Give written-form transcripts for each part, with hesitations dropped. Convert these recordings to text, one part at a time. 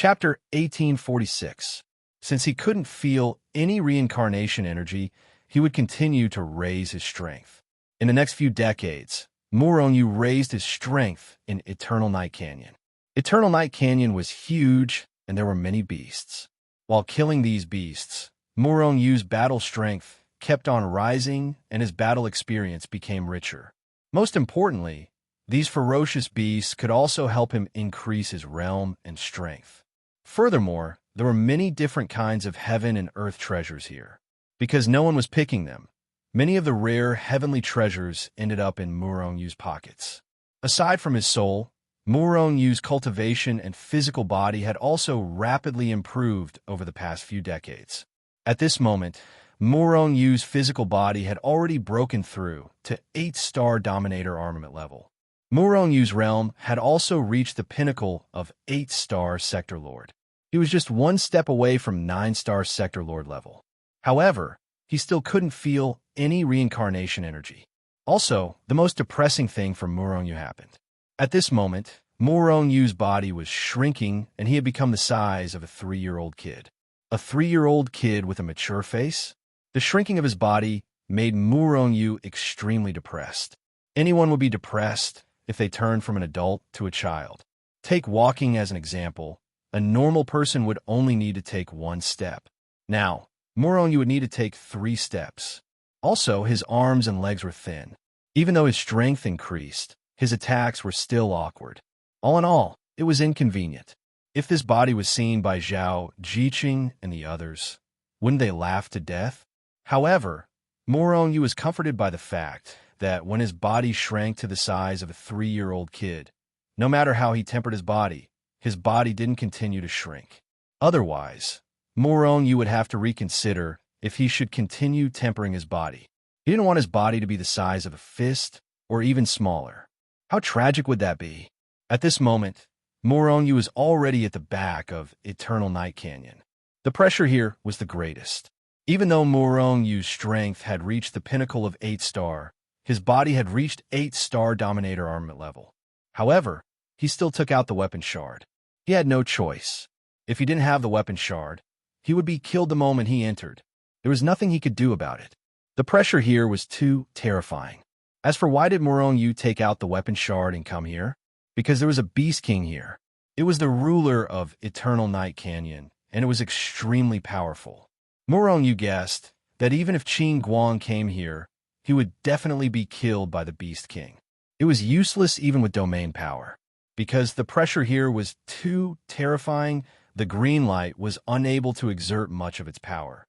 Chapter 1846. Since he couldn't feel any reincarnation energy, he would continue to raise his strength. In the next few decades, Muronyu raised his strength in Eternal Night Canyon. Eternal Night Canyon was huge, and there were many beasts. While killing these beasts, Muronyu's battle strength kept on rising, and his battle experience became richer. Most importantly, these ferocious beasts could also help him increase his realm and strength. Furthermore, there were many different kinds of heaven and earth treasures here. Because no one was picking them, many of the rare heavenly treasures ended up in Muronyu's pockets. Aside from his soul, Muronyu's cultivation and physical body had also rapidly improved over the past few decades. At this moment, Muronyu's physical body had already broken through to 8-star Dominator armament level. Muronyu's realm had also reached the pinnacle of 8-star Sector Lord. He was just one step away from 9-star Sector Lord level. However, he still couldn't feel any reincarnation energy. Also, the most depressing thing for Muronyu happened. At this moment, Muronyu's body was shrinking, and he had become the size of a 3-year-old kid. A 3-year-old kid with a mature face? The shrinking of his body made Muronyu extremely depressed. Anyone would be depressed if they turned from an adult to a child. Take walking as an example. A normal person would only need to take 1 step. Now, Muronyu would need to take 3 steps. Also, his arms and legs were thin. Even though his strength increased, his attacks were still awkward. All in all, it was inconvenient. If this body was seen by Zhao, Jiqing, and the others, wouldn't they laugh to death? However, Muronyu was comforted by the fact that when his body shrank to the size of a 3-year-old kid, no matter how he tempered his body didn't continue to shrink. Otherwise, Muronyu would have to reconsider if he should continue tempering his body. He didn't want his body to be the size of a fist or even smaller. How tragic would that be? At this moment, Muronyu was already at the back of Eternal Night Canyon. The pressure here was the greatest. Even though Muronyu's strength had reached the pinnacle of 8-star, his body had reached 8-star Dominator armament level. However, he still took out the weapon shard. He had no choice. If he didn't have the weapon shard, he would be killed the moment he entered. There was nothing he could do about it. The pressure here was too terrifying. As for why did Muronyu take out the weapon shard and come here? Because there was a Beast King here. It was the ruler of Eternal Night Canyon, and it was extremely powerful. Muronyu guessed that even if Qin Guang came here, he would definitely be killed by the Beast King. It was useless even with domain power. Because the pressure here was too terrifying, the green light was unable to exert much of its power.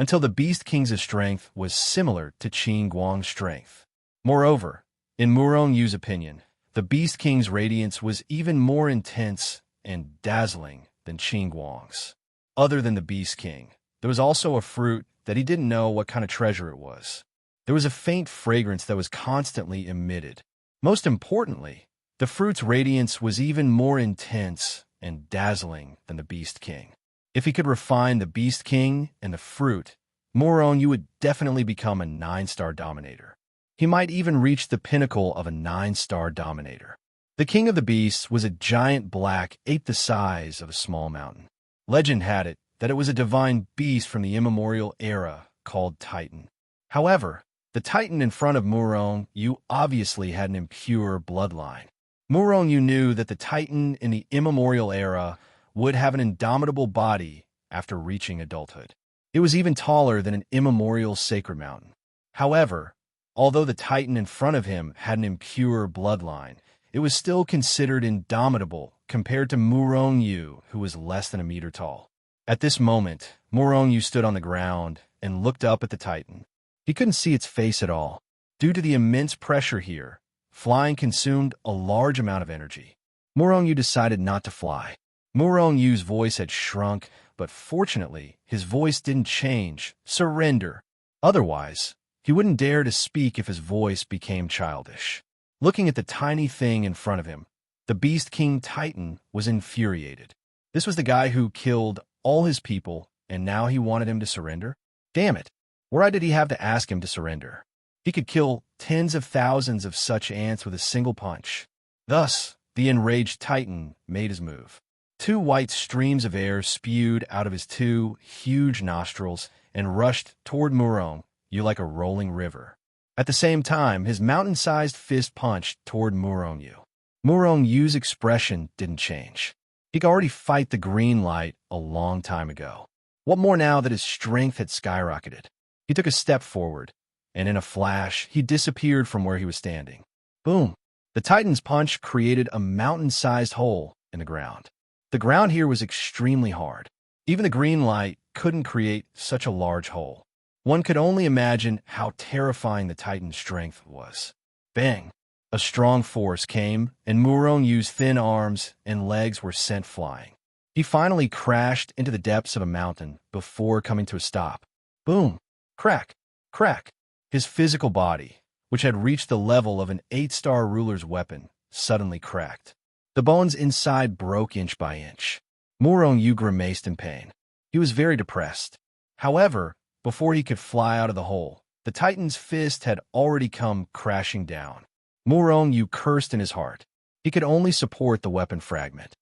Until the Beast King's strength was similar to Qin Guang's strength. Moreover, in Muronyu's opinion, the Beast King's radiance was even more intense and dazzling than Qin Guang's. Other than the Beast King, there was also a fruit that he didn't know what kind of treasure it was. There was a faint fragrance that was constantly emitted. Most importantly, the fruit's radiance was even more intense and dazzling than the Beast King. If he could refine the Beast King and the fruit, Muronyu would definitely become a 9-star Dominator. He might even reach the pinnacle of a 9-star Dominator. The King of the Beasts was a giant black ape the size of a small mountain. Legend had it that it was a divine beast from the immemorial era called Titan. However, the Titan in front of Muronyu obviously had an impure bloodline. Muronyu knew that the Titan in the immemorial era would have an indomitable body after reaching adulthood. It was even taller than an immemorial sacred mountain. However, although the Titan in front of him had an impure bloodline, it was still considered indomitable compared to Muronyu, who was less than a meter tall. At this moment, Muronyu stood on the ground and looked up at the Titan. He couldn't see its face at all. Due to the immense pressure here, flying consumed a large amount of energy. Muronyu decided not to fly. Muronyu's voice had shrunk, but fortunately, his voice didn't change. Surrender. Otherwise, he wouldn't dare to speak if his voice became childish. Looking at the tiny thing in front of him, the Beast King Titan was infuriated. This was the guy who killed all his people, and now he wanted him to surrender? Damn it. Why did he have to ask him to surrender? He could kill tens of thousands of such ants with a single punch. Thus, the enraged Titan made his move. Two white streams of air spewed out of his two huge nostrils and rushed toward Murong Yu like a rolling river. At the same time, his mountain-sized fist punched toward Murong Yu. Murong Yu's expression didn't change. He could already fight the green light a long time ago. What more now that his strength had skyrocketed? He took a step forward, and in a flash, he disappeared from where he was standing. Boom! The Titan's punch created a mountain-sized hole in the ground. The ground here was extremely hard. Even the green light couldn't create such a large hole. One could only imagine how terrifying the Titan's strength was. Bang! A strong force came, and Murong Yu's thin arms and legs were sent flying. He finally crashed into the depths of a mountain before coming to a stop. Boom! Crack! Crack! His physical body, which had reached the level of an 8-star ruler's weapon, suddenly cracked. The bones inside broke inch by inch. Murong Yu grimaced in pain. He was very depressed. However, before he could fly out of the hole, the Titan's fist had already come crashing down. Murong Yu cursed in his heart. He could only support the weapon fragment.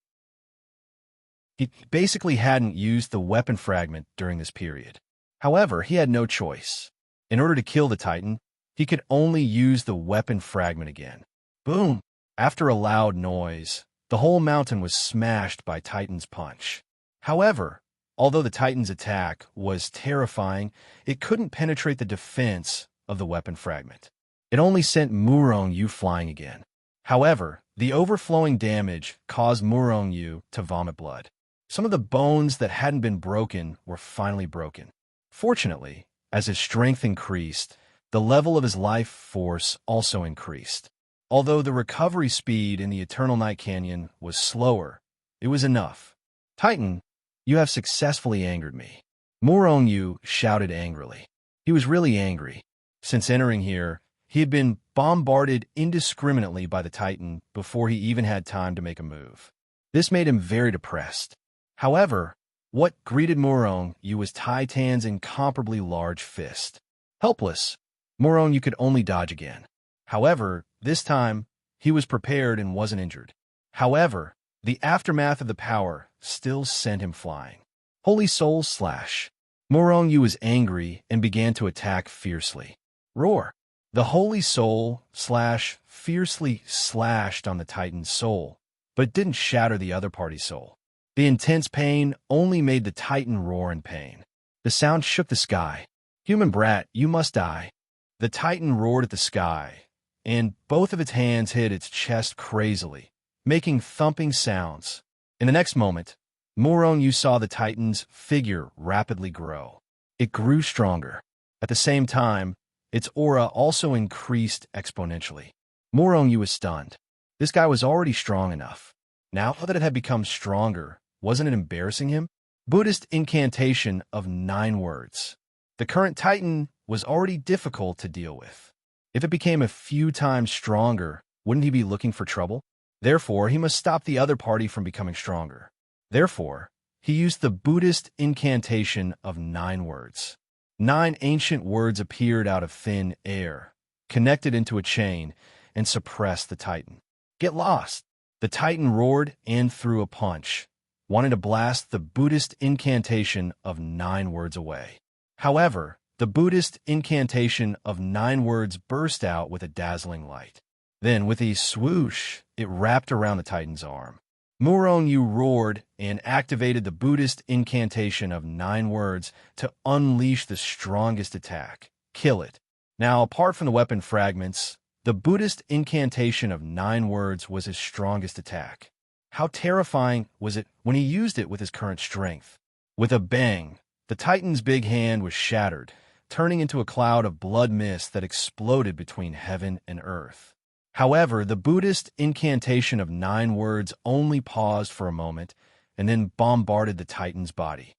He basically hadn't used the weapon fragment during this period. However, he had no choice. In order to kill the Titan, he could only use the weapon fragment again. Boom! After a loud noise, the whole mountain was smashed by Titan's punch. However, although the Titan's attack was terrifying, it couldn't penetrate the defense of the weapon fragment. It only sent Murong Yu flying again. However, the overflowing damage caused Murong Yu to vomit blood. Some of the bones that hadn't been broken were finally broken. Fortunately, as his strength increased, the level of his life force also increased. Although the recovery speed in the Eternal Night Canyon was slower, it was enough. Titan, you have successfully angered me. Murong Yu shouted angrily. He was really angry. Since entering here, he had been bombarded indiscriminately by the Titan before he even had time to make a move. This made him very depressed. However, what greeted Murong Yu was Titan's incomparably large fist. Helpless, Murong Yu could only dodge again. However, this time, he was prepared and wasn't injured. However, the aftermath of the power still sent him flying. Holy Soul Slash. Murong Yu was angry and began to attack fiercely. Roar. The Holy Soul Slash fiercely slashed on the Titan's soul, but it didn't shatter the other party's soul. The intense pain only made the Titan roar in pain. The sound shook the sky. Human brat, you must die. The Titan roared at the sky, and both of its hands hit its chest crazily, making thumping sounds. In the next moment, Murong Yu saw the Titan's figure rapidly grow. It grew stronger. At the same time, its aura also increased exponentially. Murong Yu was stunned. This guy was already strong enough. Now that it had become stronger, wasn't it embarrassing him? Buddhist incantation of 9 words. The current Titan was already difficult to deal with. If it became a few times stronger, wouldn't he be looking for trouble? Therefore, he must stop the other party from becoming stronger. Therefore, he used the Buddhist incantation of 9 words. 9 ancient words appeared out of thin air, connected into a chain, and suppressed the Titan. Get lost! The Titan roared and threw a punch, wanting to blast the Buddhist incantation of 9 words away. However, the Buddhist incantation of 9 words burst out with a dazzling light. Then, with a swoosh, it wrapped around the Titan's arm. Murong Yu roared and activated the Buddhist incantation of 9 words to unleash the strongest attack. Kill it. Now, apart from the weapon fragments, the Buddhist incantation of 9 words was his strongest attack. How terrifying was it when he used it with his current strength? With a bang, the Titan's big hand was shattered, turning into a cloud of blood mist that exploded between heaven and earth. However, the Buddhist incantation of 9 words only paused for a moment and then bombarded the Titan's body.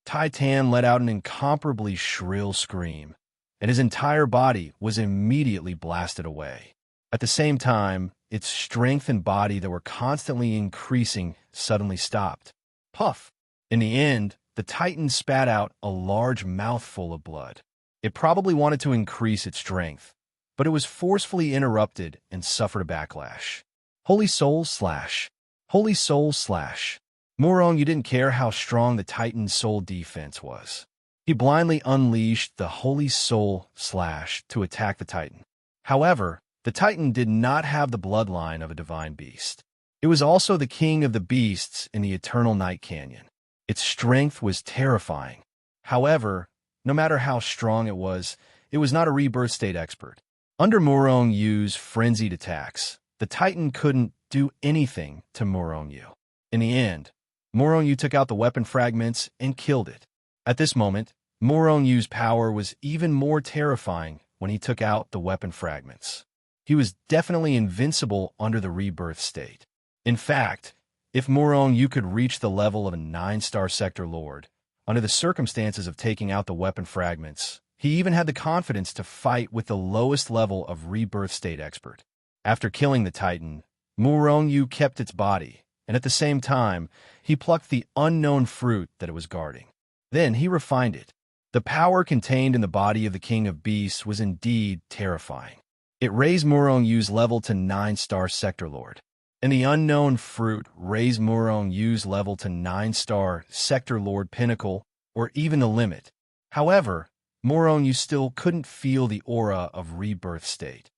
Titan let out an incomparably shrill scream, and his entire body was immediately blasted away. At the same time, its strength and body that were constantly increasing suddenly stopped. Puff! In the end, the Titan spat out a large mouthful of blood. It probably wanted to increase its strength, but it was forcefully interrupted and suffered a backlash. Holy Soul Slash. Holy Soul Slash. Murong, you didn't care how strong the Titan's soul defense was. He blindly unleashed the Holy Soul Slash to attack the Titan. However, the Titan did not have the bloodline of a divine beast. It was also the king of the beasts in the Eternal Night Canyon. Its strength was terrifying. However, no matter how strong it was not a rebirth state expert. Under Murong Yu's frenzied attacks, the Titan couldn't do anything to Murong Yu. In the end, Murong Yu took out the weapon fragments and killed it. At this moment, Murong Yu's power was even more terrifying when he took out the weapon fragments. He was definitely invincible under the rebirth state. In fact, if Murong Yu could reach the level of a 9-star sector lord, under the circumstances of taking out the weapon fragments, he even had the confidence to fight with the lowest level of rebirth state expert. After killing the Titan, Murong Yu kept its body, and at the same time, he plucked the unknown fruit that it was guarding. Then he refined it. The power contained in the body of the King of Beasts was indeed terrifying. It raised Murong Yu's level to 9-star sector lord, and the unknown fruit raised Murong Yu's level to 9-star sector lord pinnacle, or even the limit. However, Murong Yu still couldn't feel the aura of rebirth state.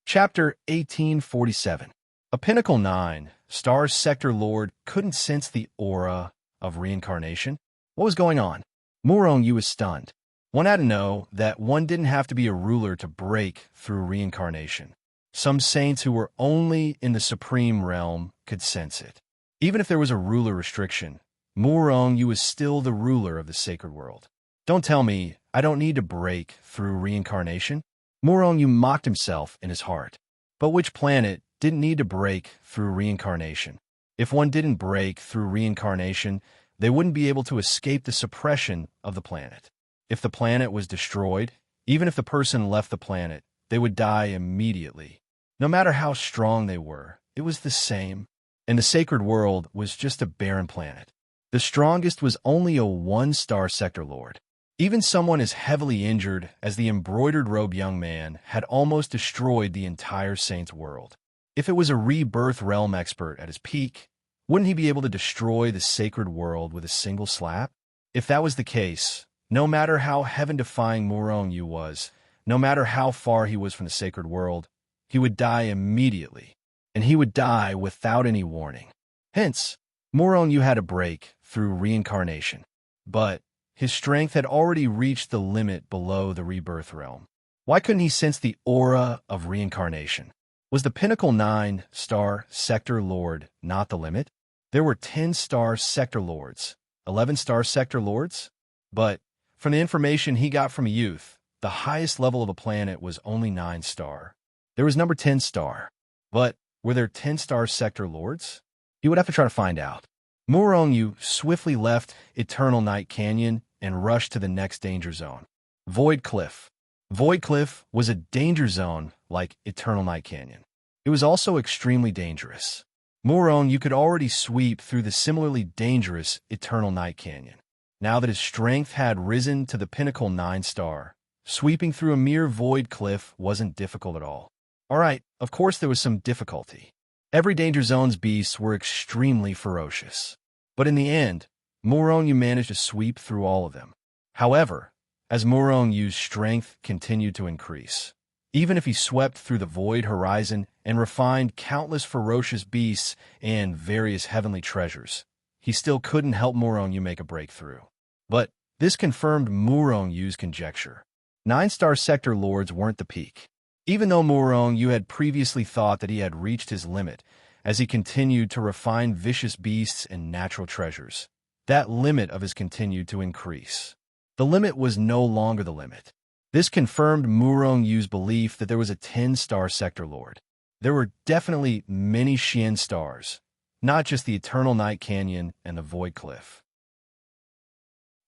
Chapter 1847. A Pinnacle 9-star sector lord couldn't sense the aura of reincarnation. What was going on? Murong Yu was stunned. One had to know that one didn't have to be a ruler to break through reincarnation. Some saints who were only in the supreme realm could sense it. Even if there was a ruler restriction, Murong Yu was still the ruler of the sacred world. Don't tell me I don't need to break through reincarnation. Murong Yu mocked himself in his heart. But which planet didn't need to break through reincarnation? If one didn't break through reincarnation, they wouldn't be able to escape the suppression of the planet. If the planet was destroyed, even if the person left the planet, they would die immediately. No matter how strong they were, it was the same. And the sacred world was just a barren planet. The strongest was only a 1-star sector lord. Even someone as heavily injured as the embroidered robe young man had almost destroyed the entire saint's world. If it was a rebirth realm expert at his peak, wouldn't he be able to destroy the sacred world with a single slap? If that was the case, no matter how heaven-defying Murong Yu was, no matter how far he was from the sacred world, he would die immediately, and he would die without any warning. Hence, Murong Yu had to break through reincarnation. But his strength had already reached the limit below the rebirth realm. Why couldn't he sense the aura of reincarnation? Was the Pinnacle 9-star sector lord not the limit? There were 10-star sector lords, 11-star sector lords, but from the information he got from youth, the highest level of a planet was only 9-star. There was number 10-star. But were there 10-star sector lords? He would have to try to find out. Murong Yu swiftly left Eternal Night Canyon and rushed to the next danger zone. Void Cliff. Void Cliff was a danger zone like Eternal Night Canyon. It was also extremely dangerous. Murong Yu could already sweep through the similarly dangerous Eternal Night Canyon. Now that his strength had risen to the Pinnacle 9-star, sweeping through a mere void cliff wasn't difficult at all. Alright, of course there was some difficulty. Every danger zone's beasts were extremely ferocious. But in the end, Murong Yu managed to sweep through all of them. However, as Murong Yu's strength continued to increase, even if he swept through the void horizon and refined countless ferocious beasts and various heavenly treasures, he still couldn't help Murong Yu make a breakthrough. But this confirmed Murong Yu's conjecture. 9-star sector lords weren't the peak. Even though Murong Yu had previously thought that he had reached his limit as he continued to refine vicious beasts and natural treasures, that limit of his continued to increase. The limit was no longer the limit. This confirmed Murong Yu's belief that there was a 10-star sector lord. There were definitely many Xian stars, not just the Eternal Night Canyon and the Void Cliff.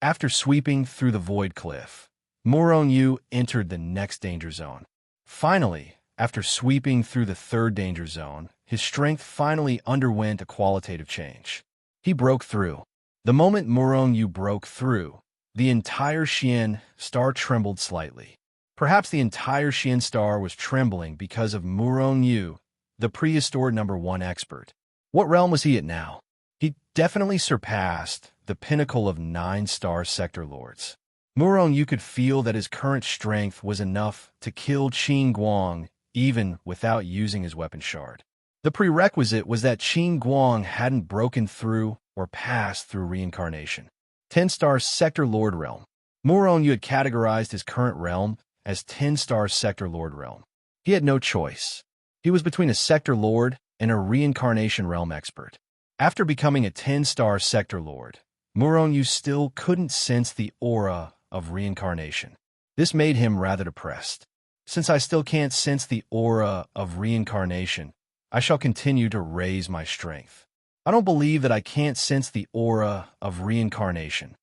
After sweeping through the Void Cliff, Murong Yu entered the next danger zone. Finally, after sweeping through the third danger zone, his strength finally underwent a qualitative change. He broke through. The moment Murong Yu broke through, the entire Xian star trembled slightly. Perhaps the entire Xian star was trembling because of Murong Yu the prehistoric #1 expert. What realm was he at now? He definitely surpassed the pinnacle of 9-star sector lords. Murong could feel that his current strength was enough to kill Qin Guang even without using his weapon shard. The prerequisite was that Qin Guang hadn't broken through or passed through reincarnation. 10-star sector lord realm. Murong had categorized his current realm as 10-star sector lord realm. He had no choice. He was between a sector lord and a reincarnation realm expert. After becoming a 10-star sector lord, Murong still couldn't sense the aura of reincarnation. This made him rather depressed. Since I still can't sense the aura of reincarnation, I shall continue to raise my strength. I don't believe that I can't sense the aura of reincarnation.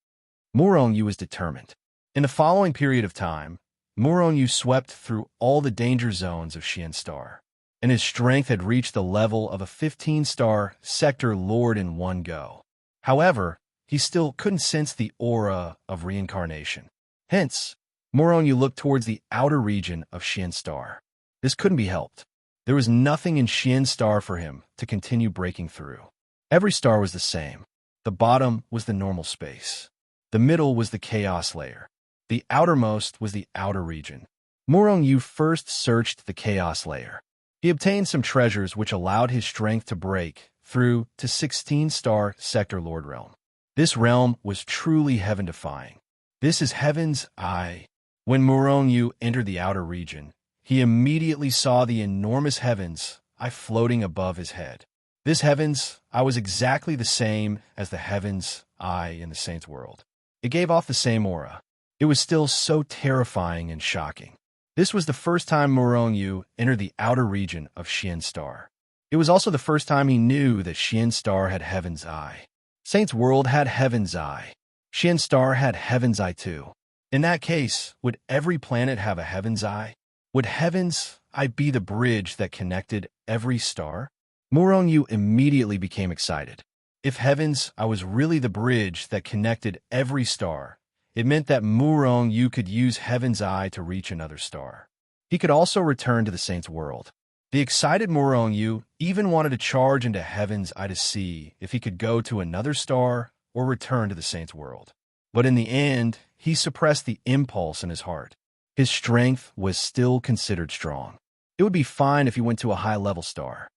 Murong was determined. In the following period of time, Murong swept through all the danger zones of Xian Star, and his strength had reached the level of a 15-star sector lord in one go. However, he still couldn't sense the aura of reincarnation. Hence, Murong looked towards the outer region of Xian Star. This couldn't be helped. There was nothing in Xian Star for him to continue breaking through. Every star was the same. The bottom was the normal space. The middle was the chaos layer. The outermost was the outer region. Murong first searched the chaos layer. He obtained some treasures which allowed his strength to break through to 16-star sector lord realm. This realm was truly heaven-defying. This is heaven's eye. When Murong entered the outer region, he immediately saw the enormous heavens eye floating above his head. This heavens eye was exactly the same as the heavens eye in the saint's world. It gave off the same aura. It was still so terrifying and shocking. This was the first time Murong entered the outer region of Xian Star. It was also the first time he knew that Xian Star had heaven's eye. Saint's world had heaven's eye. Xian Star had heaven's eye too. In that case, would every planet have a heaven's eye? Would heaven's eye be the bridge that connected every star? Murong immediately became excited. If heaven's eye was really the bridge that connected every star, it meant that Murong could use heaven's eye to reach another star. He could also return to the saint's world. The excited Murong even wanted to charge into heaven's eye to see if he could go to another star or return to the saint's world. But in the end, he suppressed the impulse in his heart. His strength was still considered strong. It would be fine if he went to a high-level star.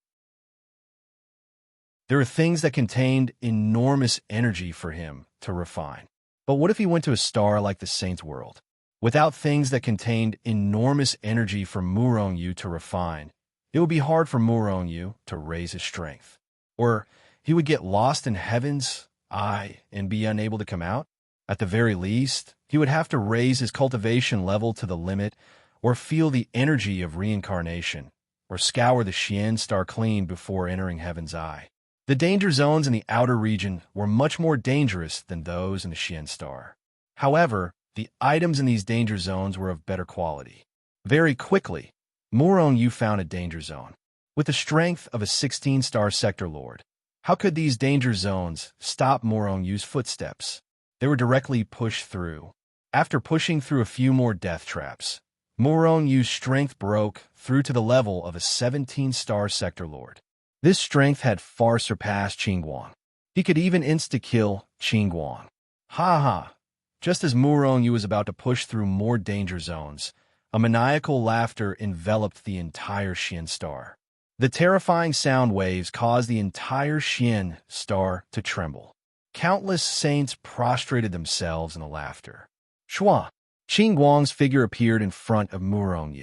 There are things that contained enormous energy for him to refine. But what if he went to a star like the saint's world? Without things that contained enormous energy for Murong to refine, it would be hard for Murong to raise his strength. Or he would get lost in heaven's eye and be unable to come out. At the very least, he would have to raise his cultivation level to the limit, or feel the energy of reincarnation, or scour the Xian Star clean before entering heaven's eye. The danger zones in the outer region were much more dangerous than those in the Xian Star. However, the items in these danger zones were of better quality. Very quickly, Murong found a danger zone. With the strength of a 16-star sector lord, how could these danger zones stop Murong's footsteps? They were directly pushed through. After pushing through a few more death traps, Murong's strength broke through to the level of a 17-star sector lord. This strength had far surpassed Qin Guang. He could even insta-kill Qin Guang. Ha ha! Just as Murong was about to push through more danger zones, a maniacal laughter enveloped the entire Xian Star. The terrifying sound waves caused the entire Xian Star to tremble. Countless saints prostrated themselves in the laughter. Shua! Qin Guang's figure appeared in front of Murong.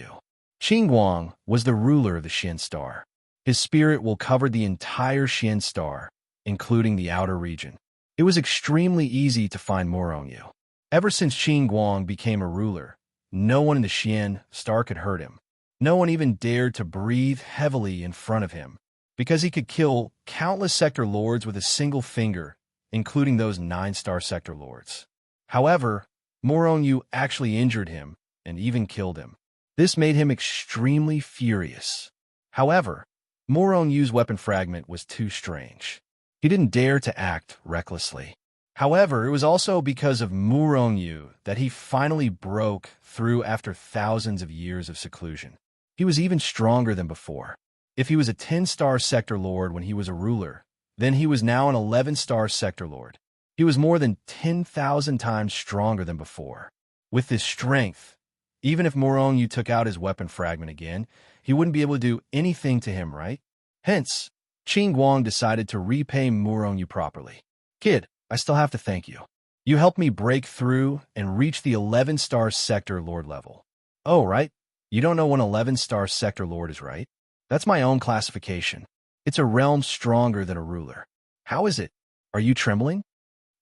Qin Guang was the ruler of the Xian Star. His spirit will cover the entire Xian Star, including the outer region. It was extremely easy to find Murong. Ever since Qin Guang became a ruler, no one in the Xian Star could hurt him. No one even dared to breathe heavily in front of him, because he could kill countless sector lords with a single finger, including those 9-star sector lords. However, Murong actually injured him and even killed him. This made him extremely furious. However, Murong's weapon fragment was too strange. He didn't dare to act recklessly. However, it was also because of Murong that he finally broke through after thousands of years of seclusion. He was even stronger than before. If he was a 10-star sector lord when he was a ruler, then he was now an 11-star sector lord. He was more than 10,000 times stronger than before. With this strength, even if Morongyu took out his weapon fragment again, he wouldn't be able to do anything to him, right? Hence, Qin Guang decided to repay Morongyu properly. Kid, I still have to thank you. You helped me break through and reach the 11-star sector lord level. Oh, right? You don't know what 11-star sector lord is, right? That's my own classification. It's a realm stronger than a ruler. How is it? Are you trembling?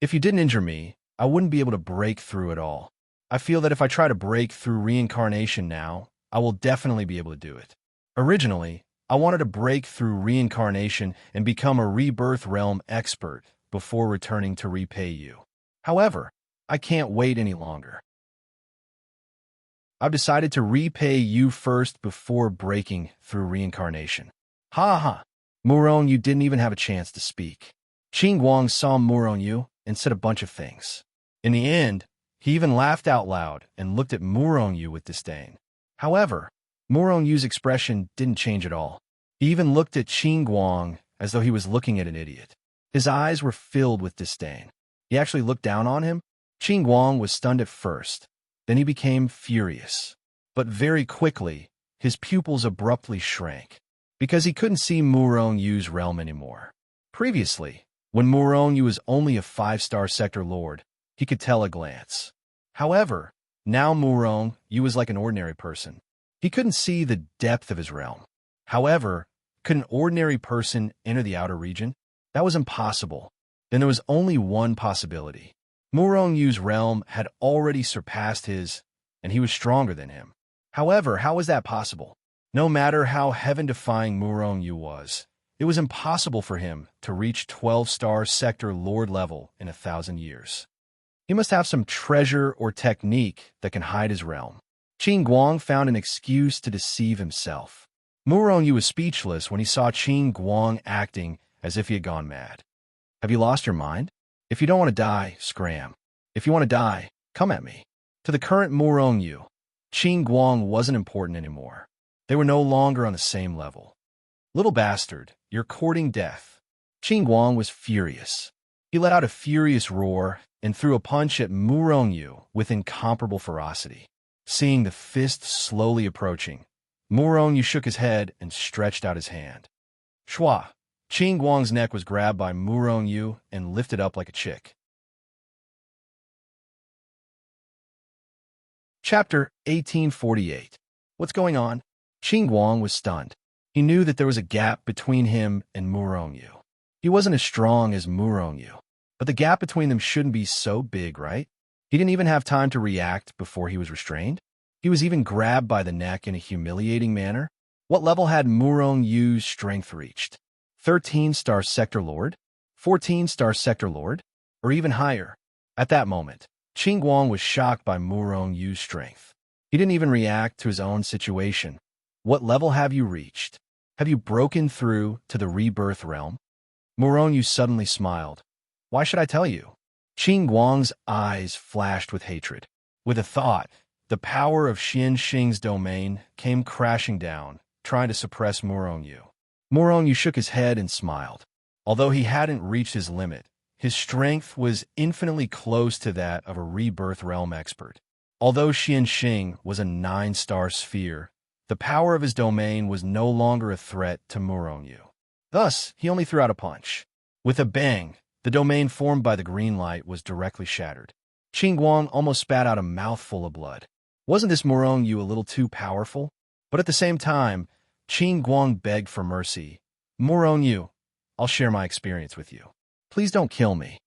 If you didn't injure me, I wouldn't be able to break through at all. I feel that if I try to break through reincarnation now, I will definitely be able to do it. Originally, I wanted to break through reincarnation and become a rebirth realm expert before returning to repay you. However, I can't wait any longer. I've decided to repay you first before breaking through reincarnation. Ha ha! Morongyu didn't even have a chance to speak. Qin Guang saw Morongyu and said a bunch of things. In the end, he even laughed out loud and looked at Morongyu with disdain. However, Morongyu's expression didn't change at all. He even looked at Qin Guang as though he was looking at an idiot. His eyes were filled with disdain. He actually looked down on him. Qin Guang was stunned at first. Then he became furious. But very quickly, his pupils abruptly shrank, because he couldn't see Morongyu's realm anymore. Previously, when Morongyu was only a 5-star sector lord, he could tell at a glance. However, now Morongyu was like an ordinary person. He couldn't see the depth of his realm. However, could an ordinary person enter the outer region? That was impossible. Then there was only one possibility. Morongyu's realm had already surpassed his, and he was stronger than him. However, how was that possible? No matter how heaven-defying Morongyu was, it was impossible for him to reach 12-star sector lord level in 1,000 years. He must have some treasure or technique that can hide his realm. Qin Guang found an excuse to deceive himself. Morongyu was speechless when he saw Qin Guang acting as if he had gone mad. Have you lost your mind? If you don't want to die, scram. If you want to die, come at me. To the current Morongyu, Qin Guang wasn't important anymore. They were no longer on the same level. Little bastard, you're courting death. Qin Guang was furious. He let out a furious roar and threw a punch at Morongyu with incomparable ferocity. Seeing the fist slowly approaching, Morongyu shook his head and stretched out his hand. Shwa! Qin Guang's neck was grabbed by Morongyu and lifted up like a chick. Chapter 1848. What's going on? Qin Guang was stunned. He knew that there was a gap between him and Morongyu. He wasn't as strong as Morongyu, but the gap between them shouldn't be so big, right? He didn't even have time to react before he was restrained. He was even grabbed by the neck in a humiliating manner. What level had Morongyu's strength reached? 13-star sector lord? 14-star sector lord? Or even higher? At that moment, Qin Guang was shocked by Morongyu's strength. He didn't even react to his own situation. What level have you reached? Have you broken through to the rebirth realm? Morongyu suddenly smiled. Why should I tell you? Qin Guang's eyes flashed with hatred. With a thought, the power of Xian Xing's domain came crashing down, trying to suppress Morongyu. Morongyu shook his head and smiled. Although he hadn't reached his limit, his strength was infinitely close to that of a rebirth realm expert. Although Xian Xing was a 9-star sphere, the power of his domain was no longer a threat to Morongyu. Thus, he only threw out a punch. With a bang, the domain formed by the green light was directly shattered. Qin Guang almost spat out a mouthful of blood. Wasn't this Morongyu a little too powerful? But at the same time, Qin Guang begged for mercy. Morongyu, I'll share my experience with you. Please don't kill me.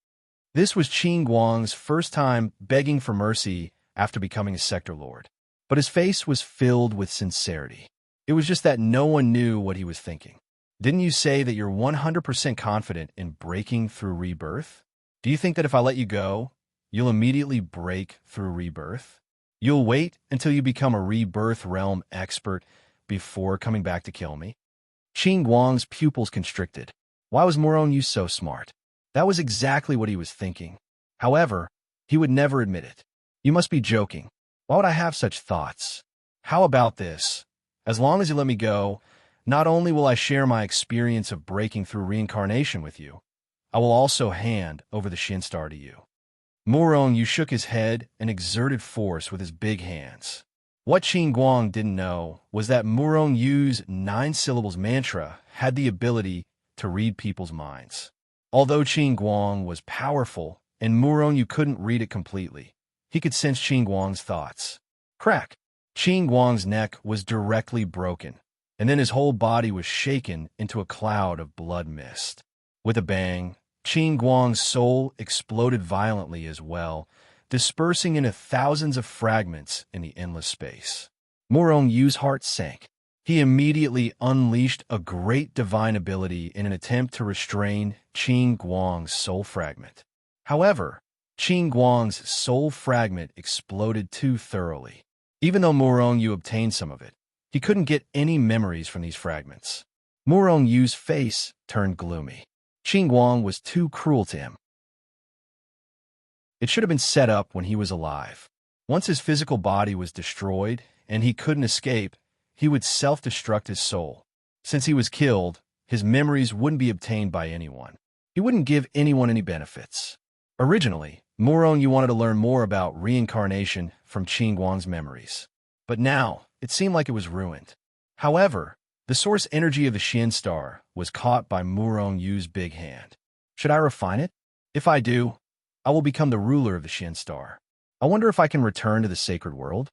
This was Qin Guang's first time begging for mercy after becoming a sector lord. But his face was filled with sincerity. It was just that no one knew what he was thinking. Didn't you say that you're 100% confident in breaking through rebirth? Do you think that if I let you go, you'll immediately break through rebirth? You'll wait until you become a rebirth realm expert before coming back to kill me? Qin Guang's pupils constricted. Why was Morongyu so smart? That was exactly what he was thinking. However, he would never admit it. You must be joking. Why would I have such thoughts? How about this? As long as you let me go, not only will I share my experience of breaking through reincarnation with you, I will also hand over the Shin Star to you. Murong Yu shook his head and exerted force with his big hands. What Qin Guang didn't know was that Murong Yu's 9 syllables mantra had the ability to read people's minds. Although Qin Guang was powerful and Murong Yu couldn't read it completely, he could sense Qin Guang's thoughts. Crack! Qin Guang's neck was directly broken, and then his whole body was shaken into a cloud of blood mist. With a bang, Qin Guang's soul exploded violently as well, dispersing into thousands of fragments in the endless space. Murong Yu's heart sank. He immediately unleashed a great divine ability in an attempt to restrain Qin Guang's soul fragment. However, Qin Guang's soul fragment exploded too thoroughly. Even though Murong Yu obtained some of it, he couldn't get any memories from these fragments. Murong Yu's face turned gloomy. Qin Guang was too cruel to him. It should have been set up when he was alive. Once his physical body was destroyed and he couldn't escape, he would self-destruct his soul. Since he was killed, his memories wouldn't be obtained by anyone. He wouldn't give anyone any benefits. Originally, Murong Yu wanted to learn more about reincarnation from Qin Guang's memories. But now, it seemed like it was ruined. However, the source energy of the Shin Star was caught by Murong Yu's big hand. Should I refine it? If I do, I will become the ruler of the Shin Star. I wonder if I can return to the sacred world?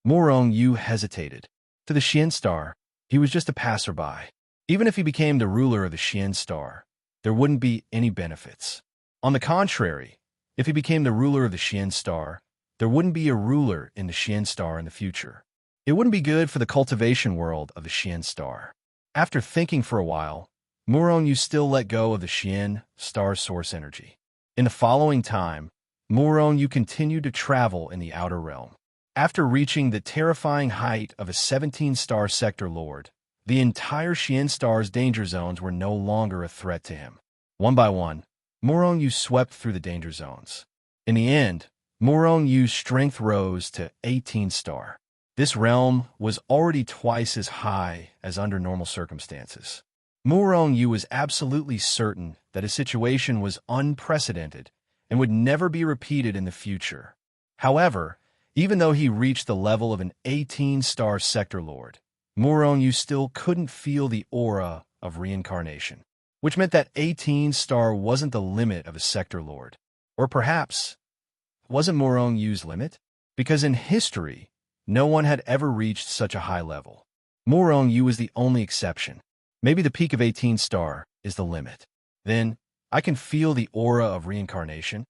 Murong Yu hesitated. To the Shin Star, he was just a passerby. Even if he became the ruler of the Shin Star, there wouldn't be any benefits. On the contrary, if he became the ruler of the Shin Star, there wouldn't be a ruler in the Shin Star in the future. It wouldn't be good for the cultivation world of the Shin Star. After thinking for a while, Murong Yu still let go of the Shin Star's source energy. In the following time, Murong Yu continued to travel in the outer realm. After reaching the terrifying height of a 17-star sector lord, the entire Shin Star's danger zones were no longer a threat to him. One by one, Murong Yu swept through the danger zones. In the end, Murong Yu's strength rose to 18-star. This realm was already twice as high as under normal circumstances. Murong Yu was absolutely certain that his situation was unprecedented and would never be repeated in the future. However, even though he reached the level of an 18-star sector lord, Murong Yu still couldn't feel the aura of reincarnation, which meant that 18-star wasn't the limit of a sector lord. Or perhaps, wasn't Murong Yu's limit? Because in history, no one had ever reached such a high level. Murong Yu was the only exception. Maybe the peak of 18-star is the limit. Then, I can feel the aura of reincarnation.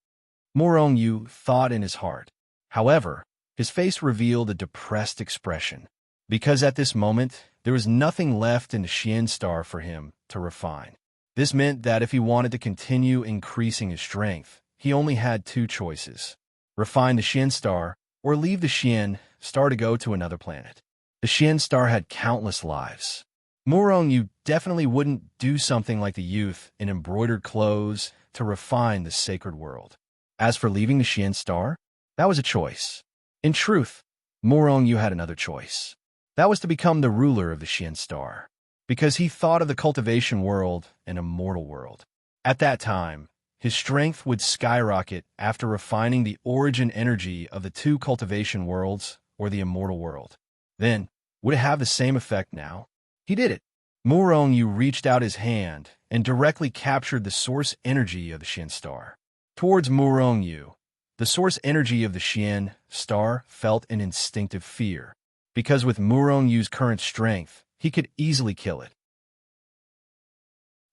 Murong Yu thought in his heart. However, his face revealed a depressed expression, because at this moment, there was nothing left in the Shin Star for him to refine. This meant that if he wanted to continue increasing his strength, he only had 2 choices: refine the Shin Star or leave the Shin Star to go to another planet. The Shin Star had countless lives. Murong Yu definitely wouldn't do something like the youth in embroidered clothes to refine the sacred world. As for leaving the Shin Star, that was a choice. In truth, Murong Yu had another choice. That was to become the ruler of the Shin Star, because he thought of the cultivation world an immortal world. At that time, his strength would skyrocket after refining the origin energy of the 2 cultivation worlds or the immortal world. Then, would it have the same effect now? He did it. Murong Yu reached out his hand and directly captured the source energy of the Shin Star. Towards Murong Yu, the source energy of the Shin Star felt an instinctive fear, because with Murong Yu's current strength, he could easily kill it.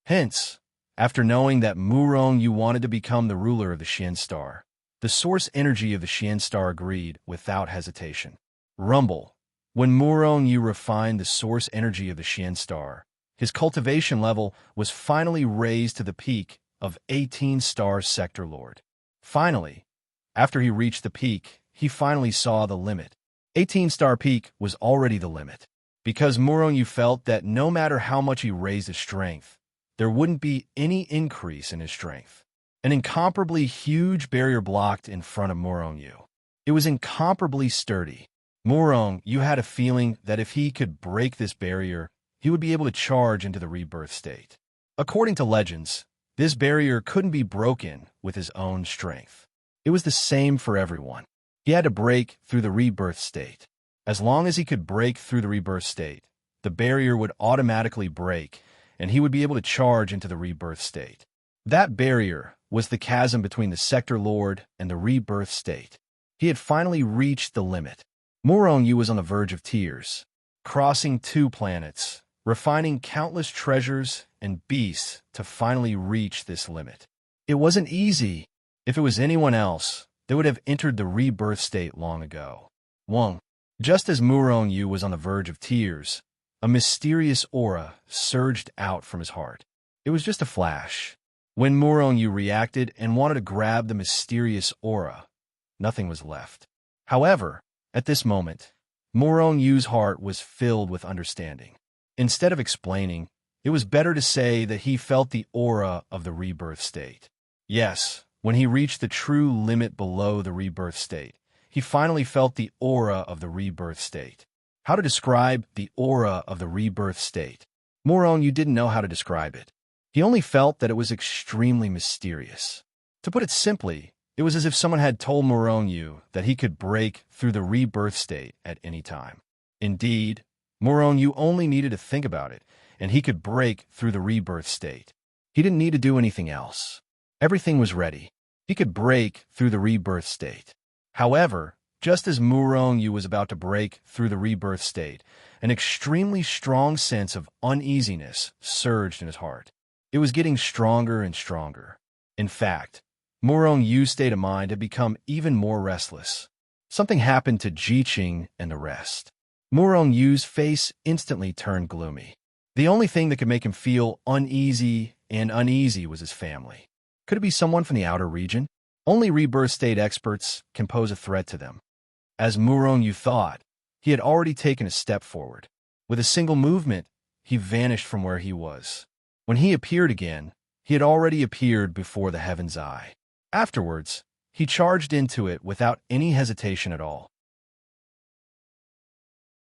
Hence, after knowing that Murong Yu wanted to become the ruler of the Shin Star, the source energy of the Shin Star agreed without hesitation. Rumble. When Murong Yu refined the source energy of the Shin Star, his cultivation level was finally raised to the peak of 18-star sector lord. Finally, after he reached the peak, he finally saw the limit. 18-star peak was already the limit, because Murong Yu felt that no matter how much he raised his strength, there wouldn't be any increase in his strength. An incomparably huge barrier blocked in front of Murong Yu. It was incomparably sturdy. Murong Yu had a feeling that if he could break this barrier, he would be able to charge into the rebirth state. According to legends, this barrier couldn't be broken with his own strength. It was the same for everyone. He had to break through the rebirth state. As long as he could break through the rebirth state, the barrier would automatically break, and he would be able to charge into the rebirth state. That barrier was the chasm between the Sector Lord and the rebirth state. He had finally reached the limit. Morong-yu was on the verge of tears, crossing 2 planets, refining countless treasures and beasts to finally reach this limit. It wasn't easy. If it was anyone else, they would have entered the rebirth state long ago. Just as Morong-yu was on the verge of tears, a mysterious aura surged out from his heart. It was just a flash. When Morong-yu reacted and wanted to grab the mysterious aura, nothing was left. However, at this moment, Morong-yu's heart was filled with understanding. Instead of explaining, it was better to say that he felt the aura of the rebirth state. Yes, when he reached the true limit below the rebirth state, he finally felt the aura of the rebirth state. How to describe the aura of the rebirth state? Morong-yu didn't know how to describe it. He only felt that it was extremely mysterious. To put it simply, it was as if someone had told Morong-yu that he could break through the rebirth state at any time. Indeed, Morong-yu only needed to think about it, and he could break through the rebirth state. He didn't need to do anything else. Everything was ready. He could break through the rebirth state. However, just as Morong-yu was about to break through the rebirth state, an extremely strong sense of uneasiness surged in his heart. It was getting stronger and stronger. In fact, Morong-yu's state of mind had become even more restless. Something happened to Ji-ching and the rest. Morong-yu's face instantly turned gloomy. The only thing that could make him feel uneasy was his family. Could it be someone from the outer region? Only rebirth state experts can pose a threat to them. As Morong-yu thought, he had already taken a step forward. With a single movement, he vanished from where he was. When he appeared again, he had already appeared before the heaven's eye. Afterwards, he charged into it without any hesitation at all.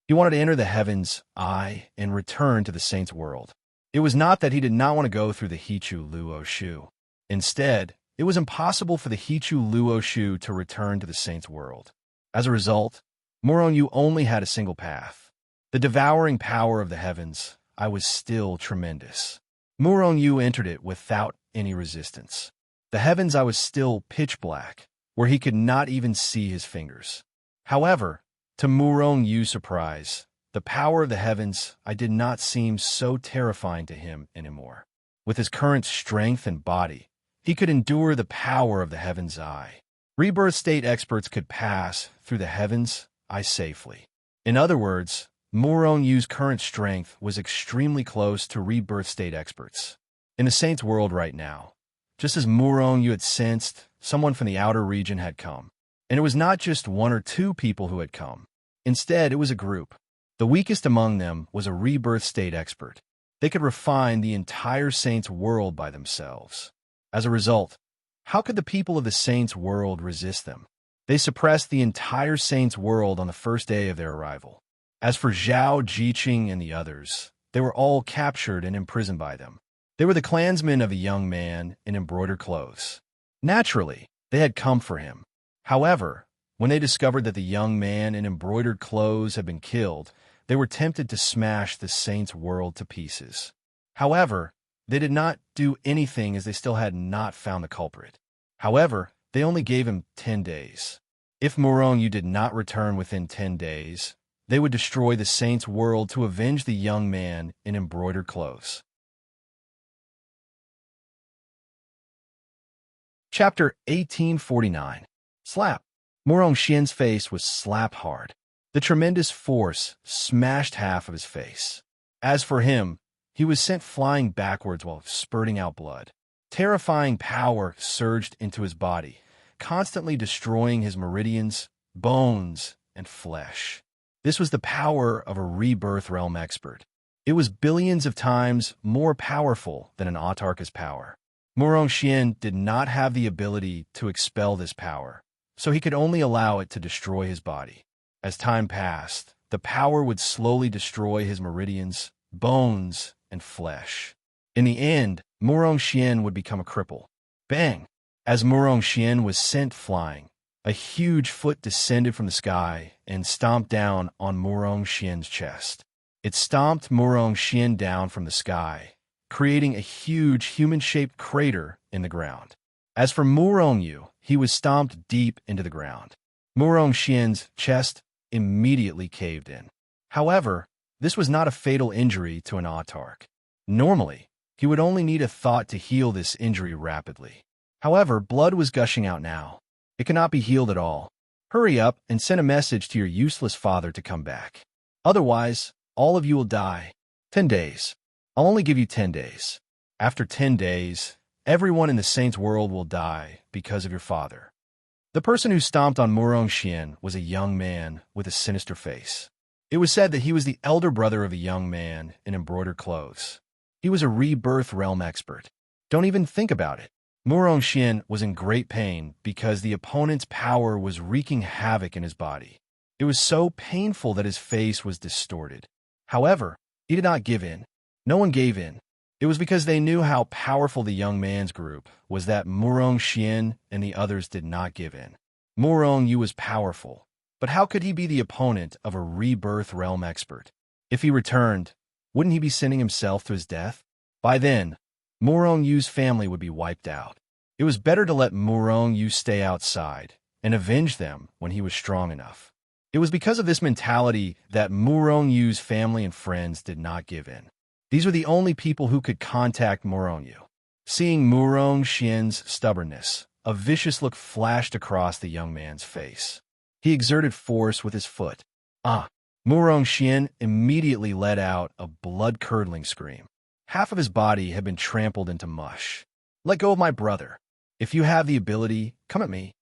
He wanted to enter the heaven's eye and return to the saint's world. It was not that he did not want to go through the Hichu Luo Shu. Instead, it was impossible for the Hichu Luo Shu to return to the saint's world. As a result, Morong-yu only had a single path. The devouring power of the heavens, I was still tremendous. Morong-yu entered it without any resistance. The heavens, I was still pitch black, where he could not even see his fingers. However, to Morong-yu's surprise, the power of the heavens, I did not seem so terrifying to him anymore. With his current strength and body, he could endure the power of the heaven's eye. Rebirth state experts could pass through the heavens' eye safely. In other words, Morong-yu's current strength was extremely close to rebirth state experts. In the saint's world right now, just as Morong-yu had sensed, someone from the outer region had come. And it was not just 1 or 2 people who had come. Instead, it was a group. The weakest among them was a rebirth state expert. They could refine the entire saint's world by themselves. As a result, how could the people of the saint's world resist them? They suppressed the entire saint's world on the first day of their arrival. As for Zhao, Ji-ching, and the others, they were all captured and imprisoned by them. They were the clansmen of a young man in embroidered clothes. Naturally, they had come for him. However, when they discovered that the young man in embroidered clothes had been killed, they were tempted to smash the saint's world to pieces. However, they did not do anything as they still had not found the culprit. However, they only gave him 10 days. If Morong-yu did not return within 10 days, they would destroy the saint's world to avenge the young man in embroidered clothes. Chapter 1849. Slap. Morong-xian's face was slap hard. The tremendous force smashed half of his face. As for him, he was sent flying backwards while spurting out blood. Terrifying power surged into his body, constantly destroying his meridians, bones, and flesh. This was the power of a rebirth realm expert. It was billions of times more powerful than an autarka's power. Morong-xian did not have the ability to expel this power, so he could only allow it to destroy his body. As time passed, the power would slowly destroy his meridians, bones, and flesh. In the end, Murong Xian would become a cripple. Bang! As Murong Xian was sent flying, a huge foot descended from the sky and stomped down on Murong Xian's chest. It stomped Murong Xian down from the sky, creating a huge human-shaped crater in the ground. As for Murong Yu, he was stomped deep into the ground. Murong Xian's chest immediately caved in. However, this was not a fatal injury to an autarch. Normally, he would only need a thought to heal this injury rapidly. However, blood was gushing out now. It cannot be healed at all. Hurry up and send a message to your useless father to come back. Otherwise, all of you will die. 10 days. I'll only give you 10 days. After 10 days, everyone in the saints' world will die because of your father. The person who stomped on Murong Xian was a young man with a sinister face. It was said that he was the elder brother of a young man in embroidered clothes. He was a rebirth realm expert. Don't even think about it. Murong Xian was in great pain because the opponent's power was wreaking havoc in his body. It was so painful that his face was distorted. However, he did not give in. No one gave in. It was because they knew how powerful the young man's group was that Murong Xian and the others did not give in. Murong Yu was powerful, but how could he be the opponent of a rebirth realm expert? If he returned, wouldn't he be sending himself to his death? By then, Murong Yu's family would be wiped out. It was better to let Murong Yu stay outside and avenge them when he was strong enough. It was because of this mentality that Murong Yu's family and friends did not give in. These were the only people who could contact Murong Yu. Seeing Murong Xian's stubbornness, a vicious look flashed across the young man's face. He exerted force with his foot. Murong Xian immediately let out a blood-curdling scream. Half of his body had been trampled into mush. Let go of my brother. If you have the ability, come at me.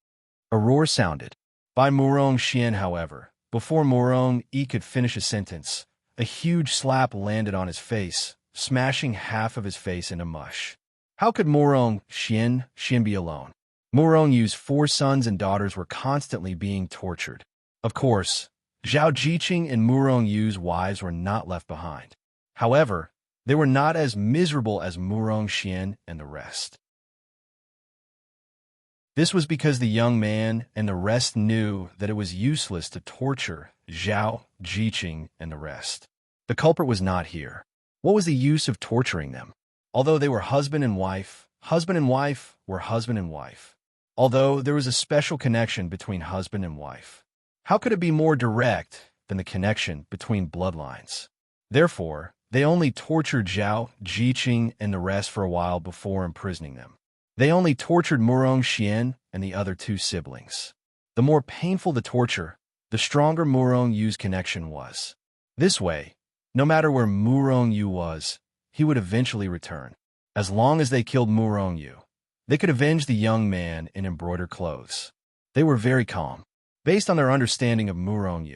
A roar sounded. By Murong Xian, however, before Murong Yi could finish a sentence, a huge slap landed on his face, smashing half of his face into mush. How could Murong Xian be alone? Murong Yu's 4 sons and daughters were constantly being tortured. Of course, Zhao Jiqing and Murong Yu's wives were not left behind. However, they were not as miserable as Murong Xian and the rest. This was because the young man and the rest knew that it was useless to torture Zhao Jiqing and the rest. The culprit was not here. What was the use of torturing them? Although they were husband and wife were husband and wife. Although there was a special connection between husband and wife. How could it be more direct than the connection between bloodlines? Therefore, they only tortured Zhao Jiqing and the rest for a while before imprisoning them. They only tortured Murong Xian and the other 2 siblings. The more painful the torture, the stronger Murong Yu's connection was. This way, no matter where Murong Yu was, he would eventually return. As long as they killed Murong Yu, they could avenge the young man in embroidered clothes. They were very calm. Based on their understanding of Murong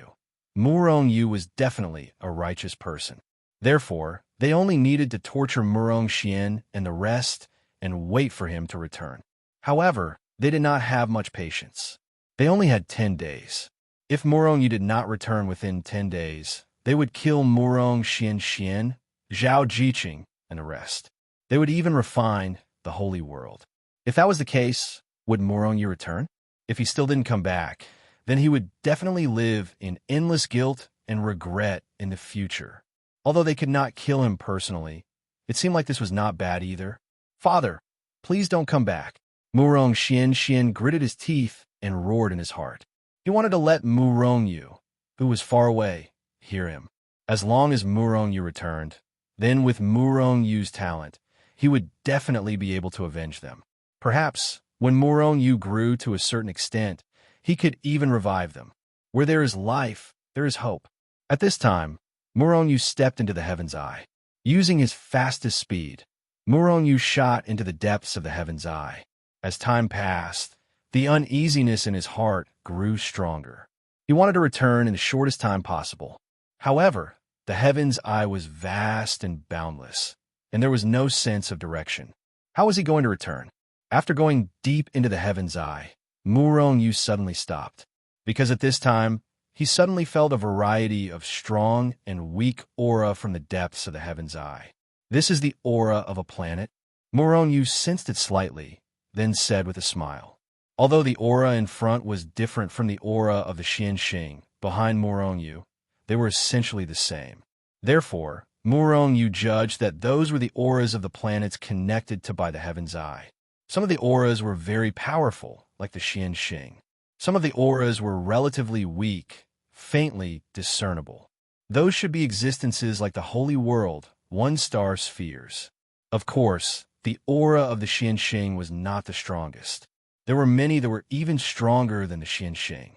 Yu was definitely a righteous person. Therefore, they only needed to torture Murong Xian and the rest and wait for him to return. However, they did not have much patience. They only had 10 days. If Murong Yu did not return within 10 days, they would kill Murong Xian, Zhao Jiqing, and the rest. They would even refine the holy world. If that was the case, would Murong Yu return? If he still didn't come back, then he would definitely live in endless guilt and regret in the future. Although they could not kill him personally, it seemed like this was not bad either. Father, please don't come back. Murong Xian gritted his teeth and roared in his heart. He wanted to let Murong Yu, who was far away, hear him. As long as Murong Yu returned, then with Murong Yu's talent, he would definitely be able to avenge them. Perhaps, when Murong Yu grew to a certain extent, he could even revive them. Where there is life, there is hope. At this time, Murong Yu stepped into the Heaven's Eye. Using his fastest speed, Murong Yu shot into the depths of the Heaven's Eye. As time passed, the uneasiness in his heart grew stronger. He wanted to return in the shortest time possible. However, the Heaven's Eye was vast and boundless, and there was no sense of direction. How was he going to return? After going deep into the Heaven's Eye, Murong Yu suddenly stopped, because at this time, he suddenly felt a variety of strong and weak aura from the depths of the heaven's eye. This is the aura of a planet. Muronyu sensed it slightly, then said with a smile. Although the aura in front was different from the aura of the Xianxing behind Muronyu, they were essentially the same. Therefore, Muronyu judged that those were the auras of the planets connected to by the heaven's eye. Some of the auras were very powerful, like the Xianxing. Some of the auras were relatively weak, faintly discernible. Those should be existences like the holy world, one-star spheres. Of course, the aura of the Xianxing was not the strongest. There were many that were even stronger than the Xianxing.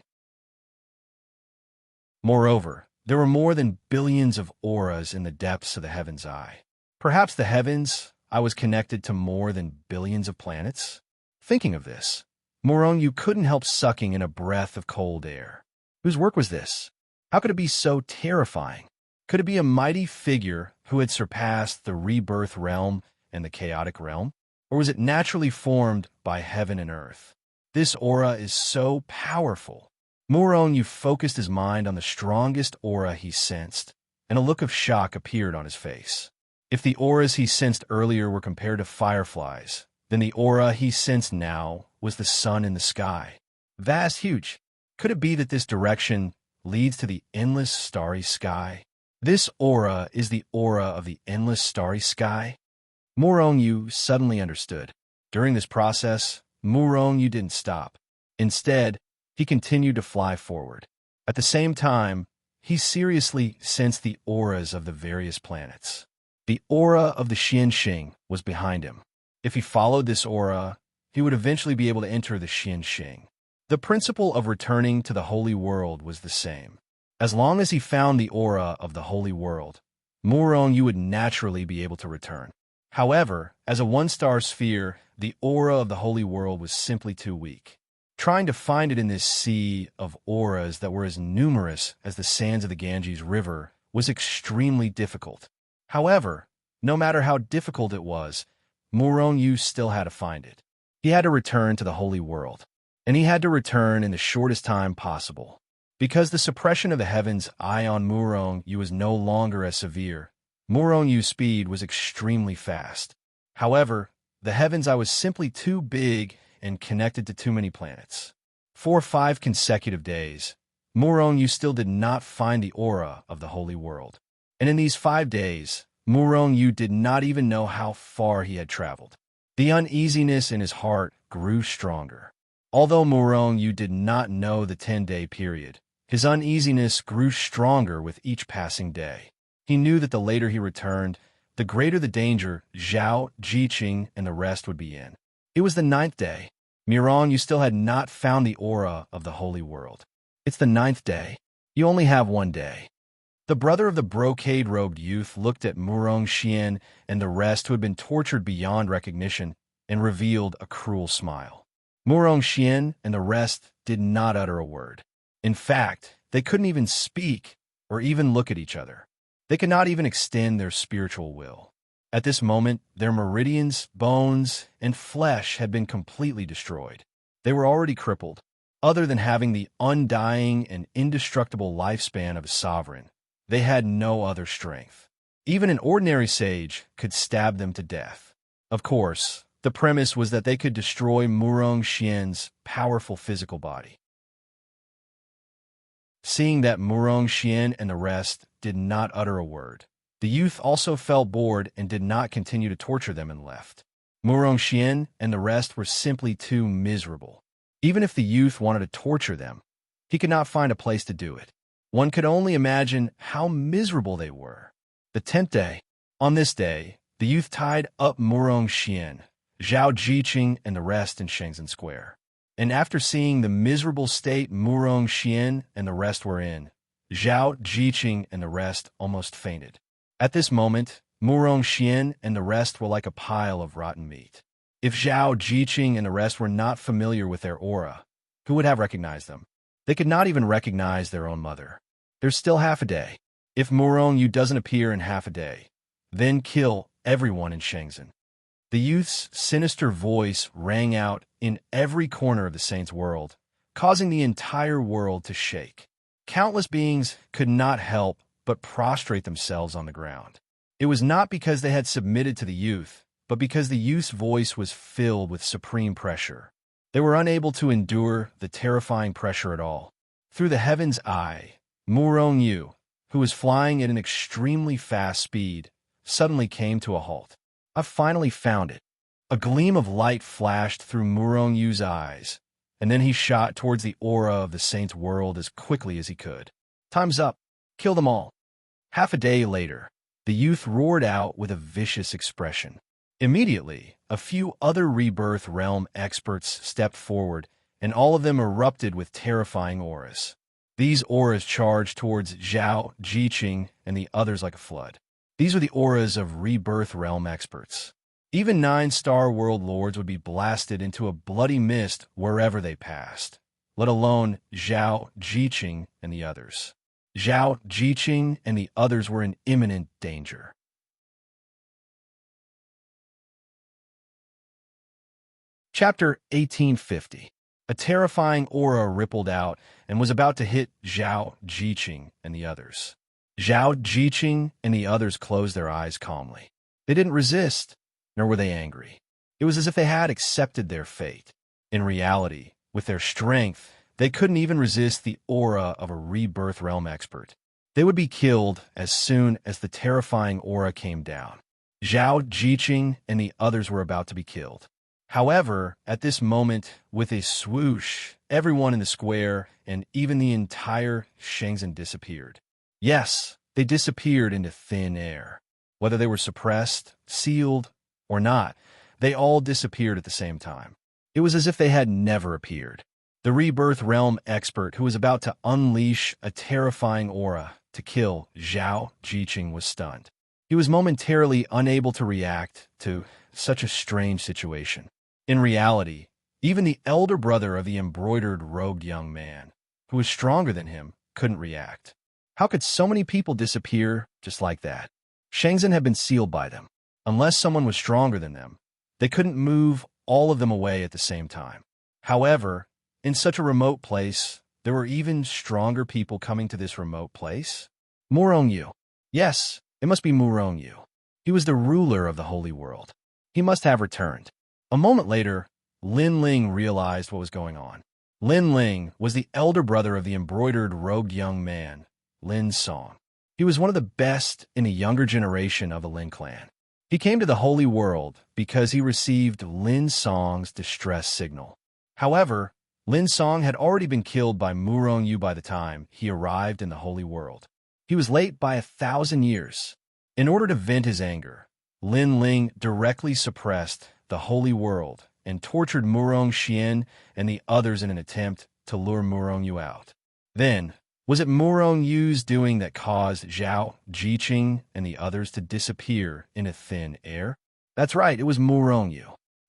Moreover, there were more than billions of auras in the depths of the heaven's eye. Perhaps the heavens, I was connected to more than billions of planets? Thinking of this, Muronyu couldn't help sucking in a breath of cold air. Whose work was this? How could it be so terrifying? Could it be a mighty figure who had surpassed the rebirth realm and the chaotic realm? Or was it naturally formed by heaven and earth? This aura is so powerful. Muronyu focused his mind on the strongest aura he sensed, and a look of shock appeared on his face. If the auras he sensed earlier were compared to fireflies, then the aura he sensed now was the sun in the sky. Vast, huge. Could it be that this direction leads to the endless starry sky? This aura is the aura of the endless starry sky? Muronyu suddenly understood. During this process, Muronyu didn't stop. Instead, he continued to fly forward. At the same time, he seriously sensed the auras of the various planets. The aura of the Xianxing was behind him. If he followed this aura, he would eventually be able to enter the Xianxing. The principle of returning to the holy world was the same. As long as he found the aura of the holy world, Muronyu would naturally be able to return. However, as a one-star sphere, the aura of the holy world was simply too weak. Trying to find it in this sea of auras that were as numerous as the sands of the Ganges River was extremely difficult. However, no matter how difficult it was, Muronyu still had to find it. He had to return to the holy world, and he had to return in the shortest time possible. Because the suppression of the heaven's eye on Muronyu was no longer as severe, Muronyu's speed was extremely fast. However, the heaven's eye was simply too big and connected to too many planets. For 5 consecutive days, Muronyu still did not find the aura of the holy world. And in these 5 days, Muronyu did not even know how far he had traveled. The uneasiness in his heart grew stronger. Although Muronyu did not know the 10-day period, his uneasiness grew stronger with each passing day. He knew that the later he returned, the greater the danger Zhao, Jiqing, and the rest would be in. It was the 9th day. Muronyu still had not found the aura of the holy world. It's the 9th day. You only have 1 day. The brother of the brocade-robed youth looked at Murong and the rest who had been tortured beyond recognition and revealed a cruel smile. Murong and the rest did not utter a word. In fact, they couldn't even speak or even look at each other. They could not even extend their spiritual will. At this moment, their meridians, bones, and flesh had been completely destroyed. They were already crippled. Other than having the undying and indestructible lifespan of a sovereign, they had no other strength. Even an ordinary sage could stab them to death. Of course, the premise was that they could destroy Murong powerful physical body. Seeing that Murong and the rest did not utter a word, the youth also felt bored and did not continue to torture them and left. Murong and the rest were simply too miserable. Even if the youth wanted to torture them, he could not find a place to do it. One could only imagine how miserable they were. The 10th day. On this day, the youth tied up Murong Zhao Jiqing, and the rest in Shenzhen Square. And after seeing the miserable state Murong and the rest were in, Zhao Jiqing and the rest almost fainted. At this moment, Murong and the rest were like a pile of rotten meat. If Zhao Jiqing and the rest were not familiar with their aura, who would have recognized them? They could not even recognize their own mother. There's still half a day. If Murong doesn't appear in half a day, then kill everyone in Shenzhen. The youth's sinister voice rang out in every corner of the saint's world, causing the entire world to shake. Countless beings could not help but prostrate themselves on the ground. It was not because they had submitted to the youth, but because the youth's voice was filled with supreme pressure. They were unable to endure the terrifying pressure at all. Through the heaven's eye, Murong Yu, who was flying at an extremely fast speed, suddenly came to a halt. "I've finally found it." A gleam of light flashed through Murong Yu's eyes, and then he shot towards the aura of the saint's world as quickly as he could. "Time's up. Kill them all." Half a day later, the youth roared out with a vicious expression. Immediately, a few other rebirth realm experts stepped forward, and all of them erupted with terrifying auras. These auras charged towards Zhao, Jiqing, and the others like a flood. These were the auras of rebirth realm experts. Even 9-star world lords would be blasted into a bloody mist wherever they passed, let alone Zhao, Jiqing, and the others. Zhao, Jiqing, and the others were in imminent danger. Chapter 1850. A terrifying aura rippled out and was about to hit Zhao, Jiqing, and the others. Zhao, Jiqing, and the others closed their eyes calmly. They didn't resist, nor were they angry. It was as if they had accepted their fate. In reality, with their strength, they couldn't even resist the aura of a rebirth realm expert. They would be killed as soon as the terrifying aura came down. Zhao, Jiqing, and the others were about to be killed. However, at this moment, with a swoosh, everyone in the square and even the entire Shenzhen disappeared. Yes, they disappeared into thin air. Whether they were suppressed, sealed, or not, they all disappeared at the same time. It was as if they had never appeared. The rebirth realm expert who was about to unleash a terrifying aura to kill Zhao Jiqing was stunned. He was momentarily unable to react to such a strange situation. In reality, even the elder brother of the embroidered robed young man, who was stronger than him, couldn't react. How could so many people disappear just like that? Shenzhen had been sealed by them. Unless someone was stronger than them, they couldn't move all of them away at the same time. However, in such a remote place, there were even stronger people coming to this remote place. Murong Yu. Yes, it must be Murong Yu. He was the ruler of the holy world. He must have returned. A moment later, Lin Ling realized what was going on. Lin Ling was the elder brother of the embroidered robed young man, Lin Song. He was one of the best in the younger generation of the Lin clan. He came to the holy world because he received Lin Song's distress signal. However, Lin Song had already been killed by Murong Yu by the time he arrived in the holy world. He was late by 1,000 years. In order to vent his anger, Lin Ling directly suppressed the holy world and tortured Murong Xian and the others in an attempt to lure Murong Yu out. Then, was it Murong Yu's doing that caused Zhao, Jiqing, and the others to disappear into thin air? That's right, it was Murong Yu.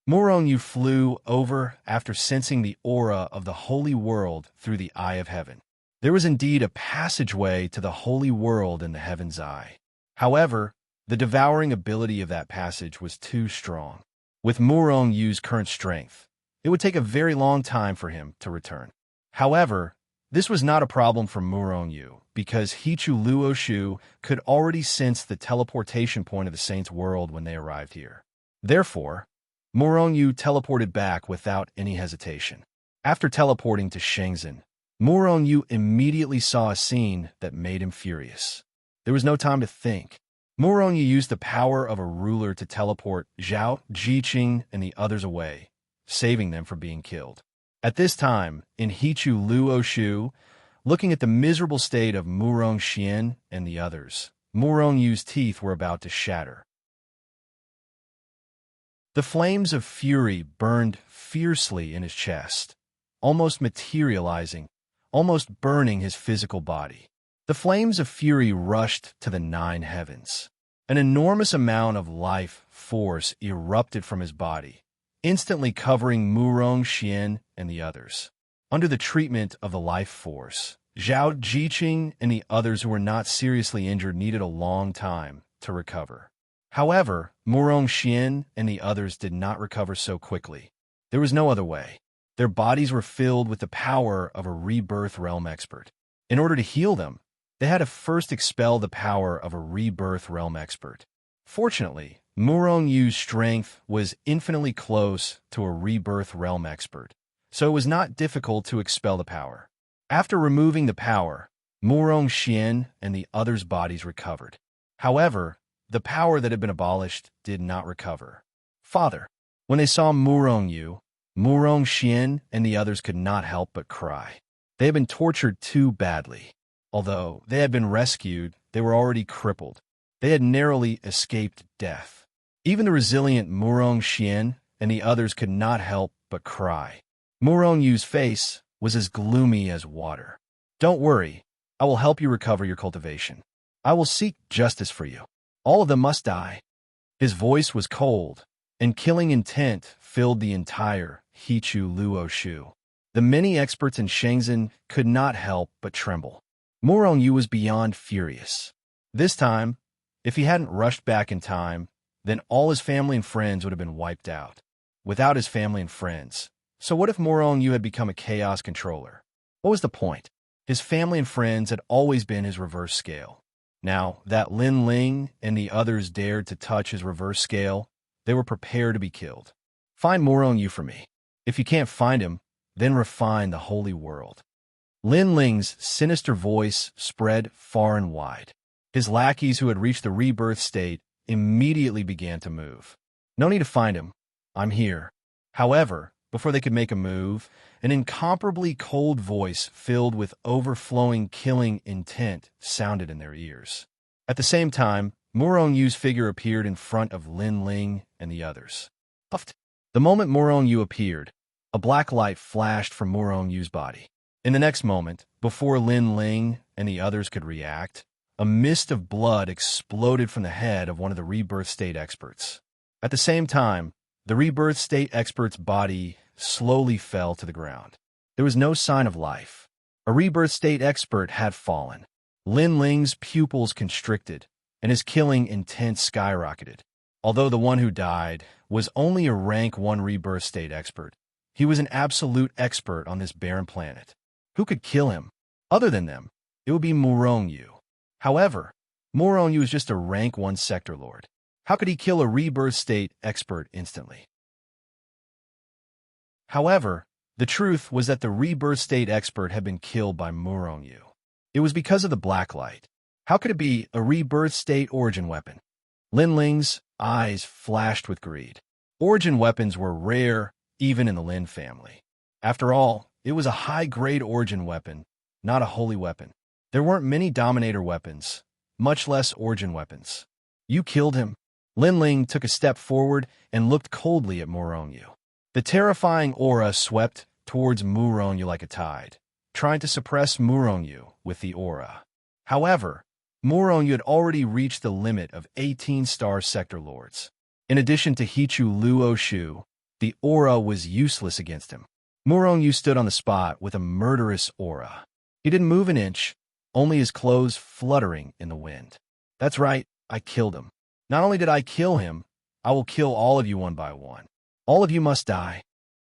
Murong Yu flew over after sensing the aura of the holy world through the eye of heaven. There was indeed a passageway to the holy world in the heaven's eye. However, the devouring ability of that passage was too strong. With Murong Yu's current strength, it would take a very long time for him to return. However, this was not a problem for Murong Yu, because Hichu Luoshu could already sense the teleportation point of the saint's world when they arrived here. Therefore, Murong Yu teleported back without any hesitation. After teleporting to Shenzhen, Murong Yu immediately saw a scene that made him furious. There was no time to think. Murong Yu used the power of a ruler to teleport Zhao, Jiqing, and the others away, saving them from being killed. At this time, in Hichu Luoshu, looking at the miserable state of Murong Xian and the others, Murong Yu's teeth were about to shatter. The flames of fury burned fiercely in his chest, almost materializing, almost burning his physical body. The flames of fury rushed to the 9 heavens. An enormous amount of life force erupted from his body, instantly covering Murong Xian and the others. Under the treatment of the life force, Zhao Jiqing and the others who were not seriously injured needed a long time to recover. However, Murong Xian and the others did not recover so quickly. There was no other way. Their bodies were filled with the power of a rebirth realm expert. In order to heal them, they had to first expel the power of a rebirth realm expert. Fortunately, Murong Yu's strength was infinitely close to a rebirth realm expert, so it was not difficult to expel the power. After removing the power, Murong Xian and the others' bodies recovered. However, the power that had been abolished did not recover. Father, when they saw Murong Yu, Murong Xian and the others could not help but cry. They had been tortured too badly. Although they had been rescued, they were already crippled. They had narrowly escaped death. Even the resilient Murong Xian and the others could not help but cry. Murong Yu's face was as gloomy as water. Don't worry, I will help you recover your cultivation. I will seek justice for you. All of them must die. His voice was cold, and killing intent filled the entire Hichu Luo Shu. The many experts in Shenzhen could not help but tremble. Murong Yu was beyond furious. This time, if he hadn't rushed back in time, then all his family and friends would have been wiped out. Without his family and friends. So what if Murong Yu had become a chaos controller? What was the point? His family and friends had always been his reverse scale. Now that Lin Ling and the others dared to touch his reverse scale, they were prepared to be killed. Find Murong Yu for me. If you can't find him, then refine the holy world. Lin Ling's sinister voice spread far and wide. His lackeys who had reached the rebirth state immediately began to move. No need to find him. I'm here. However, before they could make a move, an incomparably cold voice filled with overflowing killing intent sounded in their ears. At the same time, Murong Yu's figure appeared in front of Lin Ling and the others. The moment Murong Yu appeared, a black light flashed from Murong Yu's body. In the next moment, before Lin Ling and the others could react, a mist of blood exploded from the head of one of the rebirth state experts. At the same time, the rebirth state expert's body slowly fell to the ground. There was no sign of life. A rebirth state expert had fallen. Lin Ling's pupils constricted, and his killing intent skyrocketed. Although the one who died was only a rank 1 rebirth state expert, he was an absolute expert on this barren planet. Who could kill him? Other than them, it would be Murong Yu. However, Murong Yu is just a rank 1 sector lord. How could he kill a rebirth state expert instantly? However, the truth was that the rebirth state expert had been killed by Murong Yu. It was because of the black light. How could it be a rebirth state origin weapon? Lin Ling's eyes flashed with greed. Origin weapons were rare even in the Lin family. After all, it was a high-grade origin weapon, not a holy weapon. There weren't many Dominator weapons, much less origin weapons. You killed him. Lin Ling took a step forward and looked coldly at Murong Yu. The terrifying aura swept towards Murong Yu like a tide, trying to suppress Murong Yu with the aura. However, Murong Yu had already reached the limit of 18-star sector lords. In addition to Hichu Luo Shu, the aura was useless against him. Murong Yu stood on the spot with a murderous aura. He didn't move an inch, only his clothes fluttering in the wind. That's right, I killed him. Not only did I kill him, I will kill all of you one by one. All of you must die.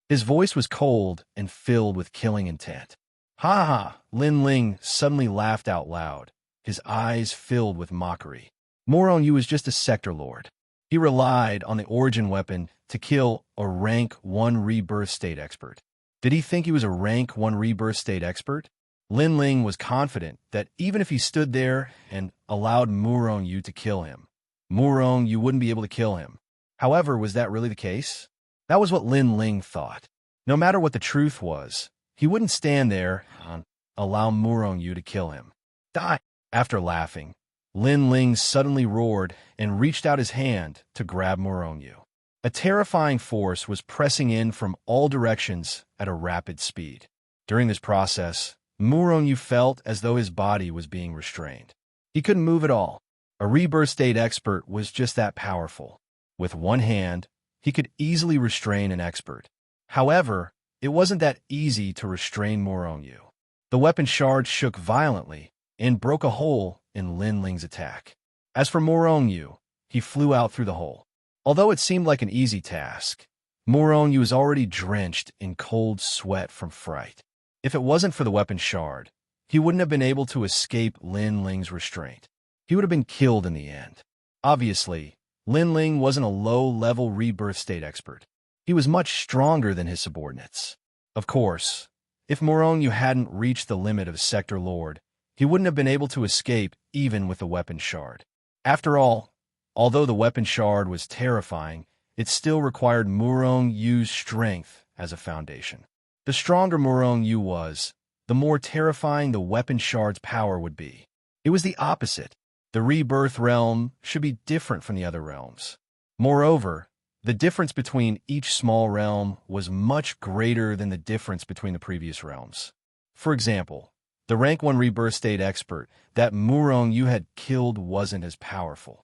His voice was cold and filled with killing intent. Ha ha! Lin Ling suddenly laughed out loud, his eyes filled with mockery. Murong Yu was just a sector lord. He relied on the origin weapon to kill a rank 1 rebirth state expert. Did he think he was a rank 1 rebirth state expert? Lin Ling was confident that even if he stood there and allowed Murong Yu to kill him, Murong Yu wouldn't be able to kill him. However, was that really the case? That was what Lin Ling thought. No matter what the truth was, he wouldn't stand there and allow Murong Yu to kill him. Die! After laughing, Lin Ling suddenly roared and reached out his hand to grab Murong Yu. A terrifying force was pressing in from all directions at a rapid speed. During this process, Murong Yu felt as though his body was being restrained. He couldn't move at all. A rebirth state expert was just that powerful. With one hand, he could easily restrain an expert. However, it wasn't that easy to restrain Murong Yu. The weapon shard shook violently and broke a hole in Lin Ling's attack. As for Murong Yu, he flew out through the hole. Although it seemed like an easy task, Murong Yu was already drenched in cold sweat from fright. If it wasn't for the weapon shard, he wouldn't have been able to escape Lin Ling's restraint. He would have been killed in the end. Obviously, Lin Ling wasn't a low-level rebirth state expert. He was much stronger than his subordinates. Of course, if Morongyu hadn't reached the limit of Sector Lord, he wouldn't have been able to escape even with the weapon shard. After all, although the weapon shard was terrifying, it still required Murongyu's strength as a foundation. The stronger Morongyu was, the more terrifying the weapon shard's power would be. It was the opposite. The rebirth realm should be different from the other realms. Moreover, the difference between each small realm was much greater than the difference between the previous realms. For example, the rank 1 rebirth state expert that Murongyu had killed wasn't as powerful.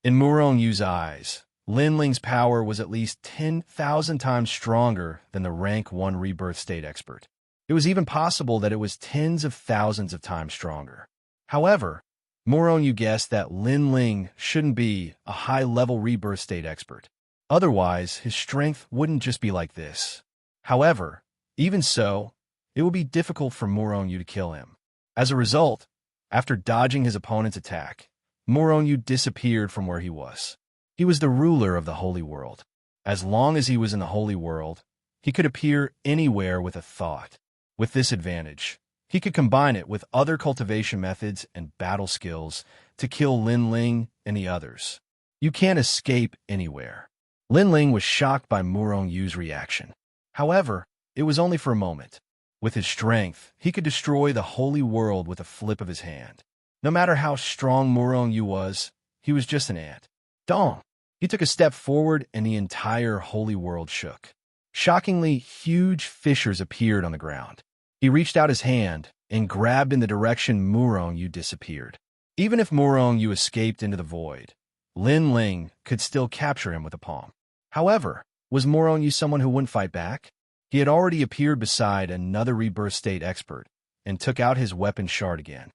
In Murongyu's eyes, Lin Ling's power was at least 10,000 times stronger than the rank 1 rebirth state expert. It was even possible that it was tens of thousands of times stronger. However, Murongyu guessed that Lin Ling shouldn't be a high-level rebirth state expert. Otherwise, his strength wouldn't just be like this. However, even so, it would be difficult for Murongyu to kill him. As a result, after dodging his opponent's attack, Murongyu disappeared from where he was. He was the ruler of the Holy World. As long as he was in the Holy World, he could appear anywhere with a thought. With this advantage, he could combine it with other cultivation methods and battle skills to kill Lin Ling and the others. You can't escape anywhere. Lin Ling was shocked by Murongyu's reaction. However, it was only for a moment. With his strength, he could destroy the Holy World with a flip of his hand. No matter how strong Murongyu was, he was just an ant. Dong! He took a step forward and the entire Holy World shook. Shockingly, huge fissures appeared on the ground. He reached out his hand and grabbed in the direction Murongyu disappeared. Even if Murongyu escaped into the void, Lin Ling could still capture him with a palm. However, was Murongyu someone who wouldn't fight back? He had already appeared beside another rebirth state expert and took out his weapon shard again.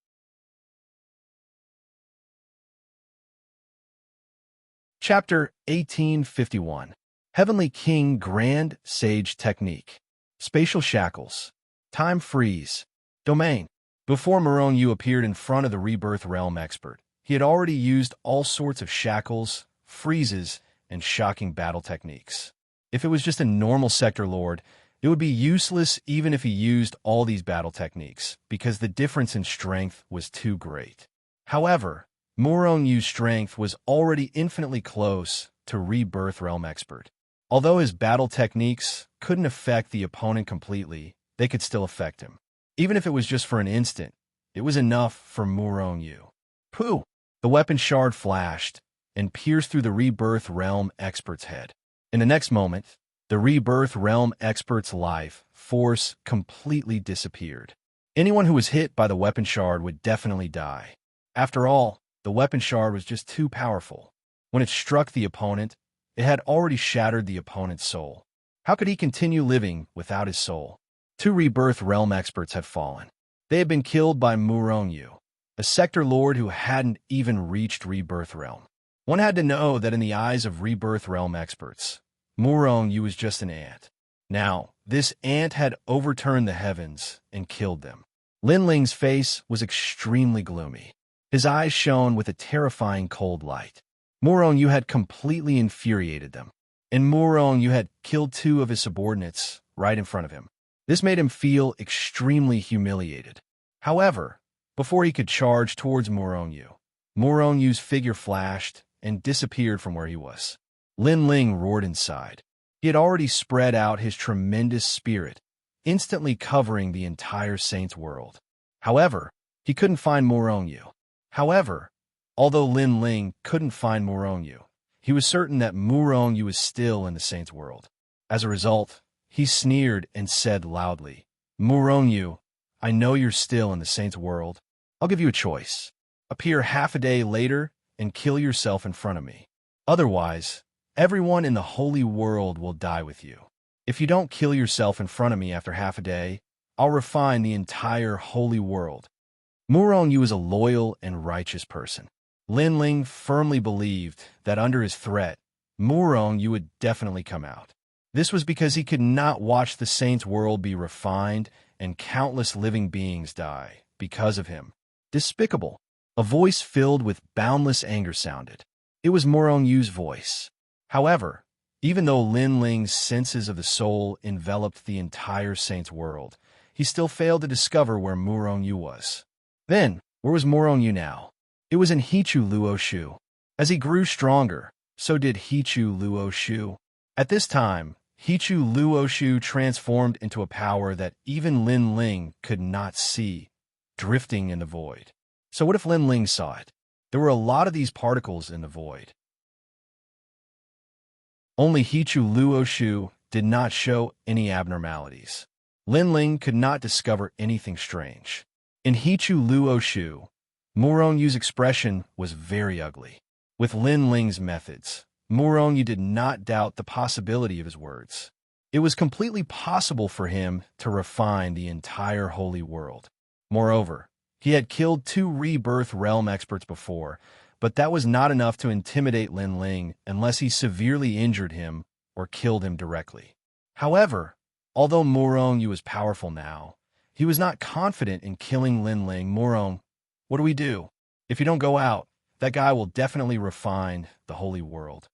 Chapter 1851. Heavenly King Grand Sage Technique. Spatial Shackles. Time Freeze. Domain. Before Murongyu appeared in front of the Rebirth Realm expert, he had already used all sorts of shackles, freezes, and shocking battle techniques. If it was just a normal Sector Lord, it would be useless even if he used all these battle techniques, because the difference in strength was too great. However, Murongyu's strength was already infinitely close to Rebirth Realm expert. Although his battle techniques couldn't affect the opponent completely, they could still affect him. Even if it was just for an instant, it was enough for Murongyu. Pooh! The weapon shard flashed and pierced through the Rebirth Realm expert's head. In the next moment, the Rebirth Realm expert's life force completely disappeared. Anyone who was hit by the weapon shard would definitely die. After all, the weapon shard was just too powerful. When it struck the opponent, it had already shattered the opponent's soul. How could he continue living without his soul? 2 Rebirth Realm experts had fallen. They had been killed by Murongyu, a Sector Lord who hadn't even reached Rebirth Realm. One had to know that in the eyes of Rebirth Realm experts, Murongyu was just an ant. Now, this ant had overturned the heavens and killed them. Lin Ling's face was extremely gloomy. His eyes shone with a terrifying cold light. Murongyu had completely infuriated them, and Murongyu had killed 2 of his subordinates right in front of him. This made him feel extremely humiliated. However, before he could charge towards Murongyu, Murongyu's figure flashed and disappeared from where he was. Lin Ling roared inside. He had already spread out his tremendous spirit, instantly covering the entire Saint's world. However, he couldn't find Murongyu. However, although Lin Ling couldn't find Murongyu, he was certain that Murongyu was still in the Saint's world. As a result, he sneered and said loudly, "Murongyu, I know you're still in the Saint's world. I'll give you a choice. Appear half a day later and kill yourself in front of me. Otherwise, everyone in the Holy World will die with you. If you don't kill yourself in front of me after half a day, I'll refine the entire Holy World." Murongyu was a loyal and righteous person. Lin Ling firmly believed that under his threat, Murongyu would definitely come out. This was because he could not watch the Saint's world be refined and countless living beings die because of him. Despicable. A voice filled with boundless anger sounded. It was Morong Yu's voice. However, even though Lin Ling's senses of the soul enveloped the entire saint's world, he still failed to discover where Morong Yu was. Then, where was Morong Yu now? It was in Hichu Luo Shu. As he grew stronger, so did Hichu Luo Shu. At this time, Hichu Luo Shu transformed into a power that even Lin Ling could not see, drifting in the void. So what if Lin Ling saw it? There were a lot of these particles in the void. Only Hichu Luo Shu did not show any abnormalities. Lin Ling could not discover anything strange. In Hichu Luo Shu, Morong Yu's expression was very ugly. With Lin Ling's methods, Morong Yu did not doubt the possibility of his words. It was completely possible for him to refine the entire holy world. Moreover, he had killed 2 rebirth realm experts before, but that was not enough to intimidate Lin Ling unless he severely injured him or killed him directly. However, although Morong Yu was powerful now, he was not confident in killing Lin Ling. Morong, what do we do? If you don't go out, that guy will definitely refine the holy world.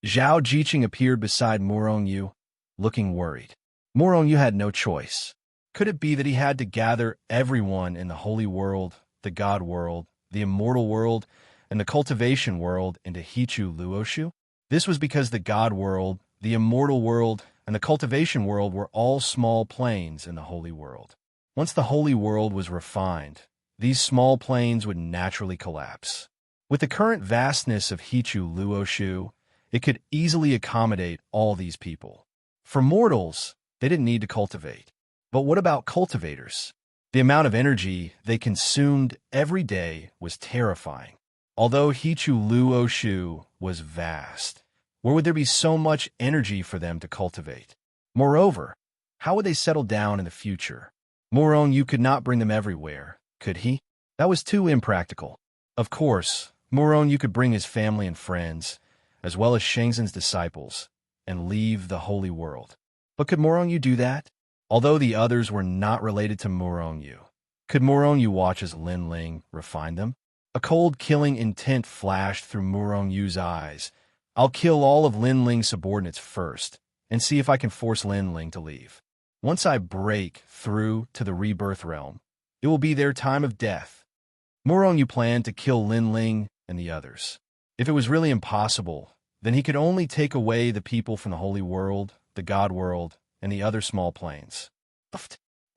Zhao Jiqing appeared beside Morong Yu, looking worried. Morong Yu had no choice. Could it be that he had to gather everyone in the holy world, the god world, the immortal world, and the cultivation world into Hichu Luo Shu? This was because the god world, the immortal world, and the cultivation world were all small planes in the holy world. Once the holy world was refined, these small planes would naturally collapse. With the current vastness of Hichu Luo Shu, it could easily accommodate all these people. For mortals, they didn't need to cultivate. But what about cultivators? The amount of energy they consumed every day was terrifying. Although Hichu Luo Shu was vast, where would there be so much energy for them to cultivate? Moreover, how would they settle down in the future? Morong Yu could not bring them everywhere, could he? That was too impractical. Of course, Morong Yu could bring his family and friends, as well as Shenzhen's disciples, and leave the holy world. But could Morong Yu do that? Although the others were not related to Morong Yu, could Morong Yu watch as Lin Ling refine them? A cold, killing intent flashed through Morong Yu's eyes. I'll kill all of Lin Ling's subordinates first, and see if I can force Lin Ling to leave. Once I break through to the rebirth realm, it will be their time of death. Morong Yu planned to kill Lin Ling and the others. If it was really impossible, then he could only take away the people from the holy world, the god world, and the other small planes.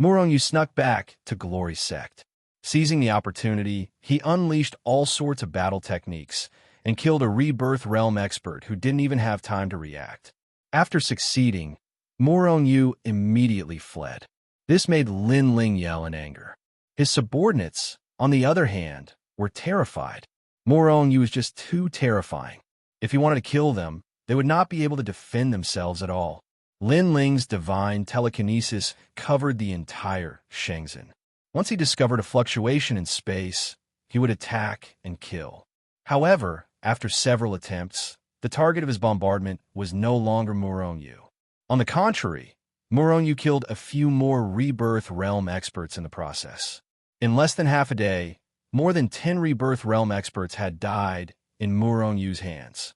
Morong Yu snuck back to Glory Sect. Seizing the opportunity, he unleashed all sorts of battle techniques and killed a rebirth realm expert who didn't even have time to react. After succeeding, Morong Yu immediately fled. This made Lin Ling yell in anger. His subordinates, on the other hand, were terrified. Morong Yu was just too terrifying. If he wanted to kill them, they would not be able to defend themselves at all. Lin Ling's divine telekinesis covered the entire Shenzhen. Once he discovered a fluctuation in space, he would attack and kill. However, after several attempts, the target of his bombardment was no longer Morong Yu. On the contrary, Morong Yu killed a few more rebirth realm experts in the process. In less than half a day, more than 10 rebirth realm experts had died in Morong Yu's hands.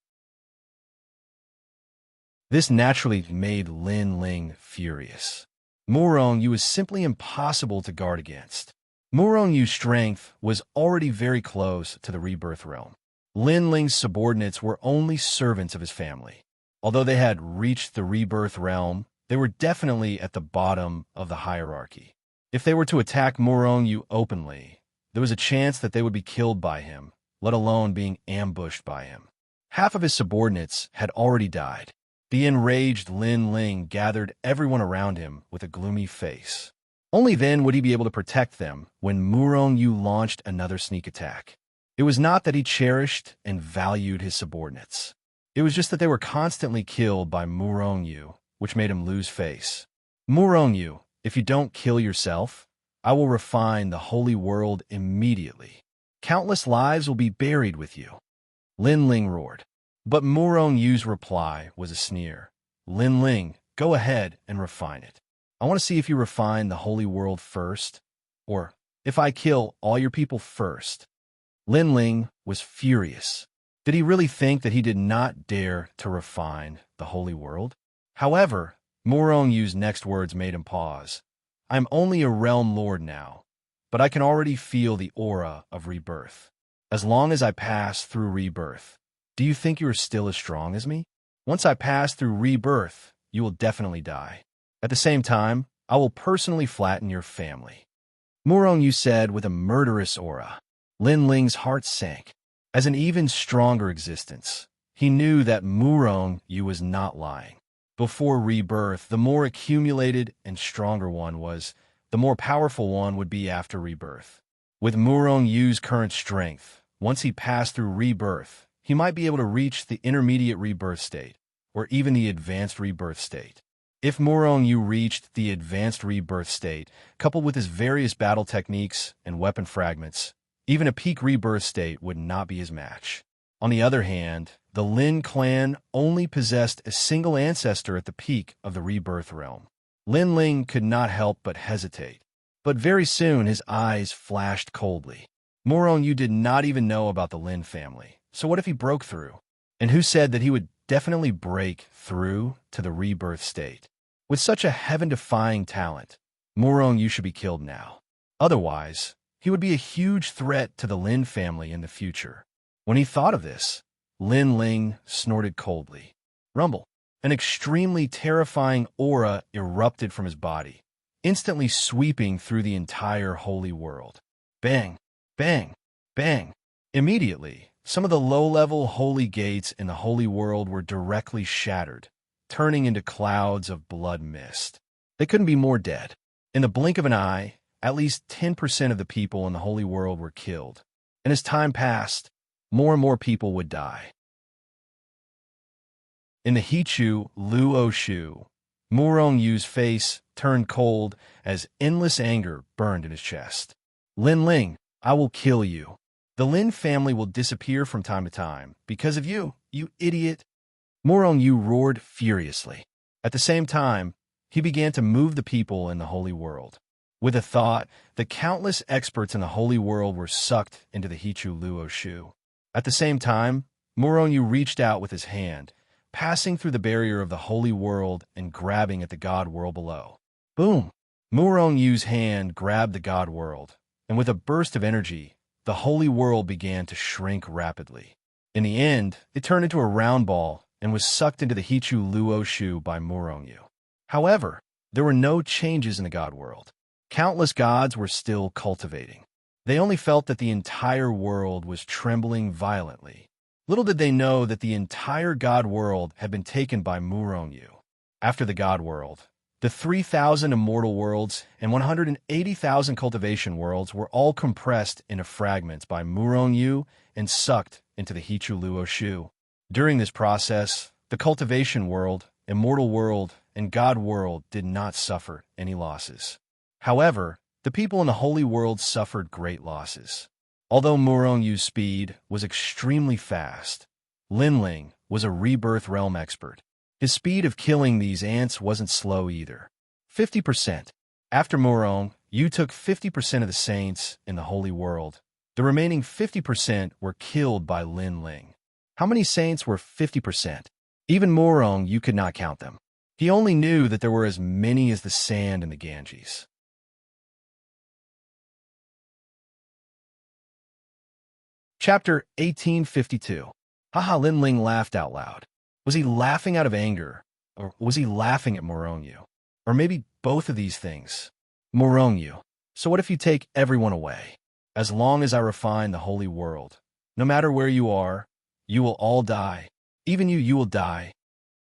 This naturally made Lin Ling furious. Morong Yu was simply impossible to guard against. Morong Yu's strength was already very close to the rebirth realm. Lin Ling's subordinates were only servants of his family. Although they had reached the rebirth realm, they were definitely at the bottom of the hierarchy. If they were to attack Morong Yu openly, there was a chance that they would be killed by him, let alone being ambushed by him. Half of his subordinates had already died. The enraged Lin Ling gathered everyone around him with a gloomy face. Only then would he be able to protect them when Morong Yu launched another sneak attack. It was not that he cherished and valued his subordinates. It was just that they were constantly killed by Morong Yu, which made him lose face. Morong Yu, if you don't kill yourself, I will refine the holy world immediately. Countless lives will be buried with you. Lin Ling roared. But Morong Yu's reply was a sneer. Lin Ling, go ahead and refine it. I want to see if you refine the holy world first, or if I kill all your people first. Lin Ling was furious. Did he really think that he did not dare to refine the holy world? However, Murong Yu's next words made him pause. I'm only a realm lord now, but I can already feel the aura of rebirth. As long as I pass through rebirth, do you think you are still as strong as me? Once I pass through rebirth, you will definitely die. At the same time, I will personally flatten your family. Murong Yu said with a murderous aura. Lin Ling's heart sank. As an even stronger existence, he knew that Murong Yu was not lying. Before rebirth, the more accumulated and stronger one was, the more powerful one would be after rebirth. With Murong Yu's current strength, once he passed through rebirth, he might be able to reach the intermediate rebirth state, or even the advanced rebirth state. If Murong Yu reached the advanced rebirth state, coupled with his various battle techniques and weapon fragments, even a peak rebirth state would not be his match. On the other hand, the Lin clan only possessed a single ancestor at the peak of the rebirth realm. Lin Ling could not help but hesitate. But very soon his eyes flashed coldly. Murong Yu did not even know about the Lin family, so what if he broke through? And who said that he would definitely break through to the rebirth state? With such a heaven-defying talent, Murong Yu should be killed now. Otherwise, he would be a huge threat to the Lin family in the future. When he thought of this, Lin Ling snorted coldly. Rumble. An extremely terrifying aura erupted from his body, instantly sweeping through the entire holy world. Bang, bang, bang. Immediately, some of the low-level holy gates in the holy world were directly shattered, turning into clouds of blood mist. They couldn't be more dead. In the blink of an eye, at least 10% of the people in the holy world were killed. And as time passed, more and more people would die. In the Hichu Luo Shu, Murong Yu's face turned cold as endless anger burned in his chest. Lin Ling, I will kill you. The Lin family will disappear from time to time because of you, you idiot. Murong Yu roared furiously. At the same time, he began to move the people in the holy world. With a thought, the countless experts in the holy world were sucked into the Hichu Luo Shu. At the same time, Murong Yu reached out with his hand, passing through the barrier of the holy world and grabbing at the god world below. Boom! Murong Yu's hand grabbed the god world, and with a burst of energy, the holy world began to shrink rapidly. In the end, it turned into a round ball and was sucked into the Hichu Luo Shu by Murong Yu. However, there were no changes in the god world. Countless gods were still cultivating. They only felt that the entire world was trembling violently. Little did they know that the entire god world had been taken by Murong Yu. After the god world, the 3,000 immortal worlds and 180,000 cultivation worlds were all compressed into fragments by Murong Yu and sucked into the Hichu Luo Shu. During this process, the cultivation world, immortal world, and god world did not suffer any losses. However, the people in the holy world suffered great losses. Although Murong Yu's speed was extremely fast, Lin Ling was a rebirth realm expert. His speed of killing these ants wasn't slow either. 50%. After Murong Yu took 50% of the saints in the holy world, the remaining 50% were killed by Lin Ling. How many saints were 50%? Even Murong Yu could not count them. He only knew that there were as many as the sand in the Ganges. Chapter 1852. Haha, Lin Ling laughed out loud. Was he laughing out of anger, or was he laughing at Murong Yu? Or maybe both of these things. Murong Yu, so what if you take everyone away? As long as I refine the holy world, no matter where you are, you will all die. Even you will die.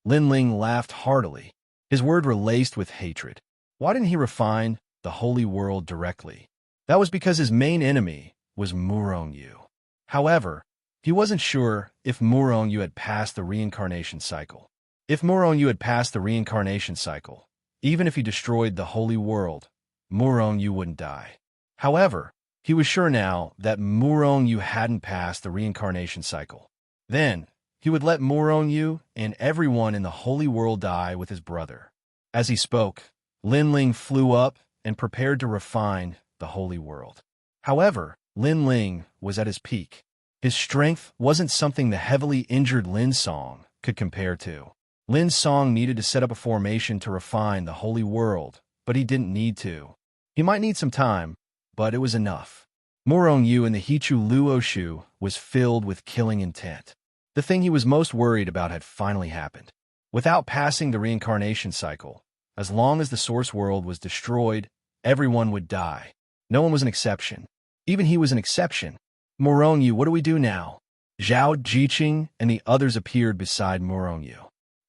Lin Ling laughed heartily. His words were laced with hatred. Why didn't he refine the holy world directly? That was because his main enemy was Murong Yu. However, he wasn't sure if Murong Yu had passed the reincarnation cycle. If Murong Yu had passed the reincarnation cycle, even if he destroyed the holy world, Murong Yu wouldn't die. However, he was sure now that Murong Yu hadn't passed the reincarnation cycle. Then, he would let Murong Yu and everyone in the holy world die with his brother. As he spoke, Lin Ling flew up and prepared to refine the holy world. However, Lin Ling was at his peak. His strength wasn't something the heavily injured Lin Song could compare to. Lin Song needed to set up a formation to refine the holy world, but he didn't need to. He might need some time, but it was enough. Murong Yu in the Hichu Luoshu was filled with killing intent. The thing he was most worried about had finally happened. Without passing the reincarnation cycle, as long as the source world was destroyed, everyone would die. No one was an exception. Even he was an exception. Murong Yu, what do we do now? Zhao Jiqing and the others appeared beside Murong Yu.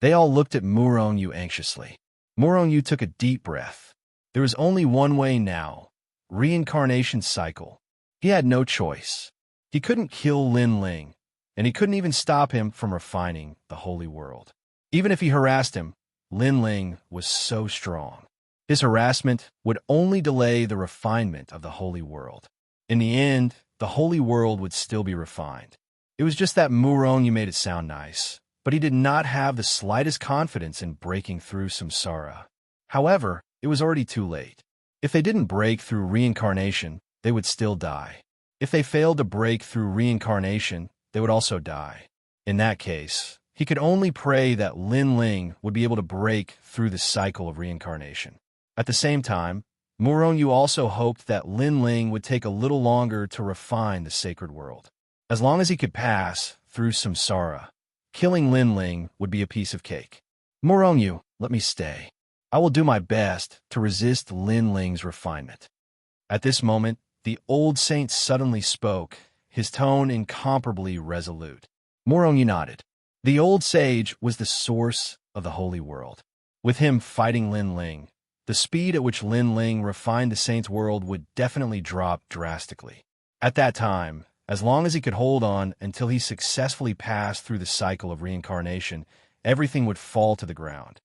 They all looked at Murong Yu anxiously. Murong Yu took a deep breath. There was only one way now. Reincarnation cycle. He had no choice. He couldn't kill Lin Ling, and he couldn't even stop him from refining the holy world. Even if he harassed him, Lin Ling was so strong. His harassment would only delay the refinement of the holy world. In the end, the holy world would still be refined. It was just that Murong Yu made it sound nice, but he did not have the slightest confidence in breaking through samsara. However, it was already too late. If they didn't break through reincarnation, they would still die. If they failed to break through reincarnation, they would also die. In that case, he could only pray that Lin Ling would be able to break through the cycle of reincarnation. At the same time, Murong Yu also hoped that Lin Ling would take a little longer to refine the sacred world. As long as he could pass through samsara, killing Lin Ling would be a piece of cake. Murong Yu, let me stay. I will do my best to resist Lin Ling's refinement. At this moment, the old saint suddenly spoke, his tone incomparably resolute. Murong Yu nodded. The old sage was the source of the holy world. With him fighting Lin Ling, the speed at which Lin Ling refined the saint's world would definitely drop drastically. At that time, as long as he could hold on until he successfully passed through the cycle of reincarnation, everything would fall to the ground.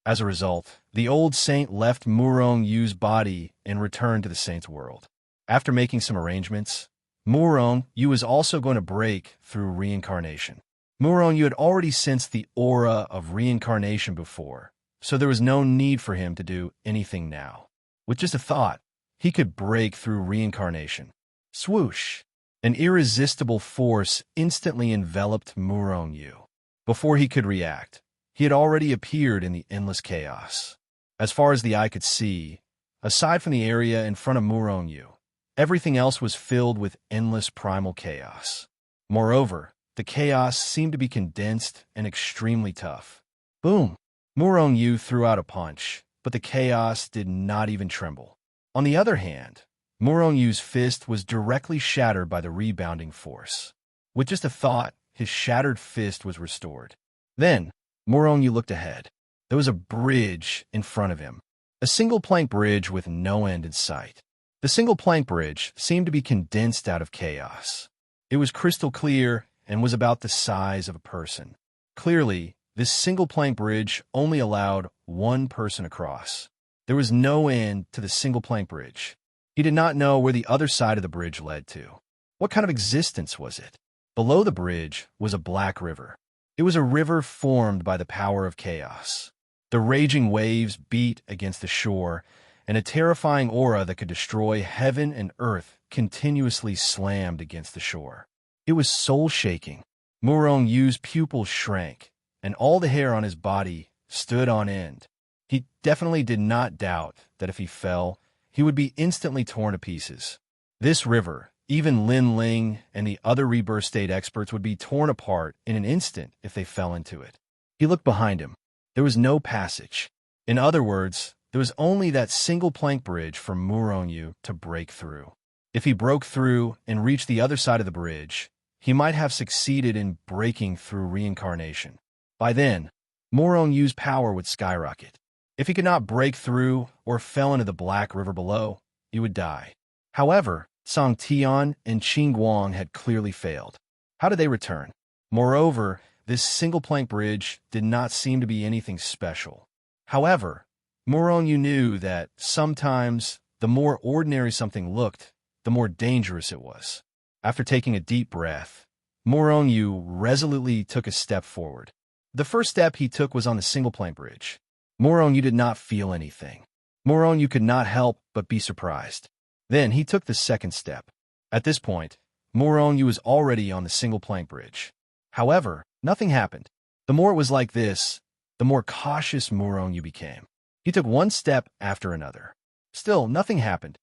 As a result, the old saint left Murong Yu's body and returned to the saint's world. After making some arrangements, Murong Yu was also going to break through reincarnation. Murong Yu had already sensed the aura of reincarnation before, so there was no need for him to do anything now. With just a thought, he could break through reincarnation. Swoosh! An irresistible force instantly enveloped Murong Yu. Before he could react, he had already appeared in the endless chaos. As far as the eye could see, aside from the area in front of Murong Yu, everything else was filled with endless primal chaos. Moreover, the chaos seemed to be condensed and extremely tough. Boom! Murong Yu threw out a punch, but the chaos did not even tremble. On the other hand, Murong Yu's fist was directly shattered by the rebounding force. With just a thought, his shattered fist was restored. Then, Murong Yu looked ahead. There was a bridge in front of him. A single plank bridge with no end in sight. The single plank bridge seemed to be condensed out of chaos. It was crystal clear and was about the size of a person. Clearly, this single plank bridge only allowed one person across. There was no end to the single plank bridge. He did not know where the other side of the bridge led to. What kind of existence was it? Below the bridge was a black river. It was a river formed by the power of chaos. The raging waves beat against the shore, and a terrifying aura that could destroy heaven and earth continuously slammed against the shore. It was soul-shaking. Murong Yu's pupils shrank, and all the hair on his body stood on end. He definitely did not doubt that if he fell, he would be instantly torn to pieces. This river, even Lin Ling and the other rebirth state experts would be torn apart in an instant if they fell into it. He looked behind him. There was no passage. In other words, there was only that single plank bridge for Murong Yu to break through. If he broke through and reached the other side of the bridge, he might have succeeded in breaking through reincarnation. By then, Murong Yu's power would skyrocket. If he could not break through or fell into the black river below, he would die. However, Song Tian and Qing Guang had clearly failed. How did they return? Moreover, this single plank bridge did not seem to be anything special. However, Murong Yu knew that sometimes the more ordinary something looked, the more dangerous it was. After taking a deep breath, Murong Yu resolutely took a step forward. The first step he took was on the single plank bridge. Moron, did not feel anything. Moron, could not help but be surprised. Then he took the second step. At this point, Moron, was already on the single plank bridge. However, nothing happened. The more it was like this, the more cautious Moron became. He took one step after another. Still, nothing happened.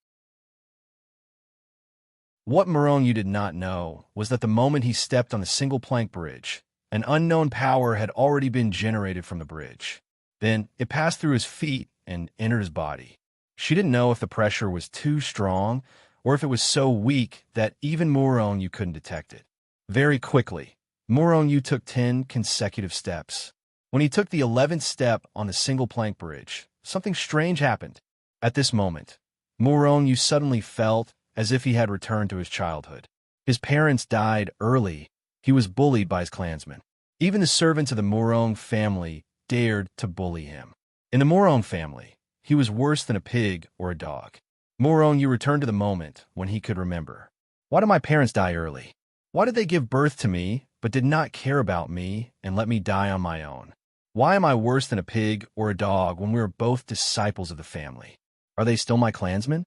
What Moron did not know was that the moment he stepped on the single plank bridge, an unknown power had already been generated from the bridge. Then it passed through his feet and entered his body. She didn't know if the pressure was too strong or if it was so weak that even Moron couldn't detect it. Very quickly, Moron took 10 consecutive steps. When he took the 11th step on the single plank bridge, something strange happened. At this moment, Moron suddenly felt as if he had returned to his childhood. His parents died early. He was bullied by his clansmen. Even the servants of the Moron family dared to bully him. In the Moron family, he was worse than a pig or a dog. Moron returned to the moment when he could remember. Why did my parents die early? Why did they give birth to me but did not care about me and let me die on my own? Why am I worse than a pig or a dog when we are both disciples of the family? Are they still my clansmen?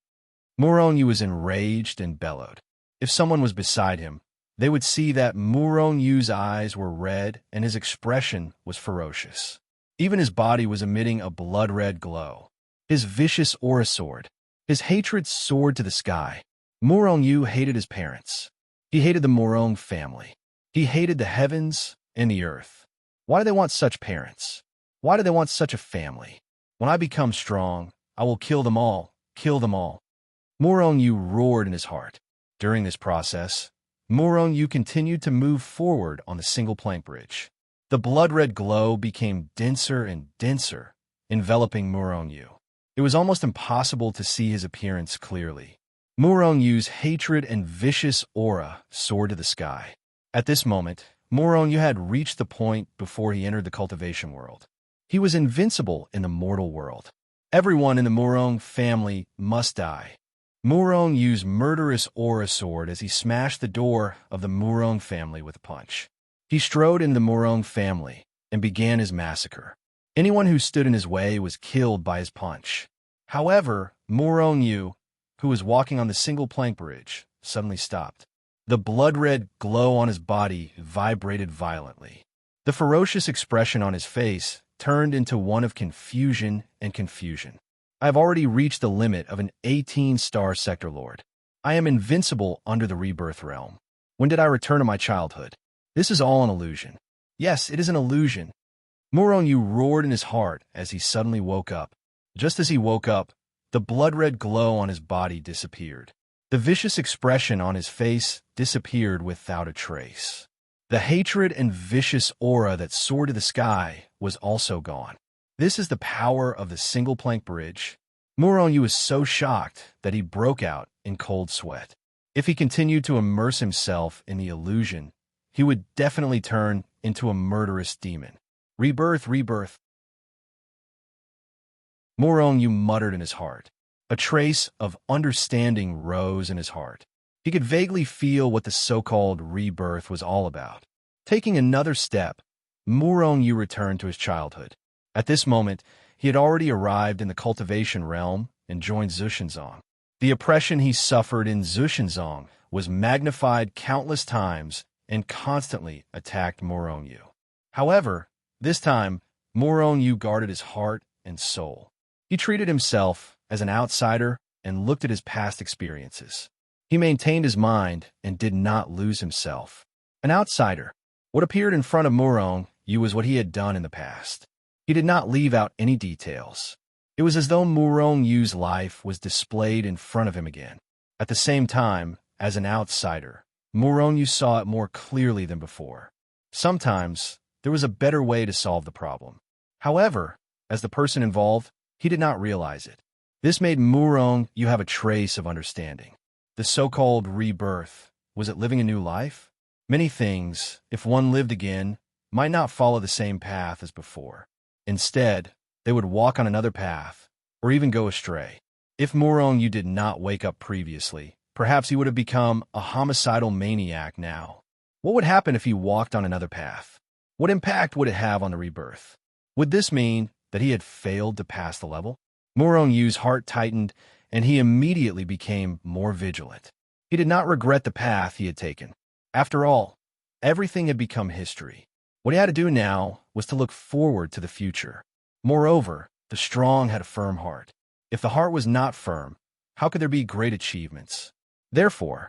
Moron was enraged and bellowed. If someone was beside him, they would see that Moron's eyes were red and his expression was ferocious. Even his body was emitting a blood-red glow. His vicious aura soared. His hatred soared to the sky. Moron hated his parents. He hated the Moron family. He hated the heavens and the earth. Why do they want such parents? Why do they want such a family? When I become strong, I will kill them all, kill them all. Moron roared in his heart. During this process, Moron continued to move forward on the single plank bridge. The blood-red glow became denser and denser, enveloping Moron. It was almost impossible to see his appearance clearly. Moron's hatred and vicious aura soared to the sky. At this moment, Moron had reached the point before he entered the cultivation world. He was invincible in the mortal world. Everyone in the Moron family must die. Moron's murderous aura soared as he smashed the door of the Moron family with a punch. He strode into the Moron family and began his massacre. Anyone who stood in his way was killed by his punch. However, Moron, who was walking on the single plank bridge, suddenly stopped. The blood-red glow on his body vibrated violently. The ferocious expression on his face turned into one of confusion and confusion. I have already reached the limit of an 18-star sector lord. I am invincible under the rebirth realm. When did I return to my childhood? This is all an illusion. Yes, it is an illusion. Moron roared in his heart as he suddenly woke up. Just as he woke up, the blood-red glow on his body disappeared. The vicious expression on his face disappeared without a trace. The hatred and vicious aura that soared to the sky was also gone. This is the power of the single plank bridge. Moron was so shocked that he broke out in cold sweat. If he continued to immerse himself in the illusion, he would definitely turn into a murderous demon. Rebirth, rebirth. Moron muttered in his heart. A trace of understanding rose in his heart. He could vaguely feel what the so-called rebirth was all about. Taking another step, Moron returned to his childhood. At this moment, he had already arrived in the cultivation realm and joined Xuxianzong. The oppression he suffered in Xuxianzong was magnified countless times and constantly attacked Moron. However, this time, Moron guarded his heart and soul. He treated himself as an outsider and looked at his past experiences. He maintained his mind and did not lose himself. An outsider. What appeared in front of Moron was what he had done in the past. He did not leave out any details. It was as though Moron's life was displayed in front of him again. At the same time, as an outsider, Moron saw it more clearly than before. Sometimes, there was a better way to solve the problem. However, as the person involved, he did not realize it. This made Moron have a trace of understanding. The so-called rebirth, was it living a new life? Many things, if one lived again, might not follow the same path as before. Instead, they would walk on another path, or even go astray. If Moron did not wake up previously, perhaps he would have become a homicidal maniac now. What would happen if he walked on another path? What impact would it have on the rebirth? Would this mean that he had failed to pass the level? Murong Yu's heart tightened, and he immediately became more vigilant. He did not regret the path he had taken. After all, everything had become history. What he had to do now was to look forward to the future. Moreover, the strong had a firm heart. If the heart was not firm, how could there be great achievements? Therefore,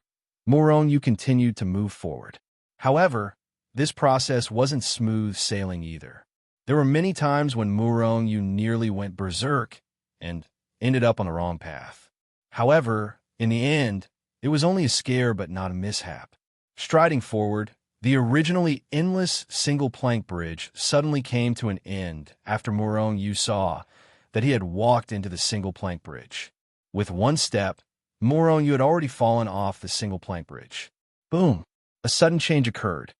Murong Yu continued to move forward. However, this process wasn't smooth sailing either. There were many times when Murong Yu nearly went berserk and ended up on the wrong path. However, in the end, it was only a scare but not a mishap. Striding forward, the originally endless single-plank bridge suddenly came to an end after Murong Yu saw that he had walked into the single-plank bridge. With one step, Murong Yu had already fallen off the single-plank bridge. Boom! A sudden change occurred.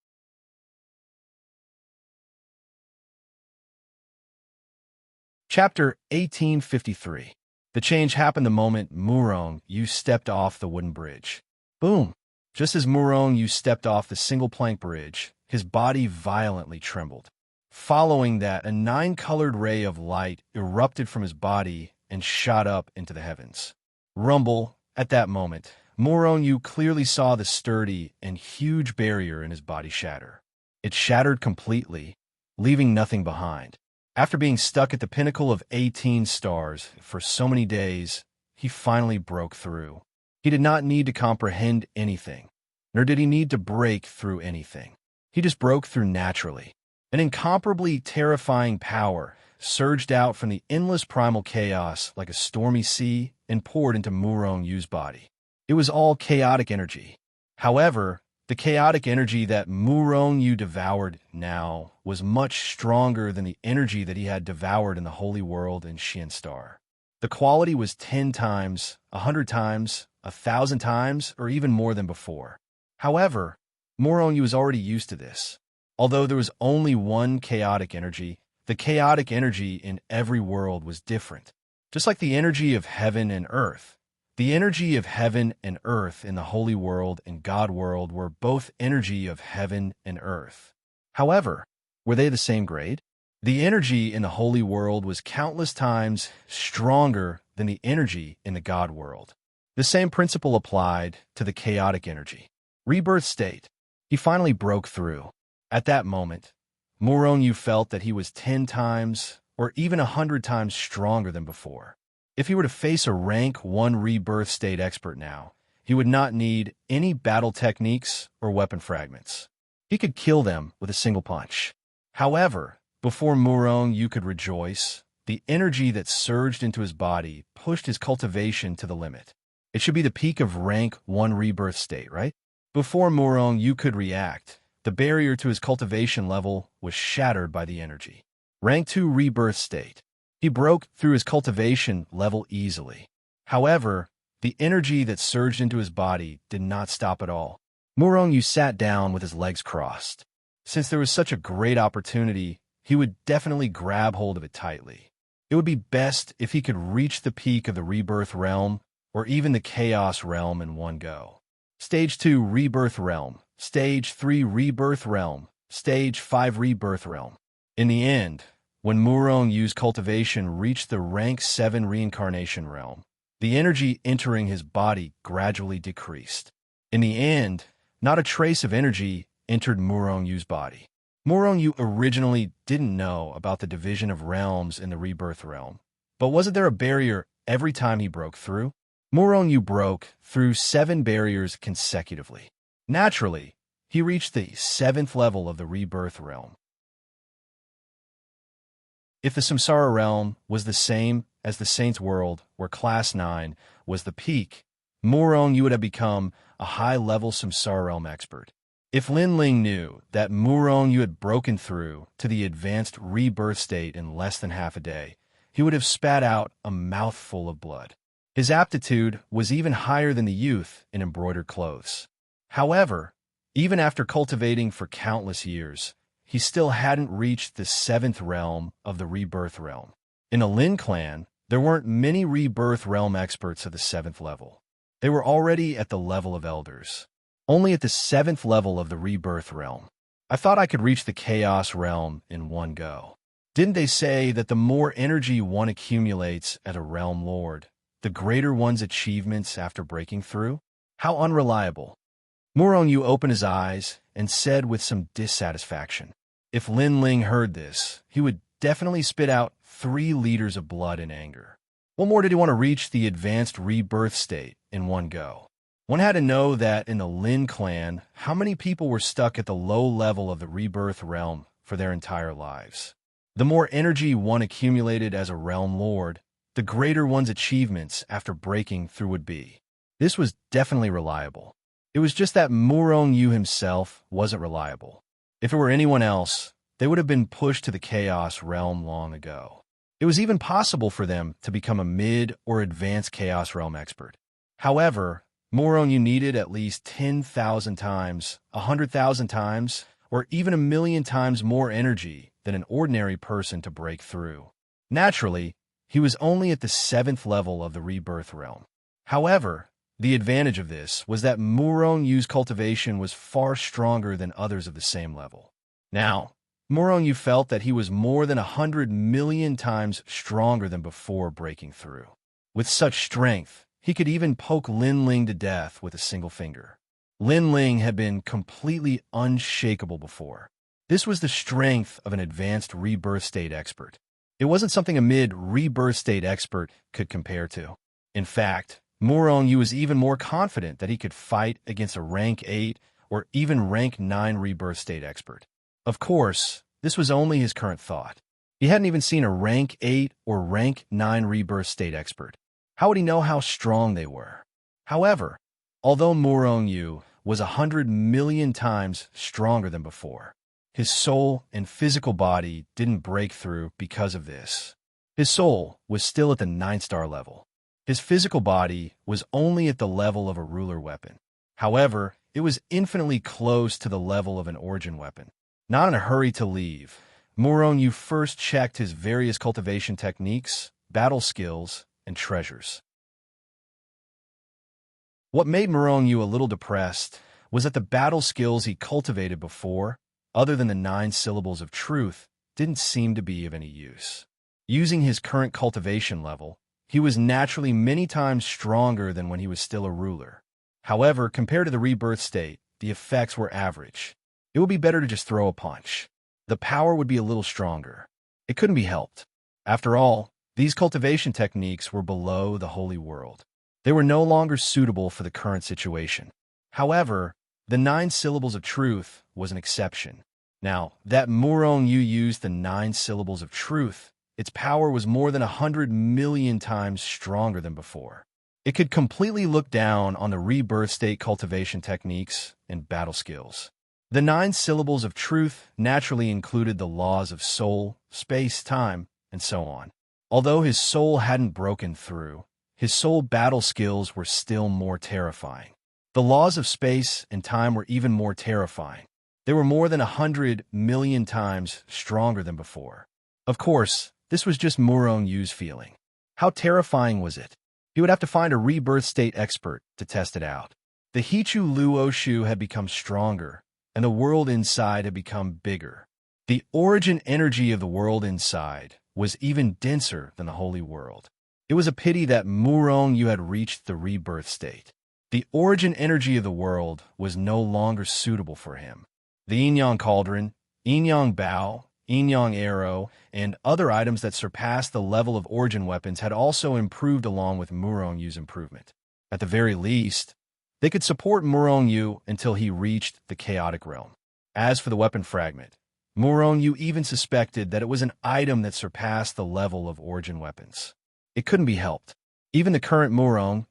Chapter 1853. The change happened the moment Murong Yu stepped off the wooden bridge. Boom! Just as Murong Yu stepped off the single-plank bridge, his body violently trembled. Following that, a 9-colored ray of light erupted from his body and shot up into the heavens. Rumble! At that moment, Murong Yu clearly saw the sturdy and huge barrier in his body shatter. It shattered completely, leaving nothing behind. After being stuck at the pinnacle of 18 stars for so many days, he finally broke through. He did not need to comprehend anything, nor did he need to break through anything. He just broke through naturally. An incomparably terrifying power surged out from the endless primal chaos like a stormy sea and poured into Murong Yu's body. It was all chaotic energy. However, the chaotic energy that Murong Yu devoured now was much stronger than the energy that he had devoured in the holy world in Xian Star. The quality was 10 times, 100 times, 1,000 times, or even more than before. However, Murong Yu was already used to this. Although there was only one chaotic energy, the chaotic energy in every world was different. Just like the energy of heaven and earth. The energy of heaven and earth in the holy world and God world were both energy of heaven and earth. However, were they the same grade? The energy in the holy world was countless times stronger than the energy in the God world. The same principle applied to the chaotic energy. Rebirth state. He finally broke through. At that moment, Murong Yu felt that he was 10 times or even 100 times stronger than before. If he were to face a rank 1 rebirth state expert now, he would not need any battle techniques or weapon fragments. He could kill them with a single punch. However, before Murong Yu could rejoice, the energy that surged into his body pushed his cultivation to the limit. It should be the peak of rank 1 rebirth state, right? Before Murong Yu could react, the barrier to his cultivation level was shattered by the energy. Rank 2 rebirth state. He broke through his cultivation level easily. However, the energy that surged into his body did not stop at all. Murong Yu sat down with his legs crossed. Since there was such a great opportunity, he would definitely grab hold of it tightly. It would be best if he could reach the peak of the rebirth realm or even the chaos realm in one go. Stage 2 rebirth realm, Stage 3 rebirth realm, Stage 5 rebirth realm. In the end, when Murong Yu's cultivation reached the rank 7 reincarnation realm, the energy entering his body gradually decreased. In the end, not a trace of energy entered Murong Yu's body. Murong Yu originally didn't know about the division of realms in the rebirth realm, but wasn't there a barrier every time he broke through? Murong Yu broke through 7 barriers consecutively. Naturally, he reached the 7th level of the rebirth realm. If the samsara realm was the same as the saint's world, where class 9 was the peak, Murong Yu would have become a high-level samsara realm expert. If Lin Ling knew that Murong Yu had broken through to the advanced rebirth state in less than half a day, he would have spat out a mouthful of blood. His aptitude was even higher than the youth in embroidered clothes. However, even after cultivating for countless years, he still hadn't reached the 7th realm of the rebirth realm. In the Lin clan, there weren't many rebirth realm experts at the 7th level. They were already at the level of elders. Only at the 7th level of the rebirth realm. I thought I could reach the chaos realm in one go. Didn't they say that the more energy one accumulates as a realm lord, the greater one's achievements after breaking through? How unreliable. Yu opened his eyes and said with some dissatisfaction. If Lin Ling heard this, he would definitely spit out 3 liters of blood in anger. What more did he want to reach the advanced rebirth state in one go? One had to know that in the Lin clan, how many people were stuck at the low level of the rebirth realm for their entire lives. The more energy one accumulated as a realm lord, the greater one's achievements after breaking through would be. This was definitely reliable. It was just that Yu himself wasn't reliable. If it were anyone else, they would have been pushed to the chaos realm long ago. It was even possible for them to become a mid or advanced chaos realm expert. However, Yu needed at least 10,000 times, 100,000 times, or even 1,000,000 times more energy than an ordinary person to break through. Naturally, he was only at the 7th level of the rebirth realm. However, the advantage of this was that Yu's cultivation was far stronger than others of the same level. Now, Yu felt that he was more than 100,000,000 times stronger than before breaking through. With such strength, he could even poke Lin Ling to death with a single finger. Lin Ling had been completely unshakable before. This was the strength of an advanced rebirth state expert. It wasn't something a mid-rebirth state expert could compare to. In fact, Yu was even more confident that he could fight against a rank 8 or even rank 9 rebirth state expert. Of course, this was only his current thought. He hadn't even seen a rank 8 or rank 9 rebirth state expert. How would he know how strong they were? However, although Yu was 100,000,000 times stronger than before, his soul and physical body didn't break through because of this. His soul was still at the 9-star level. His physical body was only at the level of a ruler weapon. However, it was infinitely close to the level of an origin weapon. Not in a hurry to leave, Yu first checked his various cultivation techniques, battle skills, and treasures. What made Yu a little depressed was that the battle skills he cultivated before, other than the 9 syllables of truth, didn't seem to be of any use. Using his current cultivation level, he was naturally many times stronger than when he was still a ruler. However, compared to the rebirth state, the effects were average. It would be better to just throw a punch. The power would be a little stronger. It couldn't be helped. After all, these cultivation techniques were below the holy world. They were no longer suitable for the current situation. However, the 9 syllables of truth was an exception. Now, that Yu used the 9 syllables of truth, its power was more than 100,000,000 times stronger than before. It could completely look down on the rebirth state cultivation techniques and battle skills. The 9 syllables of truth naturally included the laws of soul, space, time, and so on. Although his soul hadn't broken through, his soul battle skills were still more terrifying. The laws of space and time were even more terrifying. They were more than 100,000,000 times stronger than before. Of course, this was just Yu's feeling. How terrifying was it? He would have to find a rebirth state expert to test it out. The Hichu Luoshu had become stronger, and the world inside had become bigger. The origin energy of the world inside was even denser than the holy world. It was a pity that Yu had reached the rebirth state. The origin energy of the world was no longer suitable for him. The yin-yang cauldron, yin-yang bow, yin-yang arrow, and other items that surpassed the level of origin weapons had also improved along with Yu's improvement. At the very least, they could support Yu until he reached the chaotic realm. As for the weapon fragment, Yu even suspected that it was an item that surpassed the level of origin weapons. It couldn't be helped. Even the current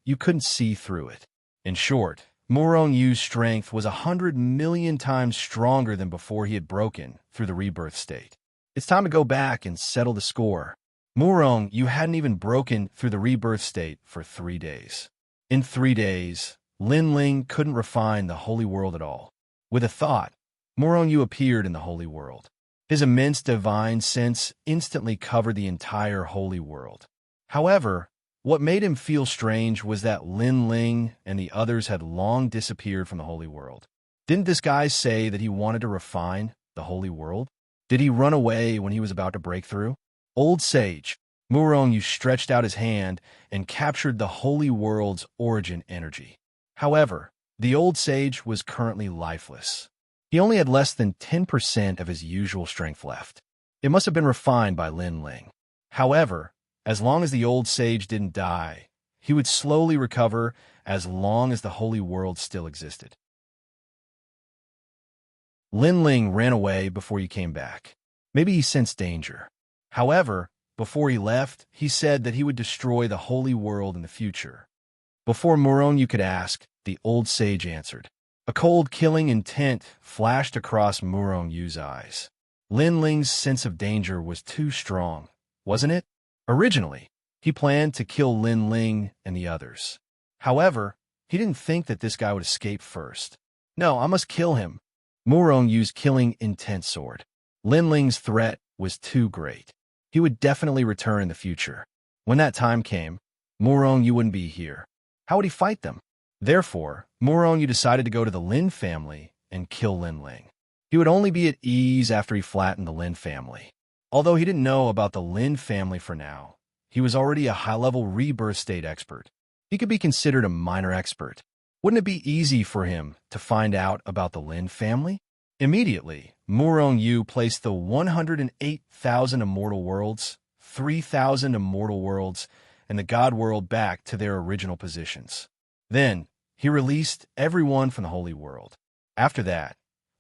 you couldn't see through it. In short, Yu's strength was 100,000,000 times stronger than before he had broken through the rebirth state. It's time to go back and settle the score. You hadn't even broken through the rebirth state for 3 days. In 3 days, Lin Ling couldn't refine the holy world at all. With a thought, Yu appeared in the holy world. His immense divine sense instantly covered the entire holy world. However, what made him feel strange was that Lin Ling and the others had long disappeared from the holy world. Didn't this guy say that he wanted to refine the holy world? Did he run away when he was about to break through? Old Sage, Murong stretched out his hand and captured the holy world's origin energy. However, the old sage was currently lifeless. He only had less than 10% of his usual strength left. It must have been refined by Lin Ling. However, as long as the old sage didn't die, he would slowly recover as long as the holy world still existed. Lin Ling ran away before he came back. Maybe he sensed danger. However, before he left, he said that he would destroy the holy world in the future. Before Murong could ask, the old sage answered. A cold, killing intent flashed across Murong eyes. Lin Ling's sense of danger was too strong, wasn't it? Originally, he planned to kill Lin Ling and the others. However, he didn't think that this guy would escape first. No, I must kill him. Murong used killing intent sword. Lin Ling's threat was too great. He would definitely return in the future. When that time came, Murong wouldn't be here. How would he fight them? Therefore, Murong decided to go to the Lin family and kill Lin Ling. He would only be at ease after he flattened the Lin family. Although he didn't know about the Lin family for now, he was already a high-level rebirth state expert. He could be considered a minor expert. Wouldn't it be easy for him to find out about the Lin family? Immediately, Murong placed the 108,000 immortal worlds, 3,000 immortal worlds, and the God world back to their original positions. Then, he released everyone from the holy world. After that,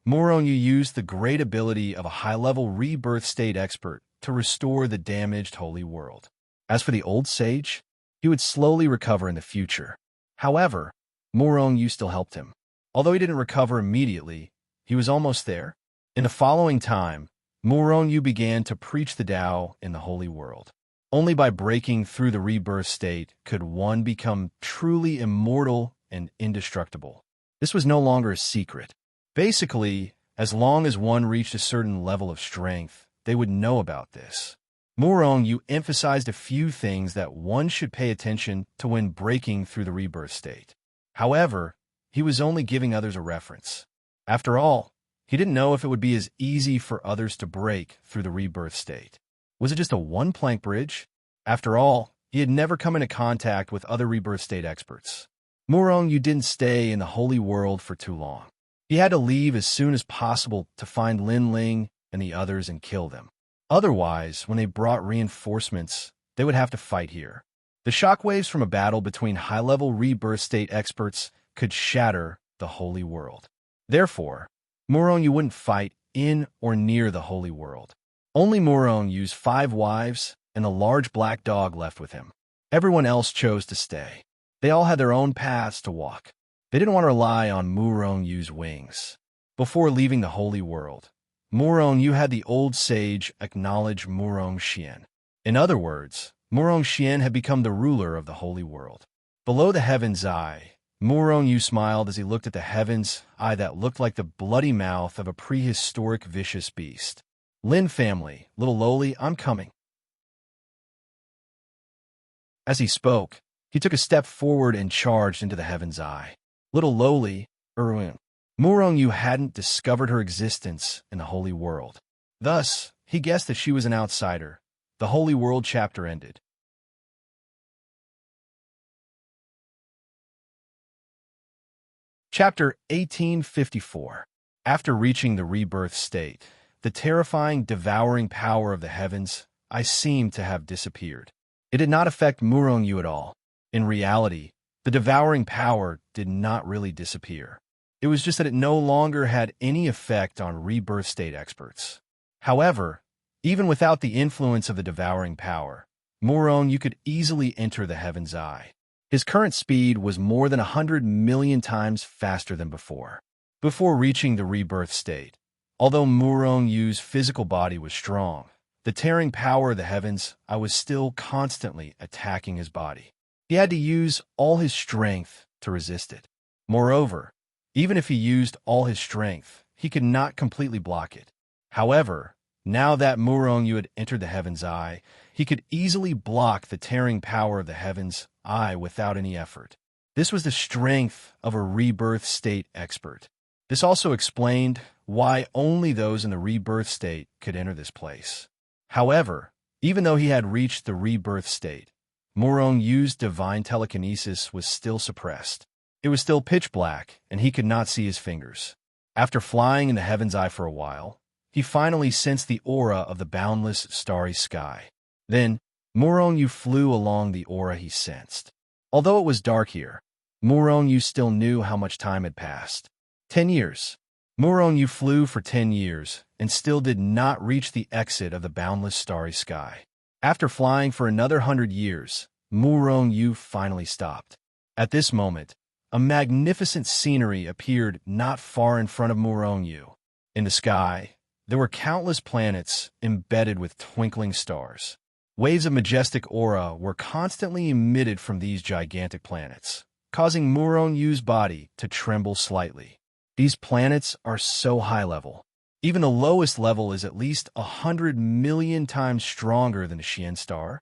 Murong used the great ability of a high-level rebirth state expert to restore the damaged holy world. As for the old sage, he would slowly recover in the future. However, Murong still helped him. Although he didn't recover immediately, he was almost there. In the following time, Murong began to preach the Tao in the holy world. Only by breaking through the rebirth state could one become truly immortal and indestructible. This was no longer a secret. Basically, as long as one reached a certain level of strength, they would know about this. Murong emphasized a few things that one should pay attention to when breaking through the rebirth state. However, he was only giving others a reference. After all, he didn't know if it would be as easy for others to break through the rebirth state. Was it just a one-plank bridge? After all, he had never come into contact with other rebirth state experts. Murong didn't stay in the holy world for too long. He had to leave as soon as possible to find Lin Ling and the others and kill them. Otherwise, when they brought reinforcements, they would have to fight here. The shockwaves from a battle between high-level rebirth state experts could shatter the holy world. Therefore, Murong wouldn't fight in or near the holy world. Only Murong used 5 wives and a large black dog left with him. Everyone else chose to stay. They all had their own paths to walk. They didn't want to rely on Murong's wings. Before leaving the holy world, Murong had the old sage acknowledge Murong Xian. In other words, Murong Xian had become the ruler of the holy world. Below the heaven's eye, Murong smiled as he looked at the heaven's eye that looked like the bloody mouth of a prehistoric vicious beast. Lin family, little lowly, I'm coming. As he spoke, he took a step forward and charged into the heaven's eye. Little lowly, Murong hadn't discovered her existence in the holy world. Thus, he guessed that she was an outsider. The holy world chapter ended. Chapter 1854. After reaching the rebirth state, the terrifying, devouring power of the heavens, I seemed to have disappeared. It did not affect Murong at all. In reality, the devouring power did not really disappear. It was just that it no longer had any effect on rebirth state experts. However, even without the influence of the devouring power, Murong could easily enter the heaven's eye. His current speed was more than 100 million times faster than before. Before reaching the rebirth state, although Murong's physical body was strong, the tearing power of the heavens, I was still constantly attacking his body. He had to use all his strength to resist it. Moreover, even if he used all his strength, he could not completely block it. However, now that Murong had entered the heaven's eye, he could easily block the tearing power of the heaven's eye without any effort. This was the strength of a rebirth state expert. This also explained why only those in the rebirth state could enter this place. However, even though he had reached the rebirth state, Morong Yu's divine telekinesis was still suppressed. It was still pitch black, and he could not see his fingers. After flying in the heaven's eye for a while, he finally sensed the aura of the boundless, starry sky. Then, Morong Yu flew along the aura he sensed. Although it was dark here, Morong Yu still knew how much time had passed. 10 years. Morong Yu flew for 10 years and still did not reach the exit of the boundless starry sky. After flying for another 100 years, Morong Yu finally stopped. At this moment, a magnificent scenery appeared not far in front of Morong Yu. In the sky, there were countless planets embedded with twinkling stars. Waves of majestic aura were constantly emitted from these gigantic planets, causing Morong Yu's body to tremble slightly. These planets are so high level. Even the lowest level is at least 100 million times stronger than a Xian star.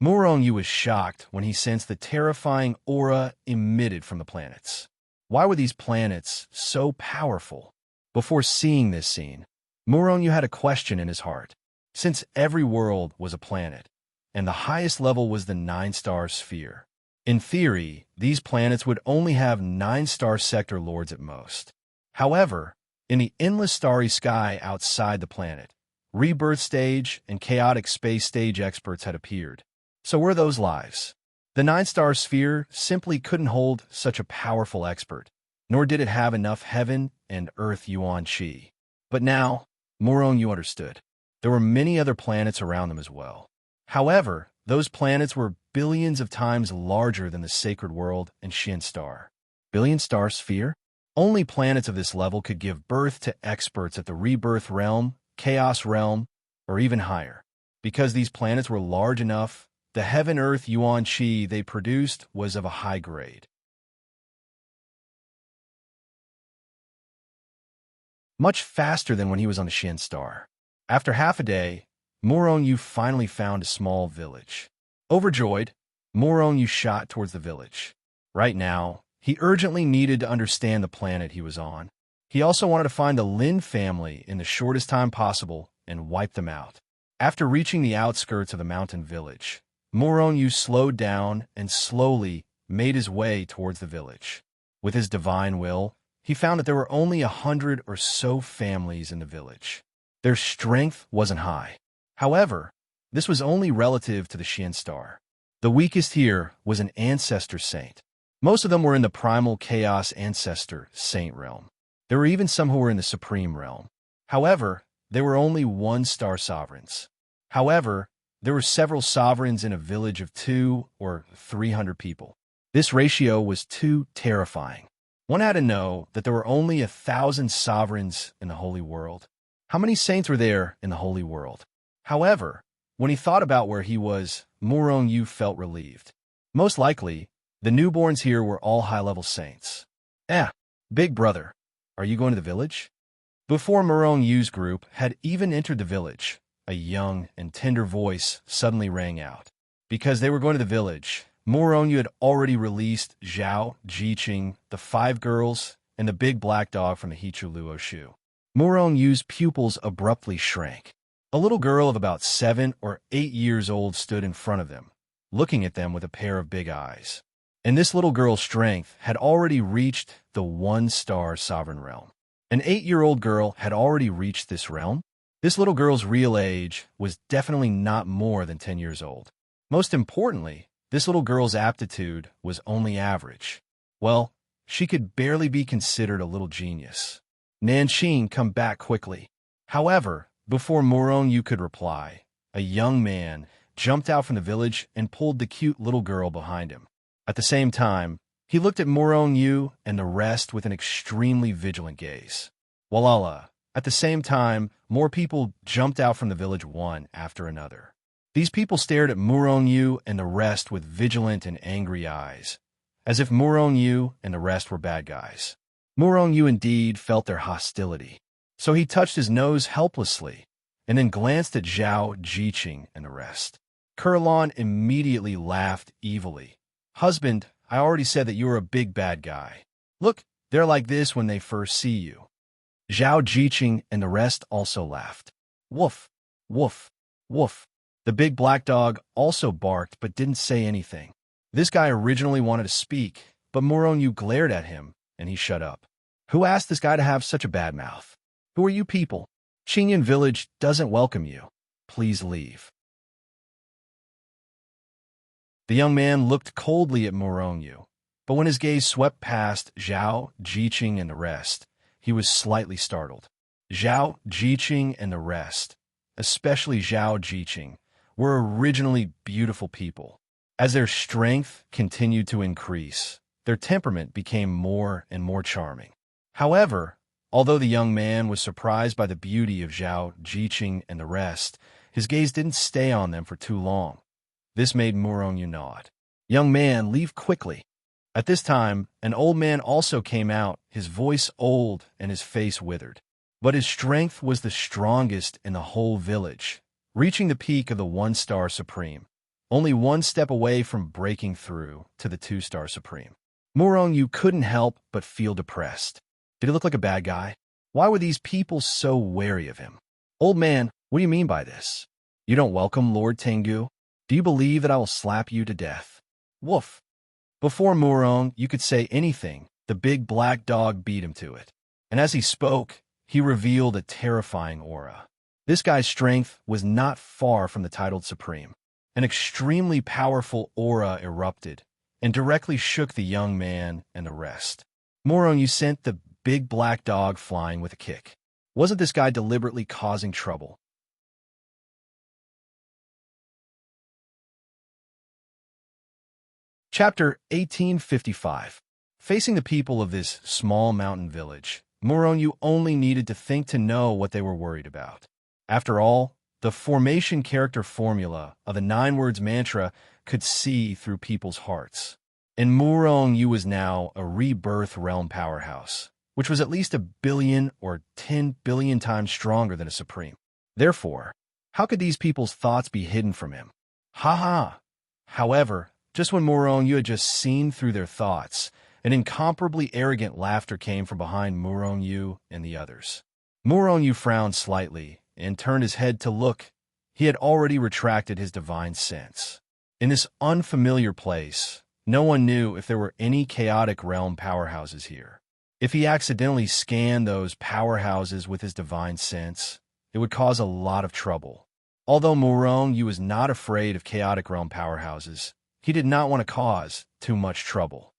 Morong Yu was shocked when he sensed the terrifying aura emitted from the planets. Why were these planets so powerful? Before seeing this scene, Morong Yu had a question in his heart. Since every world was a planet, and the highest level was the 9-star sphere, in theory, these planets would only have 9-star sector lords at most. However, in the endless starry sky outside the planet, rebirth stage and chaotic space stage experts had appeared. So were those lives. The 9-star sphere simply couldn't hold such a powerful expert, nor did it have enough heaven and earth yuan qi. But now, Morong Yu understood. There were many other planets around them as well. However, those planets were billions of times larger than the sacred world and Xian star. Billion-star sphere? Only planets of this level could give birth to experts at the rebirth realm, chaos realm, or even higher. Because these planets were large enough, the heaven-earth yuan qi they produced was of a high grade. Much faster than when he was on the Xian star. After half a day, Morong Yu finally found a small village. Overjoyed, Morong Yu shot towards the village. Right now, he urgently needed to understand the planet he was on. He also wanted to find the Lin family in the shortest time possible and wipe them out. After reaching the outskirts of the mountain village, Morong Yu slowed down and slowly made his way towards the village. With his divine will, he found that there were only 100 or so families in the village. Their strength wasn't high. However, this was only relative to the Xian star. The weakest here was an ancestor saint. Most of them were in the primal chaos ancestor saint realm. There were even some who were in the supreme realm. However, there were only 1-star sovereigns. However, there were several sovereigns in a village of 200 or 300 people. This ratio was too terrifying. One had to know that there were only 1,000 sovereigns in the holy world. How many saints were there in the holy world? However, when he thought about where he was, Morong Yu felt relieved. Most likely, the newborns here were all high-level saints. Big brother, are you going to the village? Before Morong Yu's group had even entered the village, a young and tender voice suddenly rang out. Because they were going to the village, Morong Yu had already released Zhao, Jiqing, the 5 girls, and the big black dog from the Hichu Luo Shu. Morong Yu's pupils abruptly shrank. A little girl of about 7 or 8 years old stood in front of them, looking at them with a pair of big eyes. And this little girl's strength had already reached the 1-star sovereign realm. An 8-year-old girl had already reached this realm. This little girl's real age was definitely not more than 10 years old. Most importantly, this little girl's aptitude was only average. Well, she could barely be considered a little genius. Nanxing, come back quickly. However, before Morong Yu could reply, a young man jumped out from the village and pulled the cute little girl behind him. At the same time, he looked at Morong Yu and the rest with an extremely vigilant gaze. Walala. At the same time, more people jumped out from the village one after another. These people stared at Morong Yu and the rest with vigilant and angry eyes, as if Morong Yu and the rest were bad guys. Morong Yu indeed felt their hostility, so he touched his nose helplessly and then glanced at Zhao, Jiqing, and the rest. Kurlan immediately laughed evilly. Husband, I already said that you are a big bad guy. Look, they're like this when they first see you. Zhao Jiqing and the rest also laughed. Woof, woof, woof. The big black dog also barked but didn't say anything. This guy originally wanted to speak, but Morongyu glared at him, and he shut up. Who asked this guy to have such a bad mouth? Who are you people? Qingyan village doesn't welcome you. Please leave. The young man looked coldly at Morongyu, but when his gaze swept past Zhao, Jiqing, and the rest, he was slightly startled. Zhao, Jiqing, and the rest, especially Zhao Jiqing, were originally beautiful people. As their strength continued to increase, their temperament became more and more charming. However, although the young man was surprised by the beauty of Zhao, Jiqing, and the rest, his gaze didn't stay on them for too long. This made Morongyu nod. Young man, leave quickly. At this time, an old man also came out, his voice old and his face withered. But his strength was the strongest in the whole village, reaching the peak of the 1-star supreme, only one step away from breaking through to the 2-star supreme. Morongyu couldn't help but feel depressed. Did he look like a bad guy? Why were these people so wary of him? Old man, what do you mean by this? You don't welcome Lord Tengu? Do you believe that I will slap you to death? Woof. Before Morongyu could say anything, the big black dog beat him to it. And as he spoke, he revealed a terrifying aura. This guy's strength was not far from the titled Supreme. An extremely powerful aura erupted and directly shook the young man and the rest. Morongyu sent the big black dog flying with a kick. Wasn't this guy deliberately causing trouble? Chapter 1855. Facing the people of this small mountain village, Morongyu only needed to think to know what they were worried about. After all, the formation character formula of the 9 words mantra could see through people's hearts. And Morongyu was now a rebirth realm powerhouse, which was at least 1 billion or 10 billion times stronger than a supreme. Therefore, how could these people's thoughts be hidden from him? Ha ha! However, just when Morongyu had just seen through their thoughts, an incomparably arrogant laughter came from behind Morongyu and the others. Morongyu frowned slightly and turned his head to look. He had already retracted his divine sense. In this unfamiliar place, no one knew if there were any chaotic realm powerhouses here. If he accidentally scanned those powerhouses with his divine sense, it would cause a lot of trouble. Although Morongyu was not afraid of chaotic realm powerhouses, he did not want to cause too much trouble.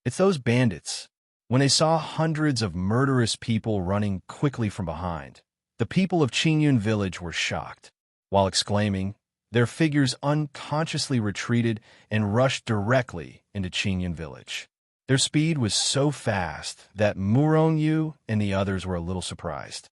It's those bandits. When they saw hundreds of murderous people running quickly from behind, the people of Qingyun village were shocked. While exclaiming, their figures unconsciously retreated and rushed directly into Qingyun village. Their speed was so fast that Morongyu and the others were a little surprised.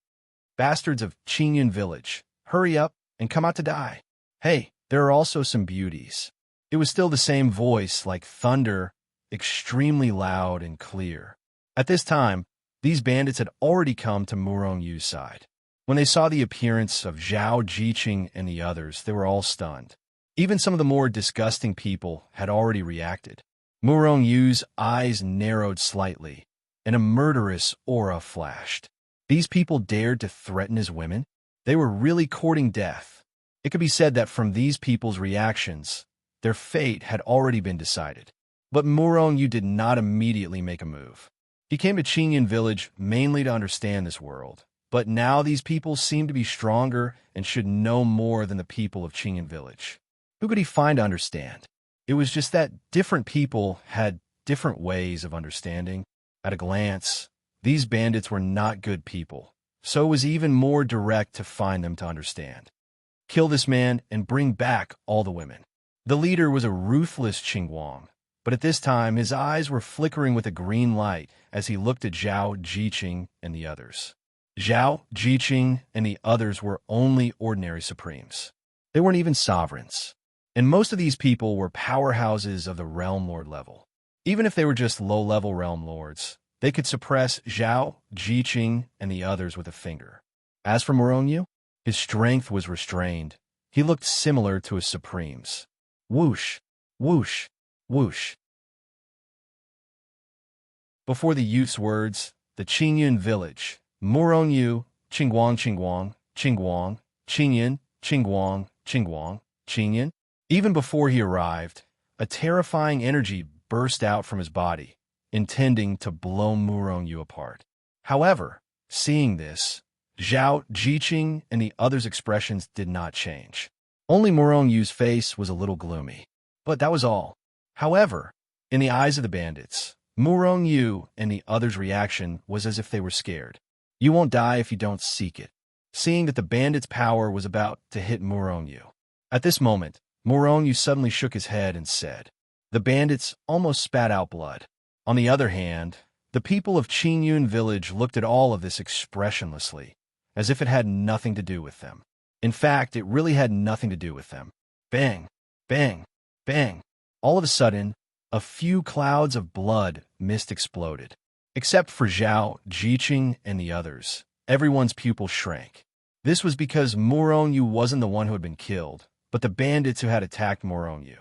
Bastards of Qingyun village, hurry up and come out to die. Hey, there are also some beauties. It was still the same voice, like thunder, extremely loud and clear. At this time, these bandits had already come to Morongyu's side. When they saw the appearance of Zhao Jiqing and the others, they were all stunned. Even some of the more disgusting people had already reacted. Morongyu's eyes narrowed slightly, and a murderous aura flashed. These people dared to threaten his women? They were really courting death. It could be said that from these people's reactions, their fate had already been decided. But Morongyu did not immediately make a move. He came to Qingyun village mainly to understand this world. But now these people seemed to be stronger and should know more than the people of Qingyun village. Who could he find to understand? It was just that different people had different ways of understanding. At a glance, these bandits were not good people, so it was even more direct to find them to understand. Kill this man and bring back all the women. The leader was a ruthless Qingguang, but at this time his eyes were flickering with a green light as he looked at Zhao Jiqing and the others. Zhao Jiqing and the others were only ordinary supremes. They weren't even sovereigns. And most of these people were powerhouses of the Realm Lord level. Even if they were just low-level Realm Lords, they could suppress Zhao Jiqing and the others with a finger. As for Morongyu, his strength was restrained. He looked similar to his supremes. Whoosh, whoosh, whoosh. Before the youth's words, the Qingyun village, Murong Yu, Qingguang Qingguang, Qingguang, Qingyan, Qingguang, Qingguang, Qingyan. Even before he arrived, a terrifying energy burst out from his body, intending to blow Murong Yu apart. However, seeing this, Zhao Jiqing and the others' expressions did not change. Only Murong Yu's face was a little gloomy. But that was all. However, in the eyes of the bandits, Murong Yu and the others' reaction was as if they were scared. You won't die if you don't seek it. Seeing that the bandits' power was about to hit Murong Yu. At this moment, Murong Yu suddenly shook his head and said, the bandits almost spat out blood. On the other hand, the people of Qingyun village looked at all of this expressionlessly, as if it had nothing to do with them. In fact, it really had nothing to do with them. Bang, bang, bang. All of a sudden, a few clouds of blood mist exploded. Except for Zhao, Jiqing, and the others, everyone's pupils shrank. This was because Murong Yu wasn't the one who had been killed, but the bandits who had attacked Murong Yu.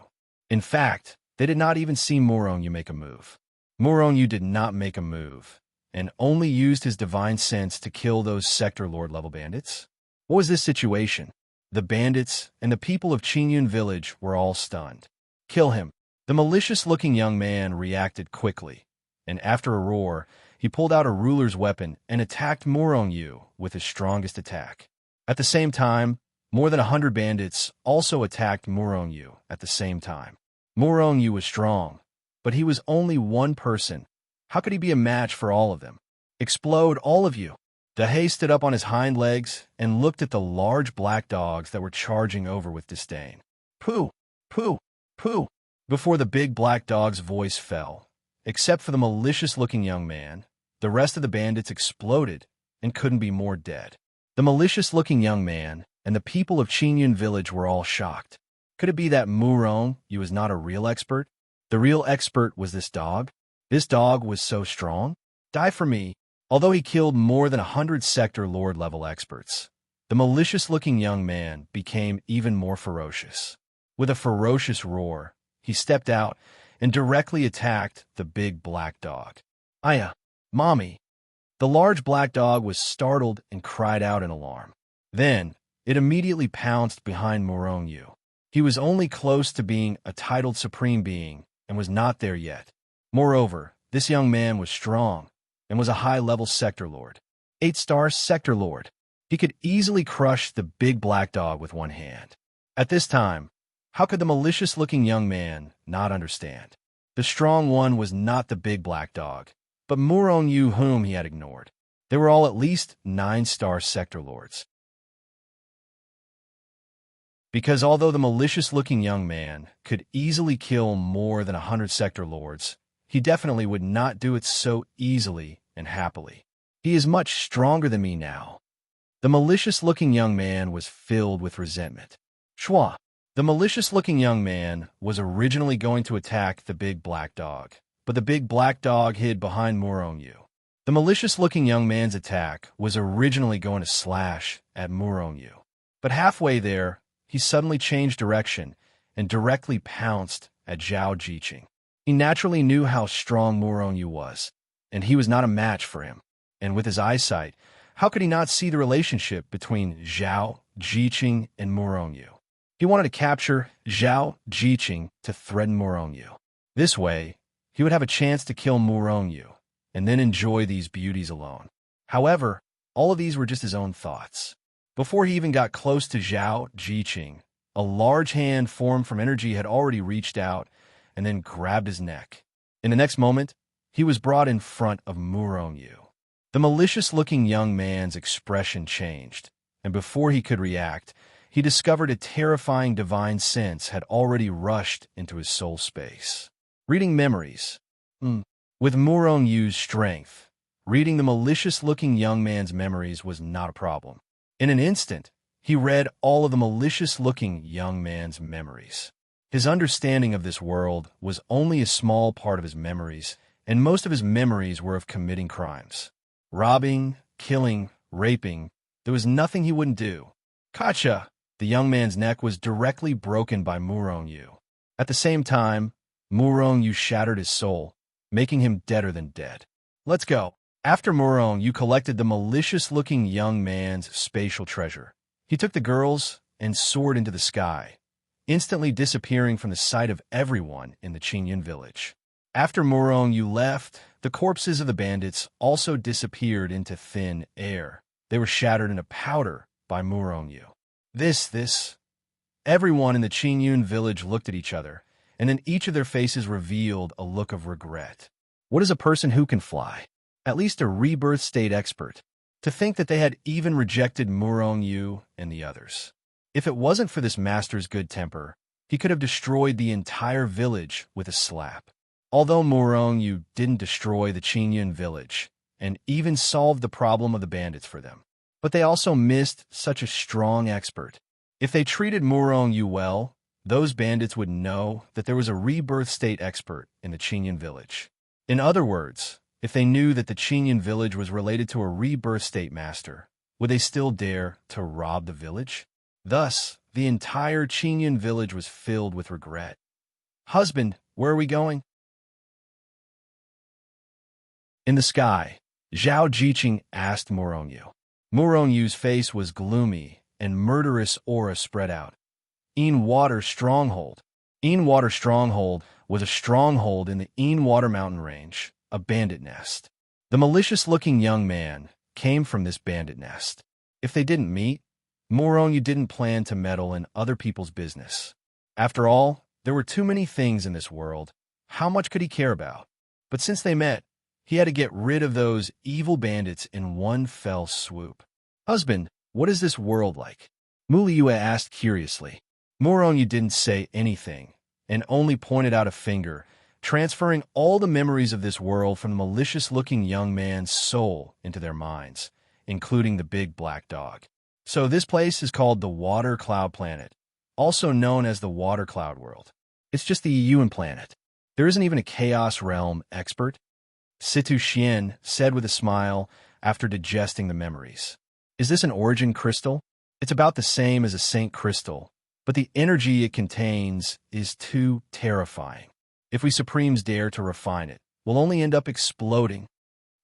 In fact, they did not even see Murong Yu make a move. Murong Yu did not make a move, and only used his divine sense to kill those sector lord level bandits. What was this situation? The bandits and the people of Qingyun village were all stunned. Kill him. The malicious-looking young man reacted quickly, and after a roar, he pulled out a ruler's weapon and attacked Murong Yu with his strongest attack. At the same time, more than 100 bandits also attacked Murong Yu at the same time. Murong Yu was strong, but he was only one person. How could he be a match for all of them? Explode, all of you! Dahei stood up on his hind legs and looked at the large black dogs that were charging over with disdain. Pooh! Pooh! Pooh! Before the big black dog's voice fell, except for the malicious-looking young man, the rest of the bandits exploded and couldn't be more dead. The malicious-looking young man and the people of Qingyun village were all shocked. Could it be that Murong Yu was not a real expert? The real expert was this dog? This dog was so strong? Die for me. Although he killed more than 100 sector lord-level experts, the malicious-looking young man became even more ferocious. With a ferocious roar, he stepped out and directly attacked the big black dog. Aya, Mommy! The large black dog was startled and cried out in alarm. Then, it immediately pounced behind Murong Yu. He was only close to being a titled supreme being and was not there yet. Moreover, this young man was strong and was a high-level sector lord. 8-star sector lord. He could easily crush the big black dog with one hand. At this time, how could the malicious-looking young man not understand? The strong one was not the big black dog, but Murong Yu whom he had ignored. They were all at least 9-star sector lords. Because although the malicious-looking young man could easily kill more than 100 sector lords, he definitely would not do it so easily and happily. He is much stronger than me now. The malicious-looking young man was filled with resentment. Shua. The malicious-looking young man was originally going to attack the big black dog, but the big black dog hid behind Murong Yu. The malicious-looking young man's attack was originally going to slash at Murong Yu, but halfway there, he suddenly changed direction and directly pounced at Zhao Jiqing. He naturally knew how strong Murong Yu was, and he was not a match for him. And with his eyesight, how could he not see the relationship between Zhao Jiqing and Murong Yu? He wanted to capture Zhao Jiqing to threaten Murong Yu. This way, he would have a chance to kill Murong Yu, and then enjoy these beauties alone. However, all of these were just his own thoughts. Before he even got close to Zhao Jiqing, a large hand formed from energy had already reached out and then grabbed his neck. In the next moment, he was brought in front of Murong Yu. The malicious-looking young man's expression changed, and before he could react, he discovered a terrifying divine sense had already rushed into his soul space. Reading memories. With Murong Yu's strength, reading the malicious-looking young man's memories was not a problem. In an instant, he read all of the malicious-looking young man's memories. His understanding of this world was only a small part of his memories, and most of his memories were of committing crimes. Robbing, killing, raping, there was nothing he wouldn't do. Kacha! The young man's neck was directly broken by Murong Yu. At the same time, Murong Yu shattered his soul, making him deader than dead. Let's go. After Morong, you collected the malicious-looking young man's spatial treasure. He took the girls and soared into the sky, instantly disappearing from the sight of everyone in the Qingyun village. After Morong, you left, the corpses of the bandits also disappeared into thin air. They were shattered into powder by Morong Yu. This. Everyone in the Qingyun village looked at each other, and then each of their faces revealed a look of regret. What is a person who can fly? At least a rebirth state expert. To think that they had even rejected Morong Yu and the others. If it wasn't for this master's good temper, he could have destroyed the entire village with a slap. Although Morong Yu didn't destroy the Qingyun village, and even solved the problem of the bandits for them, but they also missed such a strong expert. If they treated Morong Yu well, those bandits would know that there was a rebirth state expert in the Qingyun village. In other words, if they knew that the Qingyun village was related to a rebirth state master, would they still dare to rob the village? Thus, the entire Qingyun village was filled with regret. Husband, where are we going? In the sky, Zhao Jiqing asked Morong Yu. Morong Yu's face was gloomy, and murderous aura spread out. Water Stronghold. Water Stronghold was a stronghold in the Water mountain range, a bandit nest. The malicious-looking young man came from this bandit nest. If they didn't meet, Morong Yu didn't plan to meddle in other people's business. After all, there were too many things in this world. How much could he care about? But since they met, he had to get rid of those evil bandits in one fell swoop. Husband, what is this world like? Muliyue asked curiously. Morong Yu didn't say anything, and only pointed out a finger, transferring all the memories of this world from the malicious-looking young man's soul into their minds, including the big black dog. So this place is called the Water Cloud Planet, also known as the Water Cloud World. It's just the Yuan planet. There isn't even a Chaos Realm expert. Situ Xian said with a smile after digesting the memories. Is this an origin crystal? It's about the same as a Saint Crystal, but the energy it contains is too terrifying. If we Supremes dare to refine it, we'll only end up exploding.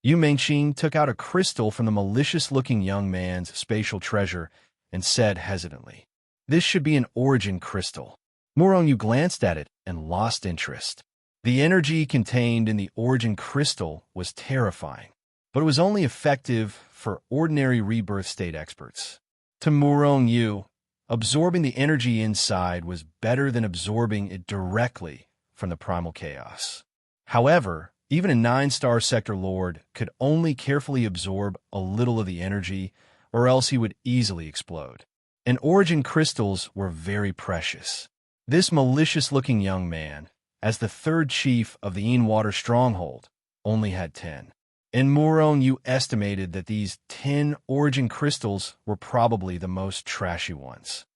Yu Mengqing took out a crystal from the malicious-looking young man's spatial treasure and said hesitantly, "This should be an origin crystal." Morong Yu glanced at it and lost interest. The energy contained in the origin crystal was terrifying, but it was only effective for ordinary rebirth state experts. To Morong Yu, absorbing the energy inside was better than absorbing it directly from the primal chaos. However, even a 9-star sector lord could only carefully absorb a little of the energy, or else he would easily explode. And origin crystals were very precious. This malicious-looking young man, as the third chief of the Water Stronghold, only had 10. And Morong Yu estimated that these 10 origin crystals were probably the most trashy ones.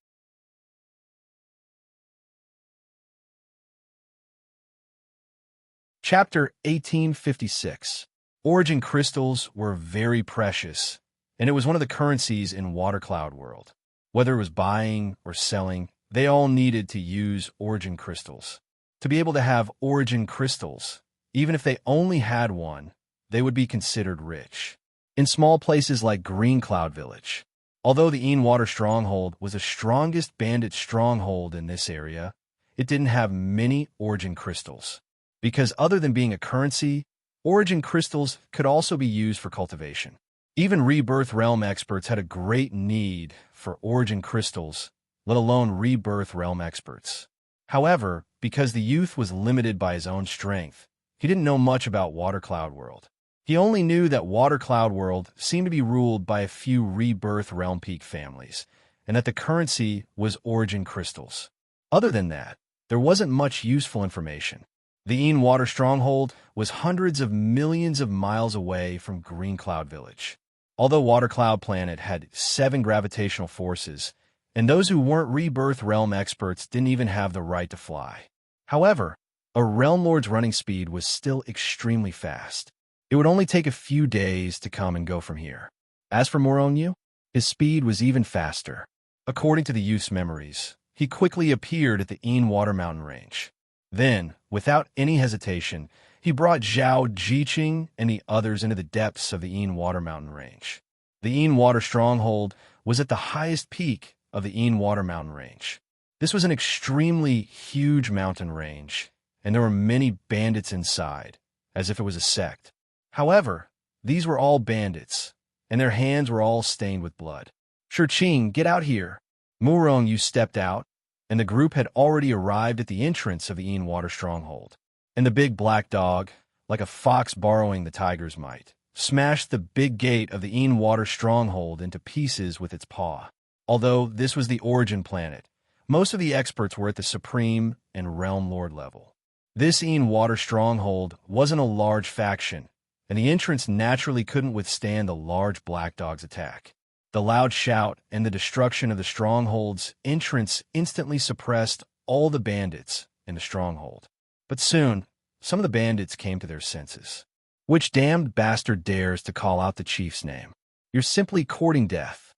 Chapter 1856. Origin crystals were very precious, and it was one of the currencies in Water Cloud World. Whether it was buying or selling, they all needed to use origin crystals. To be able to have origin crystals, even if they only had one, they would be considered rich. In small places like Green Cloud Village, although the Water Stronghold was the strongest bandit stronghold in this area, it didn't have many origin crystals. Because other than being a currency, origin crystals could also be used for cultivation. Even Rebirth Realm experts had a great need for origin crystals, let alone Rebirth Realm experts. However, because the youth was limited by his own strength, he didn't know much about Water Cloud World. He only knew that Water Cloud World seemed to be ruled by a few Rebirth Realm Peak families, and that the currency was origin crystals. Other than that, there wasn't much useful information. The Water Stronghold was hundreds of millions of miles away from Green Cloud Village. Although Water Cloud Planet had 7 gravitational forces, and those who weren't Rebirth Realm experts didn't even have the right to fly. However, a Realm Lord's running speed was still extremely fast. It would only take a few days to come and go from here. As for Morong Yu, his speed was even faster. According to the youth's memories, he quickly appeared at the Water mountain range. Then, without any hesitation, He brought Zhao Jiqing and the others into the depths of the Yin Water Mountain Range. The Yin Water Stronghold was at the highest peak of the Yin Water Mountain Range. This was an extremely huge mountain range, and there were many bandits inside, as if it was a sect. However, these were all bandits, and their hands were all stained with blood. Shurqing, get out here. Murong Yu stepped out, and the group had already arrived at the entrance of the Yin Water Stronghold. And the big black dog, like a fox borrowing the tiger's might, smashed the big gate of the Yin Water Stronghold into pieces with its paw. Although this was the origin planet, most of the experts were at the Supreme and Realm Lord level. This Yin Water Stronghold wasn't a large faction, and the entrance naturally couldn't withstand the large black dog's attack. The loud shout and the destruction of the stronghold's entrance instantly suppressed all the bandits in the stronghold. But soon, some of the bandits came to their senses. Which damned bastard dares to call out the chief's name? You're simply courting death.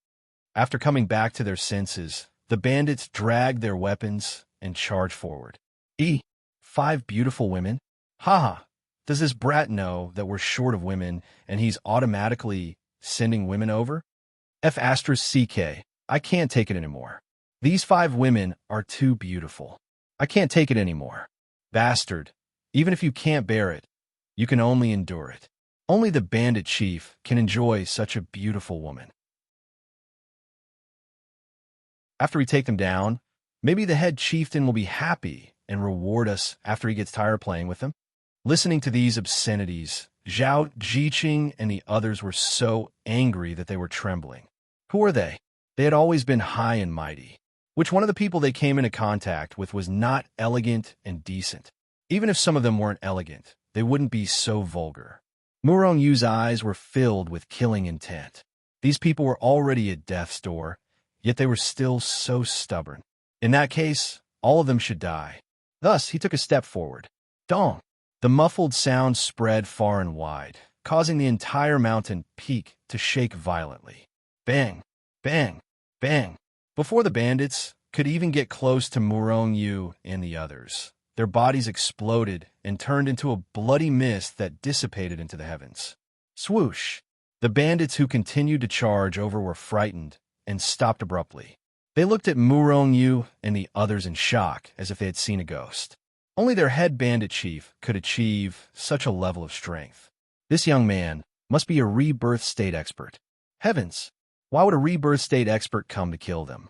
After coming back to their senses, the bandits dragged their weapons and charged forward. 5 beautiful women? Haha, does this brat know that we're short of women and he's automatically sending women over? F***CK, I can't take it anymore. These 5 women are too beautiful. I can't take it anymore. Bastard, even if you can't bear it, you can only endure it. Only the bandit chief can enjoy such a beautiful woman. After we take them down, maybe the head chieftain will be happy and reward us after he gets tired of playing with them. Listening to these obscenities, Zhao Jiqing and the others were so angry that they were trembling. Who were they? They had always been high and mighty. Which one of the people they came into contact with was not elegant and decent? Even if some of them weren't elegant, they wouldn't be so vulgar. Murong Yu's eyes were filled with killing intent. These people were already at death's door, yet they were still so stubborn. In that case, all of them should die. Thus, he took a step forward. Dong! The muffled sound spread far and wide, causing the entire mountain peak to shake violently. Bang! Bang! Bang! Before the bandits could even get close to Murong Yu and the others, their bodies exploded and turned into a bloody mist that dissipated into the heavens. Swoosh! The bandits who continued to charge over were frightened and stopped abruptly. They looked at Murong Yu and the others in shock, as if they had seen a ghost. Only their head bandit chief could achieve such a level of strength. This young man must be a rebirth state expert. Heavens! Why would a rebirth state expert come to kill them?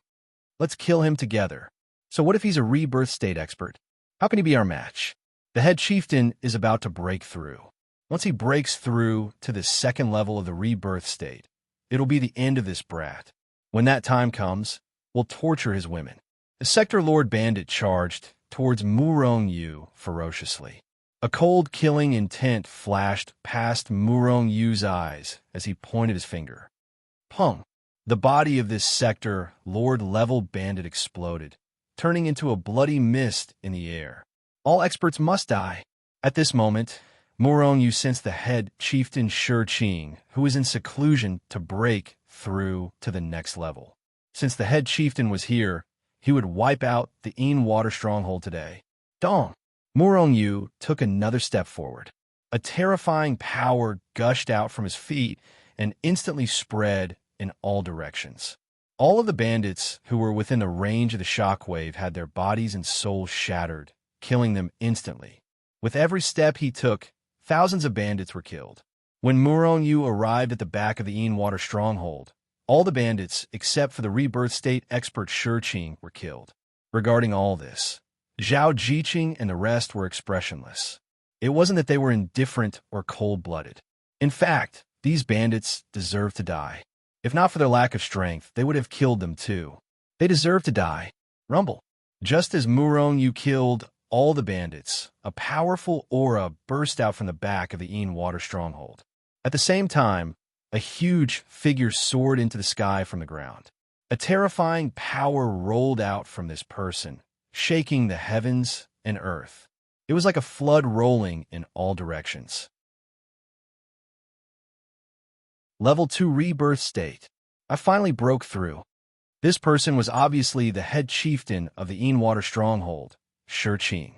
Let's kill him together. So what if he's a rebirth state expert? How can he be our match? The head chieftain is about to break through. Once he breaks through to the second level of the rebirth state, it'll be the end of this brat. When that time comes, we'll torture his women. The Sector Lord Bandit charged towards Murong Yu ferociously. A cold, killing intent flashed past Murong Yu's eyes as he pointed his finger. Pung! The body of this Sector Lord-level bandit exploded, turning into a bloody mist in the air. All experts must die. At this moment, Murong Yu sensed the head chieftain Shurqing, who was in seclusion, to break through to the next level. Since the head chieftain was here, he would wipe out the Yin Water Stronghold today. Dong! Murong Yu took another step forward. A terrifying power gushed out from his feet and instantly spread in all directions. All of the bandits who were within the range of the shockwave had their bodies and souls shattered, killing them instantly. With every step he took, thousands of bandits were killed. When Murong Yu arrived at the back of the Yin Water Stronghold, all the bandits, except for the rebirth state expert Shurqing, were killed. Regarding all this, Zhao Jiqing and the rest were expressionless. It wasn't that they were indifferent or cold-blooded. In fact, these bandits deserved to die. If not for their lack of strength, they would have killed them too. They deserved to die. Rumble. Just as Murong Yu killed all the bandits, a powerful aura burst out from the back of the Yin Water Stronghold. At the same time, a huge figure soared into the sky from the ground. A terrifying power rolled out from this person, shaking the heavens and earth. It was like a flood rolling in all directions. Level 2 Rebirth State. I finally broke through. This person was obviously the head chieftain of the Yin Water Stronghold, Shurqing.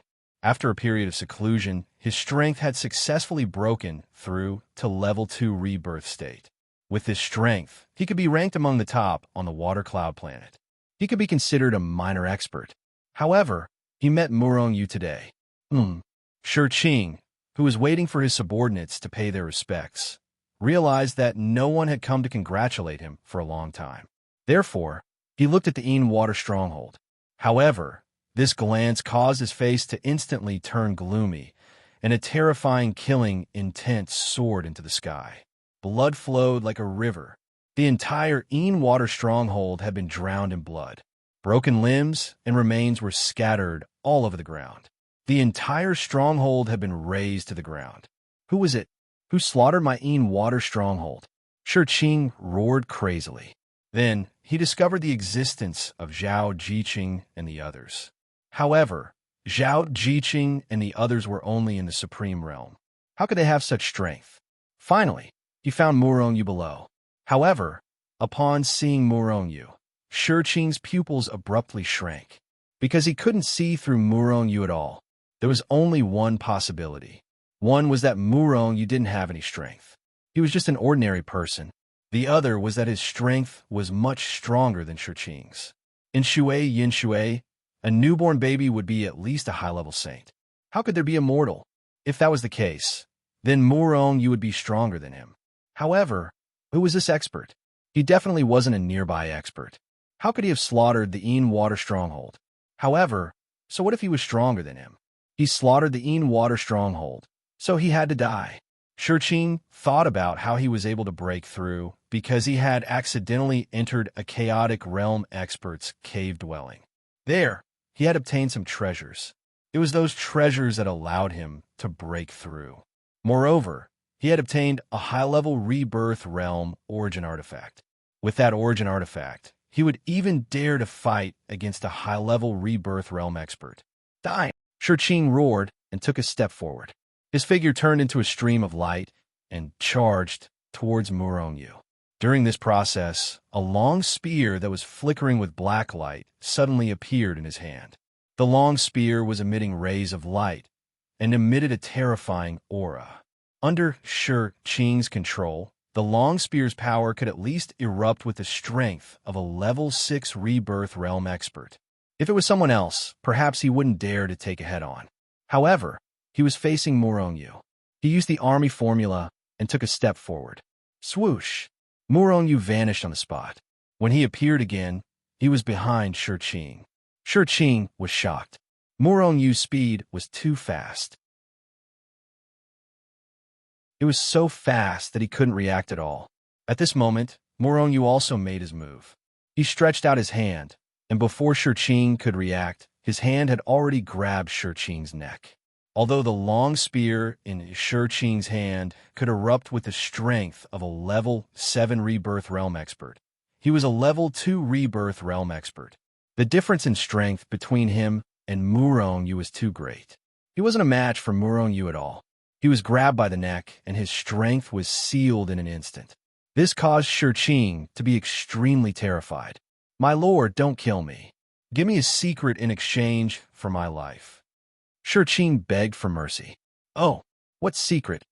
After a period of seclusion, his strength had successfully broken through to level 2 rebirth state. With this strength, he could be ranked among the top on the water cloud planet. He could be considered a minor expert. However, he met Murong Yu today. Shi Qing, who was waiting for his subordinates to pay their respects, realized that no one had come to congratulate him for a long time. Therefore, he looked at the Yin water stronghold. However, this glance caused his face to instantly turn gloomy, and a terrifying killing intent soared into the sky. Blood flowed like a river. The entire Yin water stronghold had been drowned in blood. Broken limbs and remains were scattered all over the ground. The entire stronghold had been razed to the ground. Who was it? Who slaughtered my Yin water stronghold? Shi Qing roared crazily. Then he discovered the existence of Zhao Jiqing and the others. However, Zhao Jiqing and the others were only in the supreme realm. How could they have such strength? Finally, he found Murong Yu below. However, upon seeing Murong Yu, Shi Qing's pupils abruptly shrank. Because he couldn't see through Murong Yu at all, there was only one possibility. One was that Murong Yu didn't have any strength. He was just an ordinary person. The other was that his strength was much stronger than Shi Qing's. In Shui Yin Shui, a newborn baby would be at least a high-level saint. How could there be a mortal? If that was the case, then Murong Yu would be stronger than him. However, who was this expert? He definitely wasn't a nearby expert. How could he have slaughtered the Yin water stronghold? However, so what if he was stronger than him? He slaughtered the Yin water stronghold, so he had to die. Shi Qing thought about how he was able to break through because he had accidentally entered a chaotic realm expert's cave dwelling. There, he had obtained some treasures. It was those treasures that allowed him to break through. Moreover, he had obtained a high-level rebirth realm origin artifact. With that origin artifact, he would even dare to fight against a high-level rebirth realm expert. Die! Shi Qing roared and took a step forward. His figure turned into a stream of light and charged towards Murong Yu. During this process, a long spear that was flickering with black light suddenly appeared in his hand. The long spear was emitting rays of light and emitted a terrifying aura. Under Shi Qing's control, the long spear's power could at least erupt with the strength of a level 6 rebirth realm expert. If it was someone else, perhaps he wouldn't dare to take a head-on. However, he was facing Murong Yu. He used the army formula and took a step forward. Swoosh! Murong Yu vanished on the spot. When he appeared again, he was behind Shi Qing. Shi Qing was shocked. Murong Yu's speed was too fast. It was so fast that he couldn't react at all. At this moment, Murong Yu also made his move. He stretched out his hand, and before Shi Qing could react, his hand had already grabbed Shi Qing's neck. Although the long spear in Shi Qing's hand could erupt with the strength of a level 7 rebirth realm expert, he was a level 2 rebirth realm expert. The difference in strength between him and Murong Yu was too great. He wasn't a match for Murong Yu at all. He was grabbed by the neck, and his strength was sealed in an instant. This caused Shi Qing to be extremely terrified. "My lord, don't kill me. Give me a secret in exchange for my life." Shi Qing begged for mercy. "Oh, what secret?"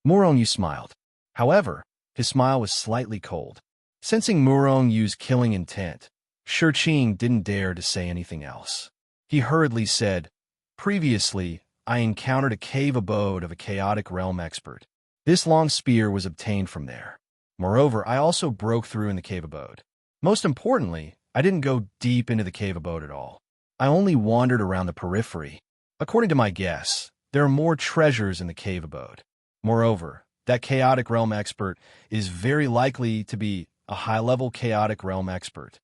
Murong Yu smiled. However, his smile was slightly cold. Sensing Murong Yu's killing intent, Shi Qing didn't dare to say anything else. He hurriedly said, "Previously, I encountered a cave abode of a chaotic realm expert. This long spear was obtained from there. Moreover, I also broke through in the cave abode. Most importantly, I didn't go deep into the cave abode at all. I only wandered around the periphery. According to my guess, there are more treasures in the cave abode. Moreover, that chaotic realm expert is very likely to be a high-level chaotic realm expert."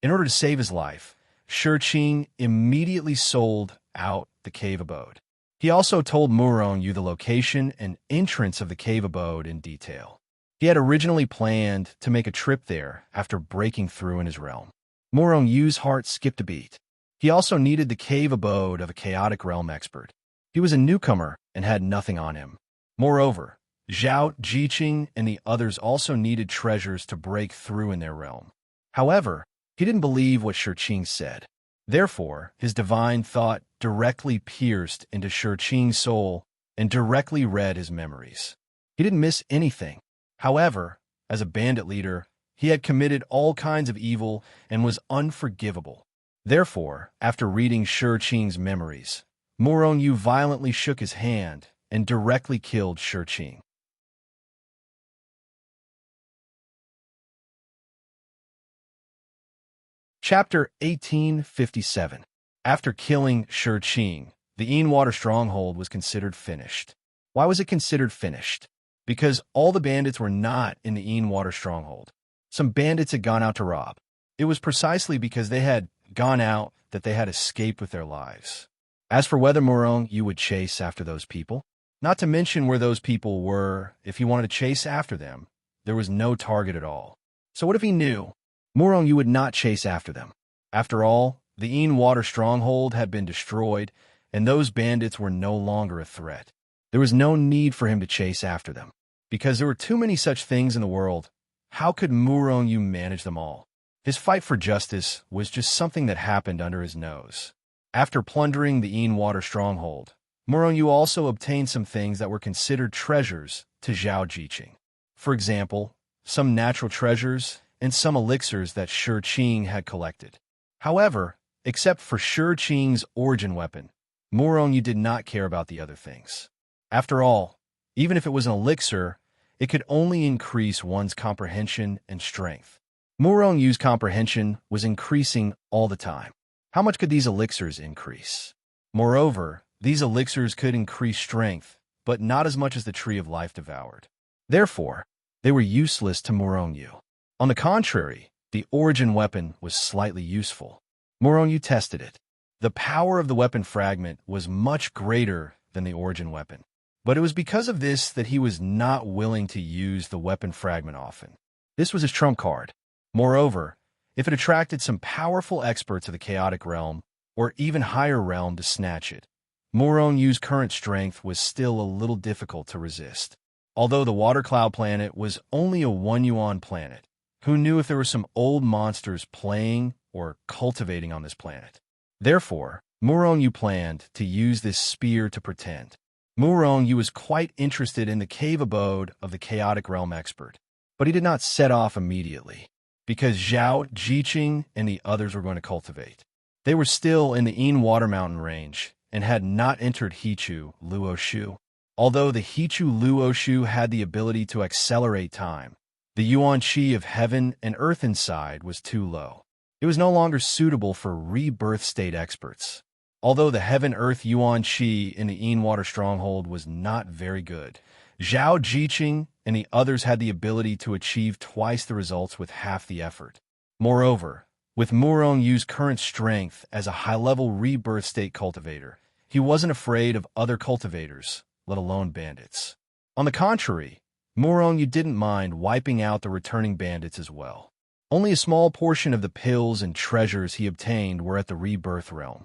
In order to save his life, Shi Qing immediately sold out the cave abode. He also told Murong Yu the location and entrance of the cave abode in detail. He had originally planned to make a trip there after breaking through in his realm. Murong Yu's heart skipped a beat. He also needed the cave abode of a chaotic realm expert. He was a newcomer and had nothing on him. Moreover, Zhao Jiqing and the others also needed treasures to break through in their realm. However, he didn't believe what Shi Qing said. Therefore, his divine thought directly pierced into Shurqing's soul and directly read his memories. He didn't miss anything. However, as a bandit leader, he had committed all kinds of evil and was unforgivable. Therefore, after reading Shurqing's memories, Morong Yu violently shook his hand and directly killed Shurqing. Chapter 1857. After killing Shurqing, the Water stronghold was considered finished. Why was it considered finished? Because all the bandits were not in the Water stronghold. Some bandits had gone out to rob. It was precisely because they had gone out that they had escaped with their lives. As for whether Morong Yu would chase after those people, not to mention where those people were, if he wanted to chase after them, there was no target at all. So what if he knew Morong Yu would not chase after them? After all, the Water stronghold had been destroyed, and those bandits were no longer a threat. There was no need for him to chase after them. Because there were too many such things in the world, how could Morong Yu manage them all? His fight for justice was just something that happened under his nose. After plundering the Water stronghold, Morong Yu also obtained some things that were considered treasures to Zhao Jiqing. For example, some natural treasures and some elixirs that Shurqing had collected. However, except for Shurqing's origin weapon, Morong Yu did not care about the other things. After all, even if it was an elixir, it could only increase one's comprehension and strength. Morong Yu's comprehension was increasing all the time. How much could these elixirs increase? Moreover, these elixirs could increase strength, but not as much as the Tree of Life devoured. Therefore, they were useless to Morong Yu. On the contrary, the origin weapon was slightly useful. Morong Yu tested it. The power of the weapon fragment was much greater than the origin weapon. But it was because of this that he was not willing to use the weapon fragment often. This was his trump card. Moreover, if it attracted some powerful experts of the chaotic realm, or even higher realm to snatch it, Morong Yu's current strength was still a little difficult to resist. Although the Water Cloud planet was only a 1 yuan planet, who knew if there were some old monsters playing or cultivating on this planet? Therefore, Morong Yu planned to use this spear to pretend. Morong Yu was quite interested in the cave abode of the chaotic realm expert, but he did not set off immediately, because Zhao Jiqing and the others were going to cultivate. They were still in the Water Mountain range and had not entered Hichu Luoshu. Although the Hichu Luoshu had the ability to accelerate time, the Yuan Qi of heaven and earth inside was too low. It was no longer suitable for rebirth state experts. Although the heaven-earth Yuan Qi in the Water stronghold was not very good, Zhao Jiqing and the others had the ability to achieve twice the results with half the effort. Moreover, with Morong Yu's current strength as a high-level rebirth state cultivator, he wasn't afraid of other cultivators, let alone bandits. On the contrary, Morong Yu didn't mind wiping out the returning bandits as well. Only a small portion of the pills and treasures he obtained were at the rebirth realm.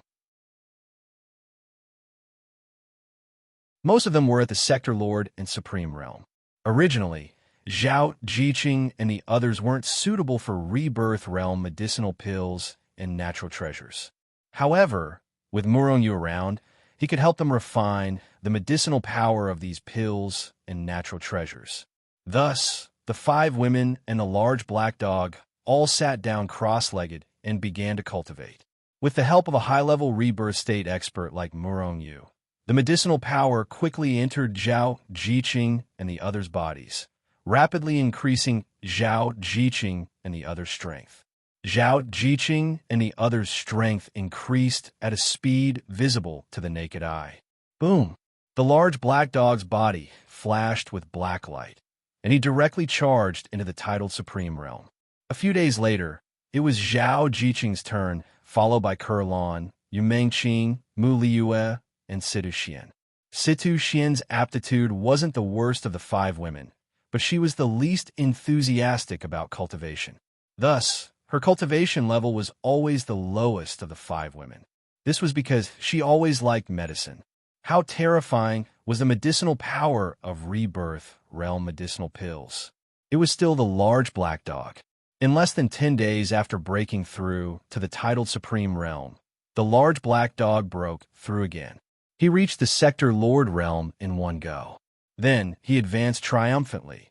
Most of them were at the Sector Lord and Supreme realm. Originally, Zhao Jiqing and the others weren't suitable for rebirth realm medicinal pills and natural treasures. However, with Morong Yu around, he could help them refine the medicinal power of these pills and natural treasures. Thus, the 5 women and the large black dog all sat down cross-legged and began to cultivate. With the help of a high-level rebirth state expert like Morong Yu, the medicinal power quickly entered Zhao Jiqing and the others' bodies, rapidly increasing Zhao Jiqing and the others' strength. Zhao Jiqing and the others' strength increased at a speed visible to the naked eye. Boom! The large black dog's body flashed with black light, and he directly charged into the titled Supreme Realm. A few days later, it was Zhao Jiqing's turn, followed by Kurlan, Yu Mengqing, Mu Liyue, and Situ Xian. Situ Xian's aptitude wasn't the worst of the 5 women, but she was the least enthusiastic about cultivation. Thus, her cultivation level was always the lowest of the 5 women. This was because she always liked medicine. How terrifying was the medicinal power of rebirth realm medicinal pills. It was still the large black dog. In less than 10 days after breaking through to the titled Supreme Realm, the large black dog broke through again. He reached the Sector Lord realm in one go. Then he advanced triumphantly.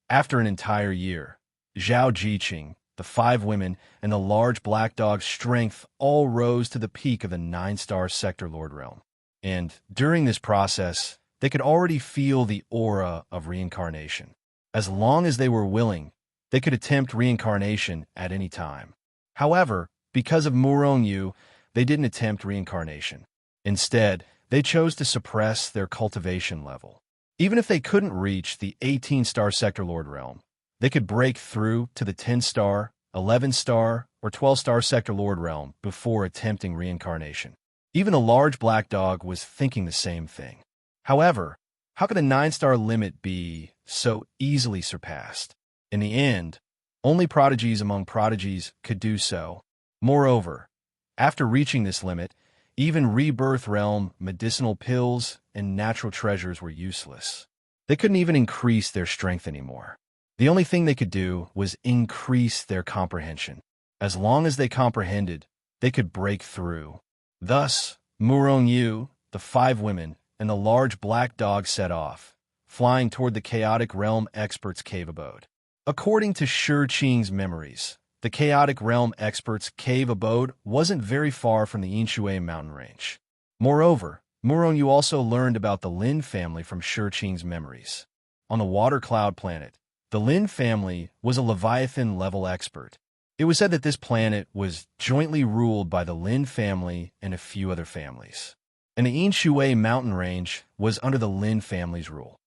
After an entire year, Zhao Jiqing, the 5 women, and the large black dog's strength all rose to the peak of the 9-star Sector Lord realm. And during this process, they could already feel the aura of reincarnation. As long as they were willing, they could attempt reincarnation at any time. However, because of Murong, they didn't attempt reincarnation. Instead, they chose to suppress their cultivation level. Even if they couldn't reach the 18-star Sector Lord realm, they could break through to the 10-star, 11-star, or 12-star Sector Lord realm before attempting reincarnation. Even the large black dog was thinking the same thing. However, how could the 9-star limit be so easily surpassed? In the end, only prodigies among prodigies could do so. Moreover, after reaching this limit, even rebirth realm medicinal pills and natural treasures were useless. They couldn't even increase their strength anymore. The only thing they could do was increase their comprehension. As long as they comprehended, they could break through. Thus, Murong, the 5 women, and the large black dog set off, flying toward the Chaotic Realm Expert's cave abode. According to Shurqing's memories, the Chaotic Realm Expert's cave abode wasn't very far from the Yinshui mountain range. Moreover, Murong also learned about the Lin family from Shurqing's memories. On the Water Cloud planet, the Lin family was a Leviathan-level expert. It was said that this planet was jointly ruled by the Lin family and a few other families, and the Yinshui mountain range was under the Lin family's rule.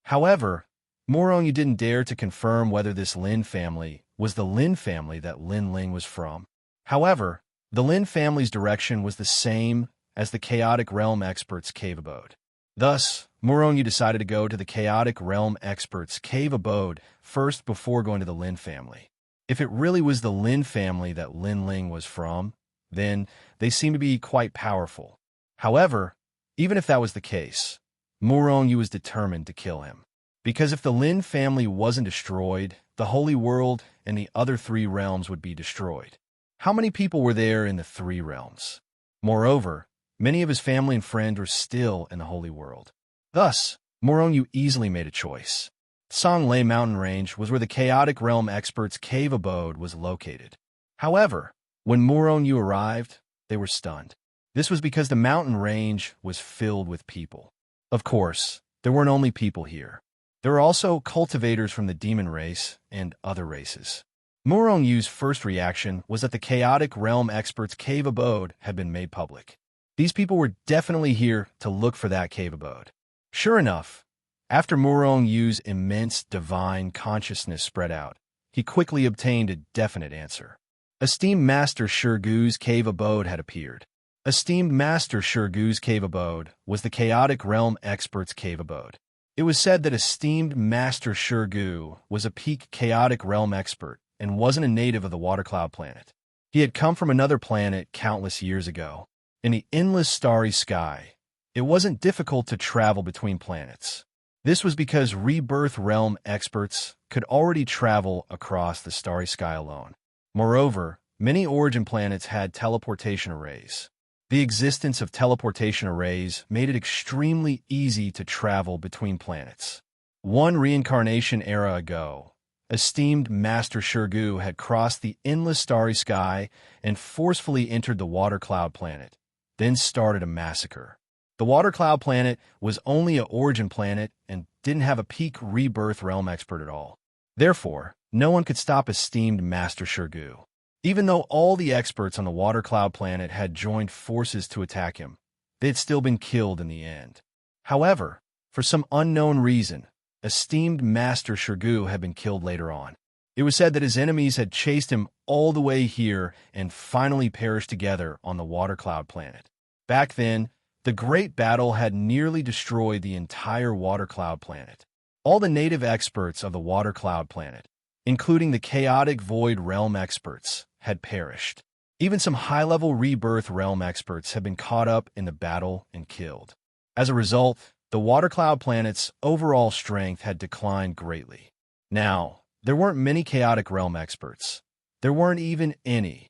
However, Murong didn't dare to confirm whether this Lin family was the Lin family that Lin Ling was from. However, the Lin family's direction was the same as the Chaotic Realm Expert's cave abode. Thus, Murong decided to go to the Chaotic Realm Expert's cave abode first before going to the Lin family. If it really was the Lin family that Lin Ling was from, then they seemed to be quite powerful. However, even if that was the case, Murong was determined to kill him. Because if the Lin family wasn't destroyed, the Holy World and the other 3 realms would be destroyed. How many people were there in the 3 realms? Moreover, many of his family and friends were still in the Holy World. Thus, Murong easily made a choice. Songlei mountain range was where the Chaotic Realm Expert's cave abode was located. However, when Murong arrived, they were stunned. This was because the mountain range was filled with people. Of course, there weren't only people here. There were also cultivators from the demon race and other races. Murong's first reaction was that the Chaotic Realm Expert's cave abode had been made public. These people were definitely here to look for that cave abode. Sure enough, after Murong's immense divine consciousness spread out, he quickly obtained a definite answer. Esteemed Master Shurgu's cave abode had appeared. Esteemed Master Shurgu's cave abode was the Chaotic Realm Expert's cave abode. It was said that Esteemed Master Shurgu was a peak Chaotic Realm Expert and wasn't a native of the Water Cloud planet. He had come from another planet countless years ago. In the endless starry sky, it wasn't difficult to travel between planets. This was because Rebirth Realm Experts could already travel across the starry sky alone. Moreover, many origin planets had teleportation arrays. The existence of teleportation arrays made it extremely easy to travel between planets. One reincarnation era ago, Esteemed Master Shurgu had crossed the endless starry sky and forcefully entered the Water Cloud planet, then started a massacre. The Water Cloud planet was only an origin planet and didn't have a peak Rebirth Realm Expert at all. Therefore, no one could stop Esteemed Master Shurgu. Even though all the experts on the Water Cloud planet had joined forces to attack him, they had still been killed in the end. However, for some unknown reason, Esteemed Master Shurgu had been killed later on. It was said that his enemies had chased him all the way here and finally perished together on the Water Cloud planet. Back then, the Great Battle had nearly destroyed the entire Water Cloud planet. All the native experts of the Water Cloud planet, including the Chaotic Void Realm experts, had perished. Even some high-level Rebirth Realm experts had been caught up in the battle and killed. As a result, the Water Cloud planet's overall strength had declined greatly. Now, there weren't many Chaotic Realm experts. There weren't even any.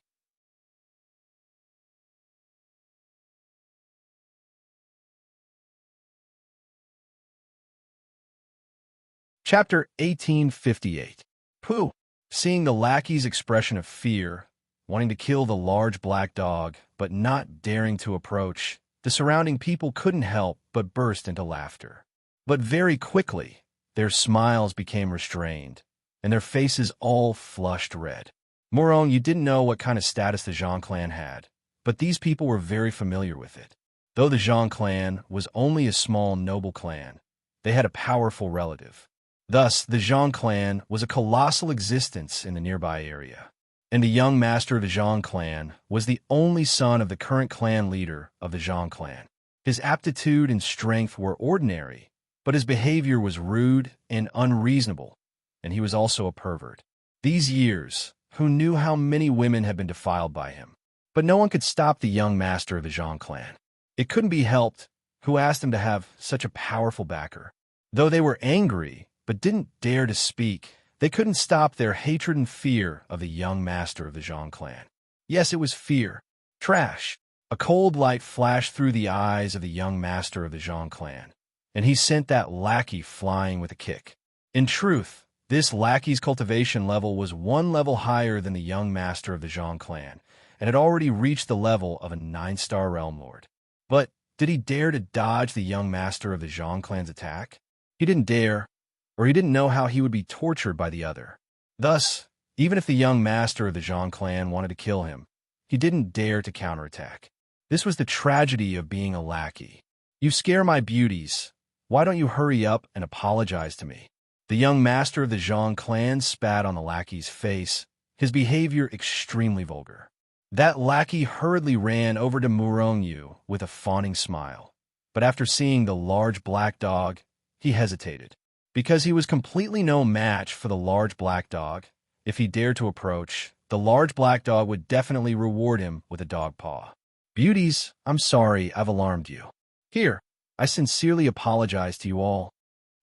Chapter 1858. Pooh! Seeing the lackey's expression of fear, wanting to kill the large black dog, but not daring to approach, the surrounding people couldn't help but burst into laughter. But very quickly, their smiles became restrained, and their faces all flushed red. Moron, you didn't know what kind of status the Jean clan had, but these people were very familiar with it. Though the Jean clan was only a small noble clan, they had a powerful relative. Thus, the Jean clan was a colossal existence in the nearby area. And the young master of the Jean clan was the only son of the current clan leader of the Jean clan. His aptitude and strength were ordinary, but his behavior was rude and unreasonable, and he was also a pervert. These years, who knew how many women had been defiled by him? But no one could stop the young master of the Jean clan. It couldn't be helped, who asked him to have such a powerful backer. Though they were angry, but didn't dare to speak, they couldn't stop their hatred and fear of the young master of the Jean clan. Yes, it was fear. Trash. A cold light flashed through the eyes of the young master of the Jean clan, and he sent that lackey flying with a kick. In truth, this lackey's cultivation level was one level higher than the young master of the Jean clan, and had already reached the level of a 9-star realm lord. But did he dare to dodge the young master of the Jean clan's attack? He didn't dare, or he didn't know how he would be tortured by the other. Thus, even if the young master of the Jean clan wanted to kill him, he didn't dare to counterattack. This was the tragedy of being a lackey. You scare my beauties. Why don't you hurry up and apologize to me? The young master of the Jean clan spat on the lackey's face, his behavior extremely vulgar. That lackey hurriedly ran over to Moron with a fawning smile. But after seeing the large black dog, he hesitated. Because he was completely no match for the large black dog, if he dared to approach, the large black dog would definitely reward him with a dog paw. Beauties, I'm sorry I've alarmed you. Here, I sincerely apologize to you all.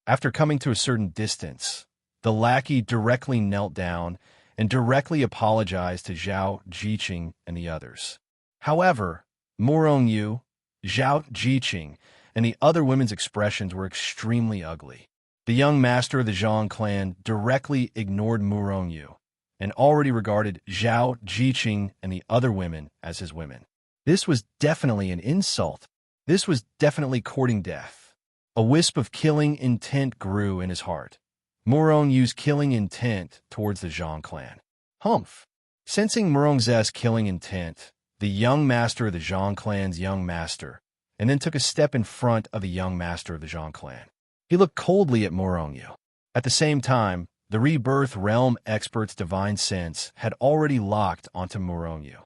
After coming to a certain distance, the lackey directly knelt down and directly apologized to Zhao Jiqing and the others. However, Moron Yu, Zhao Jiqing, and the other women's expressions were extremely ugly. The young master of the Jean clan directly ignored Moron Yu and already regarded Zhao Jiqing and the other women as his women. This was definitely an insult. This was definitely courting death. A wisp of killing intent grew in his heart. Moron Yu's killing intent towards the Jean clan. Humph! Sensing Moron's killing intent, the young master of the Jean clan's young master, and then took a step in front of the young master of the Jean clan. He looked coldly at Moron Yu. At the same time, the Rebirth Realm expert's divine sense had already locked onto Moron Yu.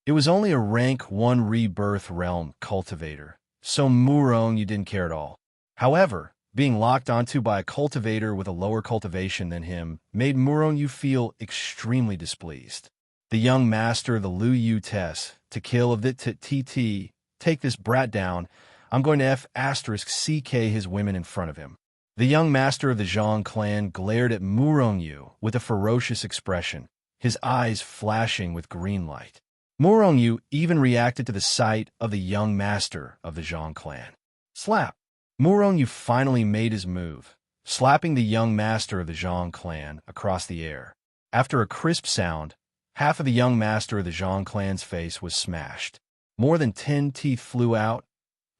It was only a rank 1 Rebirth Realm cultivator, so Moron Yu didn't care at all. However, being locked onto by a cultivator with a lower cultivation than him made Moron Yu feel extremely displeased. The young master of the Lu Yu test, to kill of the TT, take this brat down. I'm going to F***CK his women in front of him. The young master of the Jean clan glared at Moron Yu with a ferocious expression, his eyes flashing with green light. Moron Yu even reacted to the sight of the young master of the Jean clan. Slap! Moron Yu finally made his move, slapping the young master of the Jean clan across the air. After a crisp sound, half of the young master of the Jean clan's face was smashed. More than 10 teeth flew out,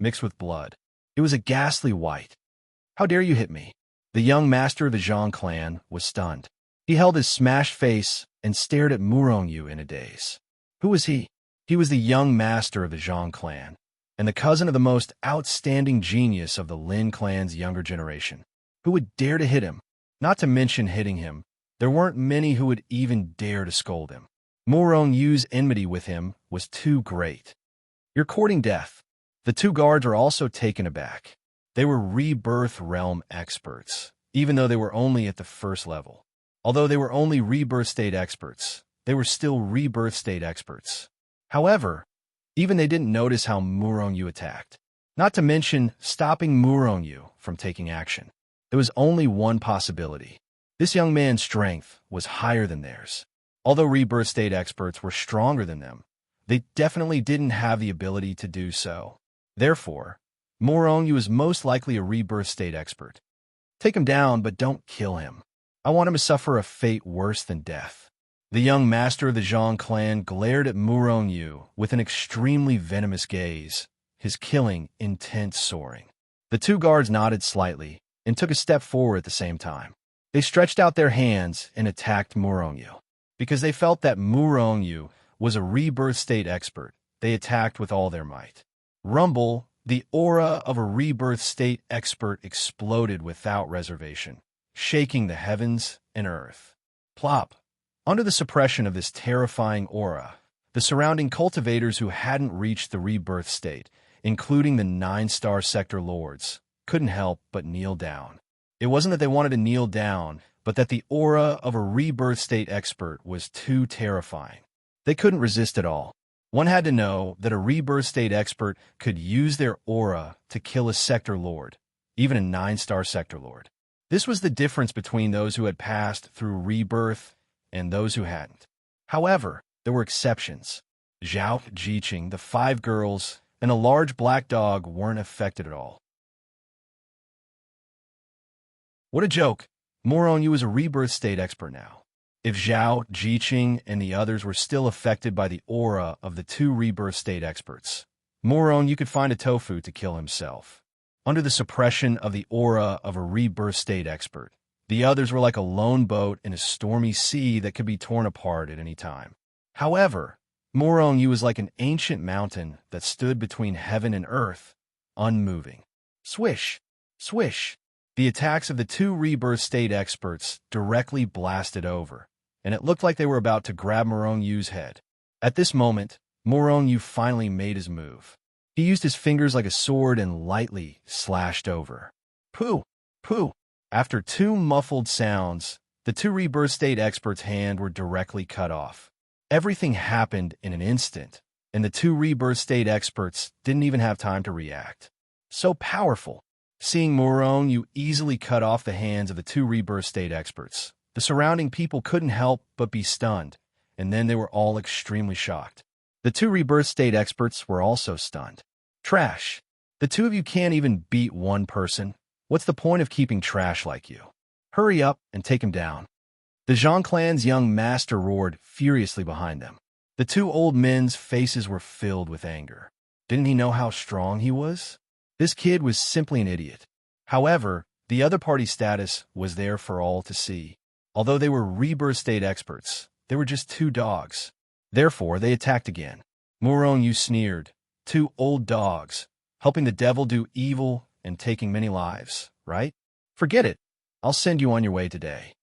mixed with blood. It was a ghastly white. How dare you hit me? The young master of the Jean clan was stunned. He held his smashed face and stared at Moron Yu in a daze. Who was he? He was the young master of the Jean clan, and the cousin of the most outstanding genius of the Lin clan's younger generation. Who would dare to hit him? Not to mention hitting him, there weren't many who would even dare to scold him. Moron Yu's enmity with him was too great. You're courting death. The two guards were also taken aback. They were Rebirth Realm experts, even though they were only at the first level. Although they were only Rebirth State experts, they were still Rebirth State experts. However, even they didn't notice how Moron Yu attacked. Not to mention stopping Moron Yu from taking action. There was only one possibility. This young man's strength was higher than theirs. Although Rebirth State experts were stronger than them, they definitely didn't have the ability to do so. Therefore, Morongyu is most likely a rebirth state expert. Take him down, but don't kill him. I want him to suffer a fate worse than death. The young master of the Zhang clan glared at Morongyu with an extremely venomous gaze, his killing intent soaring. The two guards nodded slightly and took a step forward at the same time. They stretched out their hands and attacked Morongyu. Because they felt that Morongyu was a rebirth state expert, they attacked with all their might. Rumble, the aura of a rebirth state expert exploded without reservation, shaking the heavens and earth. Plop! Under the suppression of this terrifying aura, the surrounding cultivators who hadn't reached the rebirth state, including the 9-star sector lords, couldn't help but kneel down. It wasn't that they wanted to kneel down, but that the aura of a rebirth state expert was too terrifying. They couldn't resist at all. One had to know that a rebirth state expert could use their aura to kill a sector lord, even a 9-star sector lord. This was the difference between those who had passed through rebirth and those who hadn't. However, there were exceptions. Zhao, Jiqing, the 5 girls, and a large black dog weren't affected at all. What a joke! Morongyu is a rebirth state expert now. If Zhao, Jiqing, and the others were still affected by the aura of the 2 rebirth state experts, Morongyu could find a tofu to kill himself. Under the suppression of the aura of a rebirth state expert, the others were like a lone boat in a stormy sea that could be torn apart at any time. However, Morongyu was like an ancient mountain that stood between heaven and earth, unmoving. Swish! Swish! The attacks of the 2 rebirth state experts directly blasted over, and it looked like they were about to grab Morongyu's head. At this moment, Morongyu finally made his move. He used his fingers like a sword and lightly slashed over. Pooh! Pooh! After 2 muffled sounds, the 2 rebirth state experts' hands were directly cut off. Everything happened in an instant, and the 2 rebirth state experts didn't even have time to react. So powerful! Seeing Morongyu easily cut off the hands of the 2 rebirth state experts, the surrounding people couldn't help but be stunned, and then they were all extremely shocked. The 2 rebirth state experts were also stunned. Trash! The 2 of you can't even beat one person. What's the point of keeping trash like you? Hurry up and take him down. The Zhang clan's young master roared furiously behind them. The 2 old men's faces were filled with anger. Didn't he know how strong he was? This kid was simply an idiot. However, the other party's status was there for all to see. Although they were rebirth state experts, they were just 2 dogs. Therefore, they attacked again. Morongyu sneered. 2 old dogs, helping the devil do evil and taking many lives, right? Forget it. I'll send you on your way today.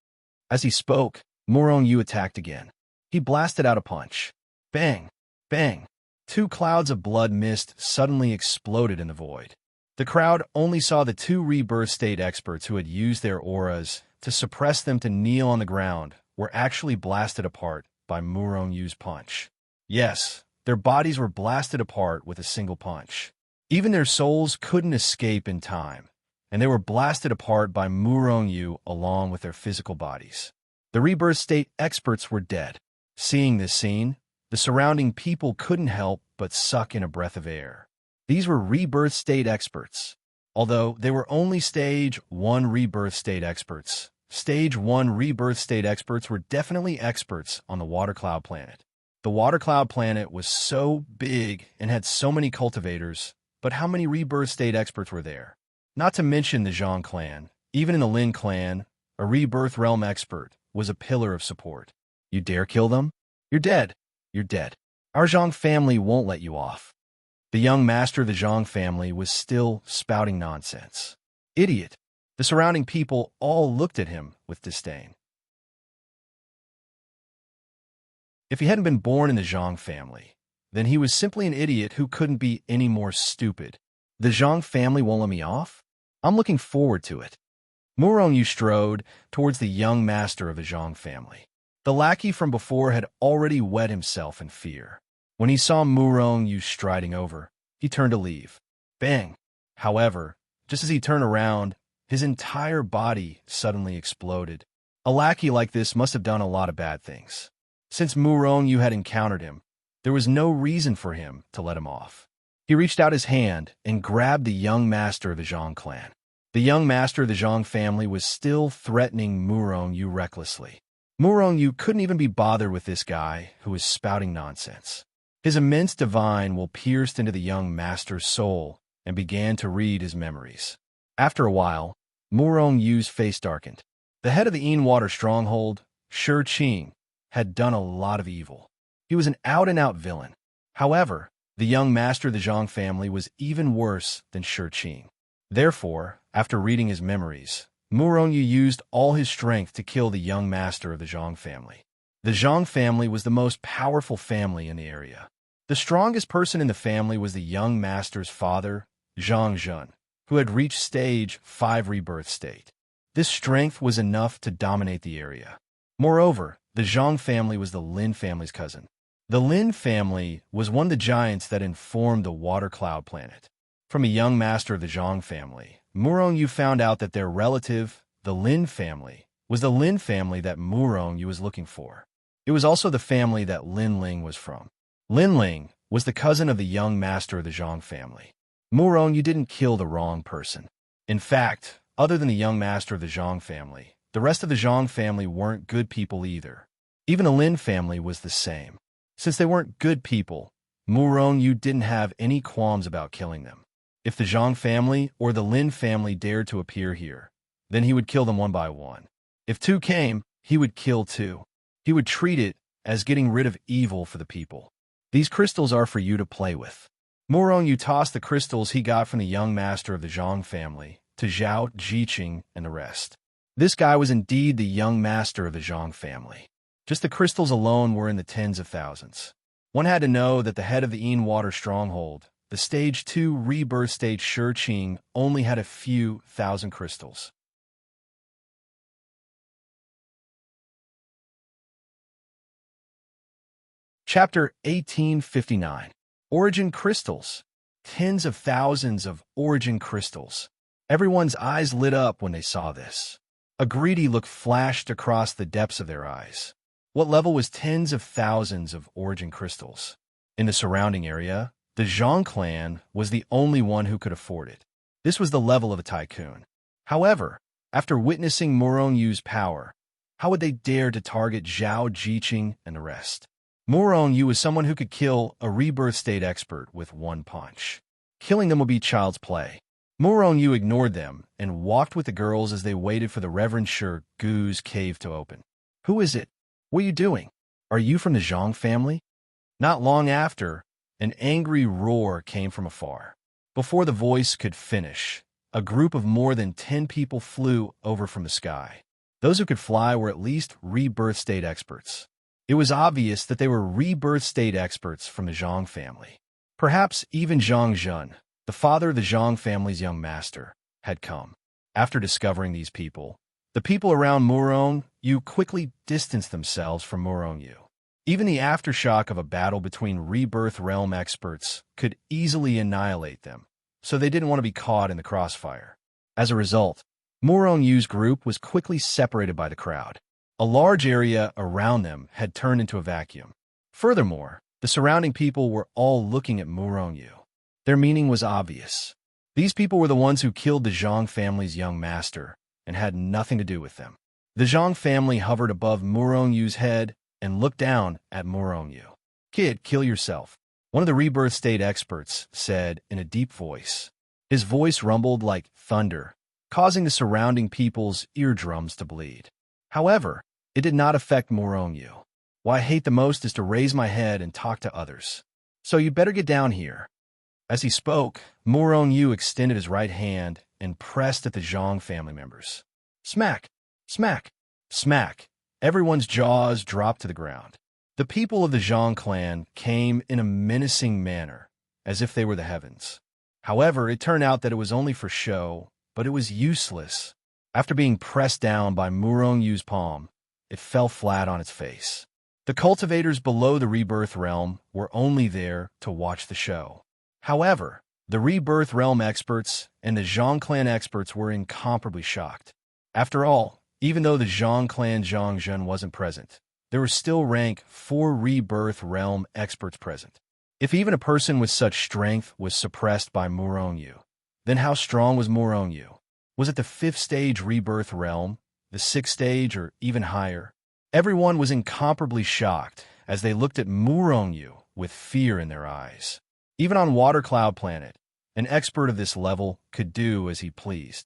As he spoke, Morongyu attacked again. He blasted out a punch. Bang! Bang! 2 clouds of blood mist suddenly exploded in the void. The crowd only saw the 2 rebirth state experts who had used their auras to suppress them to kneel on the ground were actually blasted apart by Morongyu's punch. Yes, their bodies were blasted apart with a single punch. Even their souls couldn't escape in time, and they were blasted apart by Morongyu along with their physical bodies. The rebirth state experts were dead. Seeing this scene, the surrounding people couldn't help but suck in a breath of air. These were rebirth state experts. Although they were only Stage 1 rebirth state experts, Stage 1 rebirth state experts were definitely experts on the Water Cloud planet. The Water Cloud planet was so big and had so many cultivators, but how many rebirth state experts were there? Not to mention the Zhang clan. Even in the Lin clan, a rebirth realm expert was a pillar of support. You dare kill them? You're dead. You're dead. Our Zhang family won't let you off. The young master of the Zhang family was still spouting nonsense. Idiot! The surrounding people all looked at him with disdain. If he hadn't been born in the Zhang family, then he was simply an idiot who couldn't be any more stupid. The Zhang family won't let me off? I'm looking forward to it. Morongyu strode towards the young master of the Zhang family. The lackey from before had already wet himself in fear. When he saw Morongyu striding over, he turned to leave. Bang! However, just as he turned around, his entire body suddenly exploded. A lackey like this must have done a lot of bad things. Since Morongyu had encountered him, there was no reason for him to let him off. He reached out his hand and grabbed the young master of the Zhang clan. The young master of the Zhang family was still threatening Murong Yu recklessly. Murong Yu couldn't even be bothered with this guy who was spouting nonsense. His immense divine will pierced into the young master's soul and began to read his memories. After a while, Murong Yu's face darkened. The head of the Water stronghold, Shi Qing, had done a lot of evil. He was an out-and-out villain. However, the young master of the Zhang family was even worse than Shi Qing. Therefore, after reading his memories, Murong Yu used all his strength to kill the young master of the Zhang family. The Zhang family was the most powerful family in the area. The strongest person in the family was the young master's father, Zhang Zhun, who had reached stage 5 rebirth state. This strength was enough to dominate the area. Moreover, the Zhang family was the Lin family's cousin. The Lin family was one of the giants that informed the water cloud planet. From a young master of the Zhang family, Murong Yu found out that their relative, the Lin family, was the Lin family that Murong Yu was looking for. It was also the family that Lin Ling was from. Lin Ling was the cousin of the young master of the Zhang family. Murong Yu didn't kill the wrong person. In fact, other than the young master of the Zhang family, the rest of the Zhang family weren't good people either. Even the Lin family was the same. Since they weren't good people, Murong Yu didn't have any qualms about killing them. If the Zhang family or the Lin family dared to appear here, then he would kill them one by one. If 2 came, he would kill 2. He would treat it as getting rid of evil for the people. These crystals are for you to play with. Murong Yu tossed the crystals he got from the young master of the Zhang family to Zhao Jiqing and the rest. This guy was indeed the young master of the Zhang family. Just the crystals alone were in the tens of thousands. One had to know that the head of the Water stronghold, the stage 2 rebirth stage Shi Qing, only had a few thousand crystals. Chapter 1859. Origin Crystals. Tens of thousands of origin crystals. Everyone's eyes lit up when they saw this. A greedy look flashed across the depths of their eyes. What level was tens of thousands of origin crystals? In the surrounding area, the Zhang clan was the only one who could afford it. This was the level of a tycoon. However, after witnessing Murong Yu's power, how would they dare to target Zhao Jiqing and the rest? Murong Yu was someone who could kill a rebirth state expert with one punch. Killing them would be child's play. Murong Yu ignored them and walked with the girls as they waited for the Reverend Shi Gu's cave to open. Who is it? What are you doing? Are you from the Zhang family? Not long after, an angry roar came from afar. Before the voice could finish, a group of more than 10 people flew over from the sky. Those who could fly were at least rebirth state experts. It was obvious that they were rebirth state experts from the Zhang family. Perhaps even Zhang Zhun, the father of the Zhang family's young master, had come. After discovering these people, the people around Murong Yu quickly distanced themselves from Murong Yu. Even the aftershock of a battle between rebirth realm experts could easily annihilate them, so they didn't want to be caught in the crossfire. As a result, Murong Yu's group was quickly separated by the crowd. A large area around them had turned into a vacuum. Furthermore, the surrounding people were all looking at Murong Yu. Their meaning was obvious. These people were the ones who killed the Zhang family's young master and had nothing to do with them. The Zhang family hovered above Murong Yu's head and looked down at Murong Yu. "Kid, kill yourself," one of the rebirth state experts said in a deep voice. His voice rumbled like thunder, causing the surrounding people's eardrums to bleed. However, it did not affect Murong Yu. What I hate the most is to raise my head and talk to others. So you better get down here. As he spoke, Murong Yu extended his right hand and pressed at the Zhang family members. Smack! Smack! Smack! Everyone's jaws dropped to the ground. The people of the Zhang clan came in a menacing manner, as if they were the heavens. However, it turned out that it was only for show, but it was useless. After being pressed down by Murong Yu's palm, it fell flat on its face. The cultivators below the rebirth realm were only there to watch the show. However, the rebirth realm experts and the Zhang clan experts were incomparably shocked. After all, even though the Zhang clan Zhang Zhun wasn't present, there were still rank 4 rebirth realm experts present. If even a person with such strength was suppressed by Murongyu, then how strong was Murongyu? Was it the 5th stage rebirth realm, the 6th stage, or even higher? Everyone was incomparably shocked as they looked at Murongyu with fear in their eyes. Even on Water Cloud Planet, an expert of this level could do as he pleased.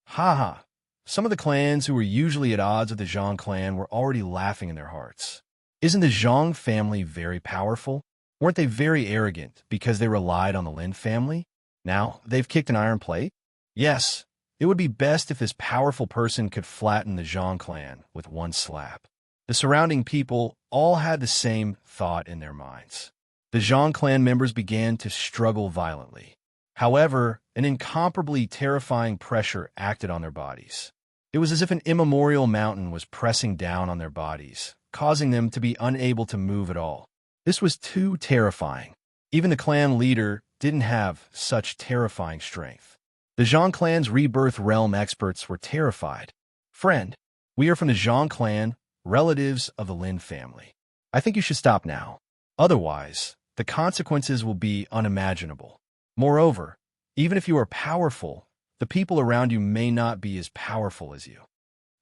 Haha! Some of the clans who were usually at odds with the Zhang clan were already laughing in their hearts. Isn't the Zhang family very powerful? Weren't they very arrogant because they relied on the Lin family? Now, they've kicked an iron plate? Yes, it would be best if this powerful person could flatten the Zhang clan with one slap. The surrounding people all had the same thought in their minds. The Zhang clan members began to struggle violently. However, an incomparably terrifying pressure acted on their bodies. It was as if an immemorial mountain was pressing down on their bodies, causing them to be unable to move at all. This was too terrifying. Even the clan leader didn't have such terrifying strength. The Zhang clan's rebirth realm experts were terrified. Friend, we are from the Zhang clan, relatives of the Lin family. I think you should stop now. Otherwise, the consequences will be unimaginable. Moreover, even if you are powerful, the people around you may not be as powerful as you.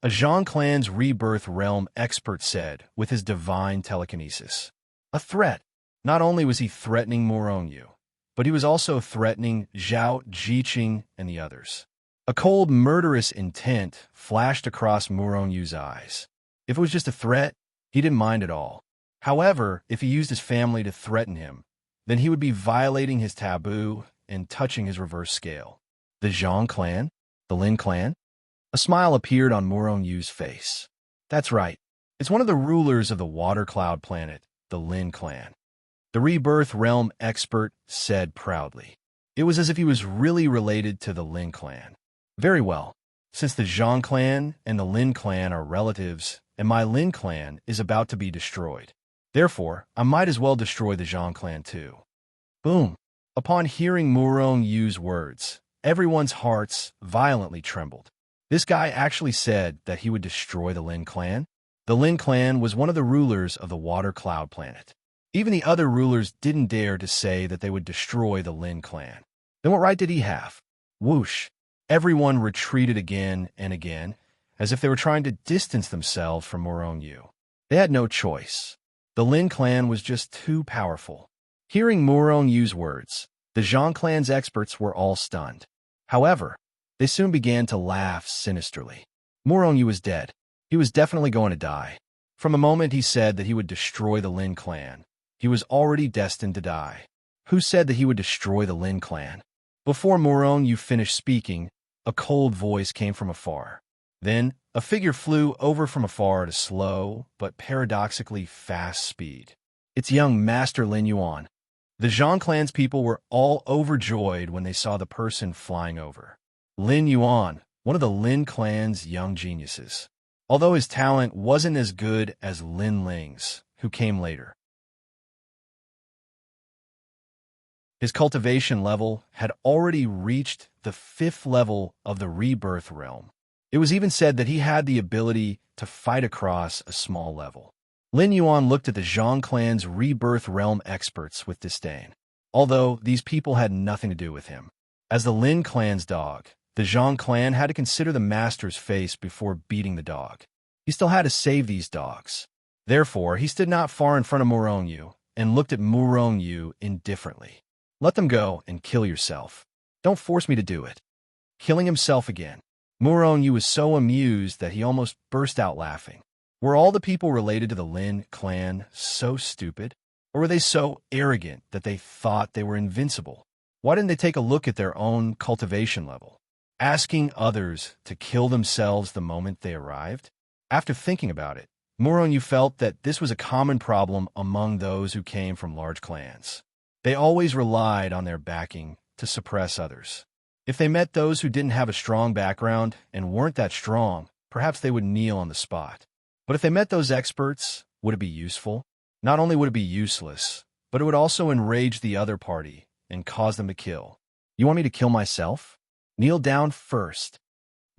A Zhang clan's rebirth realm expert said with his divine telekinesis. A threat. Not only was he threatening Murongyu, but he was also threatening Zhao Jiqing and the others. A cold, murderous intent flashed across Murongyu's eyes. If it was just a threat, he didn't mind at all. However, if he used his family to threaten him, then he would be violating his taboo and touching his reverse scale. The Zhang clan? The Lin clan? A smile appeared on Murongyu's face. That's right. It's one of the rulers of the Water Cloud Planet, the Lin clan. The rebirth realm expert said proudly. It was as if he was really related to the Lin clan. Very well. Since the Zhang clan and the Lin clan are relatives, and my Lin clan is about to be destroyed. Therefore, I might as well destroy the Zhang clan too. Boom! Upon hearing Murongyu's words, everyone's hearts violently trembled. This guy actually said that he would destroy the Lin clan. The Lin clan was one of the rulers of the Water Cloud Planet. Even the other rulers didn't dare to say that they would destroy the Lin clan. Then what right did he have? Whoosh! Everyone retreated again and again, as if they were trying to distance themselves from Murongyu. They had no choice. The Lin clan was just too powerful. Hearing Murongyu's words, the Zhang clan's experts were all stunned. However, they soon began to laugh sinisterly. Murongyu was dead. He was definitely going to die. From the moment he said that he would destroy the Lin clan, he was already destined to die. Who said that he would destroy the Lin clan? Before Murongyu finished speaking, a cold voice came from afar. Then, a figure flew over from afar at a slow, but paradoxically fast speed. It's young Master Lin Yuan. The Zhang clan's people were all overjoyed when they saw the person flying over. Lin Yuan, one of the Lin clan's young geniuses. Although his talent wasn't as good as Lin Ling's, who came later. His cultivation level had already reached the 5th level of the rebirth realm. It was even said that he had the ability to fight across a small level. Lin Yuan looked at the Zhang clan's rebirth realm experts with disdain, although these people had nothing to do with him. As the Lin clan's dog, the Zhang clan had to consider the master's face before beating the dog. He still had to save these dogs. Therefore, he stood not far in front of Murongyu and looked at Murongyu indifferently. Let them go and kill yourself. Don't force me to do it. Killing himself again. Murongyu was so amused that he almost burst out laughing. Were all the people related to the Lin clan so stupid? Or were they so arrogant that they thought they were invincible? Why didn't they take a look at their own cultivation level? Asking others to kill themselves the moment they arrived? After thinking about it, Murongyu felt that this was a common problem among those who came from large clans. They always relied on their backing to suppress others. If they met those who didn't have a strong background and weren't that strong, perhaps they would kneel on the spot. But if they met those experts, would it be useful? Not only would it be useless, but it would also enrage the other party and cause them to kill. You want me to kill myself? Kneel down first.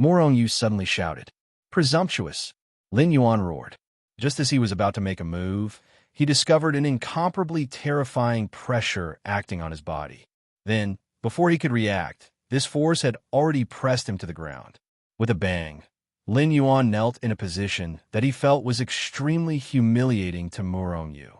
Murongyu suddenly shouted. Presumptuous! Lin Yuan roared. Just as he was about to make a move, he discovered an incomparably terrifying pressure acting on his body. Then, before he could react, this force had already pressed him to the ground. With a bang, Lin Yuan knelt in a position that he felt was extremely humiliating to Murong-Yu.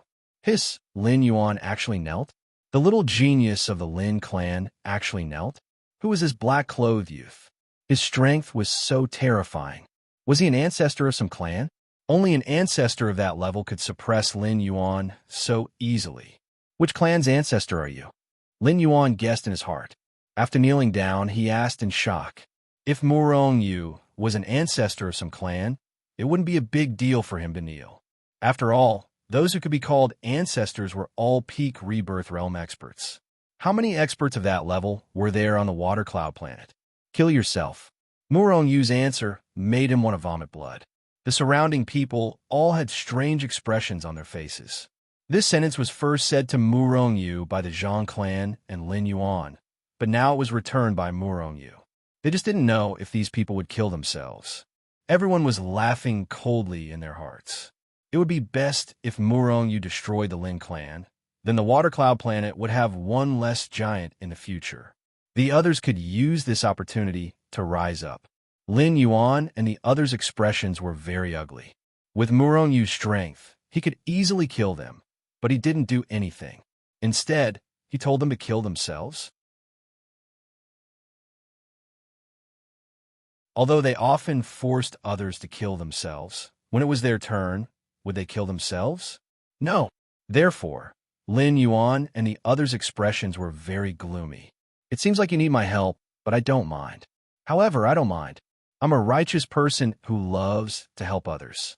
Hiss, Lin Yuan actually knelt? The little genius of the Lin clan actually knelt? Who was this black-clothed youth? His strength was so terrifying. Was he an ancestor of some clan? Only an ancestor of that level could suppress Lin Yuan so easily. Which clan's ancestor are you? Lin Yuan guessed in his heart. After kneeling down, he asked in shock. If Murong-Yu was an ancestor of some clan, it wouldn't be a big deal for him to kneel. After all, those who could be called ancestors were all peak Rebirth Realm experts. How many experts of that level were there on the Water Cloud planet? Kill yourself. Murong-Yu's answer made him want to vomit blood. The surrounding people all had strange expressions on their faces. This sentence was first said to Murong-Yu by the Zhang clan and Lin Yuan, but now it was returned by Murong-Yu. They just didn't know if these people would kill themselves. Everyone was laughing coldly in their hearts. It would be best if Murong-Yu destroyed the Lin clan. Then the Water Cloud planet would have one less giant in the future. The others could use this opportunity to rise up. Lin Yuan and the others' expressions were very ugly. With Murong-Yu's strength, he could easily kill them, but he didn't do anything. Instead, he told them to kill themselves. Although they often forced others to kill themselves, when it was their turn, would they kill themselves? No. Therefore, Lin Yuan and the others' expressions were very gloomy. It seems like you need my help, but I don't mind. However, I don't mind. I'm a righteous person who loves to help others.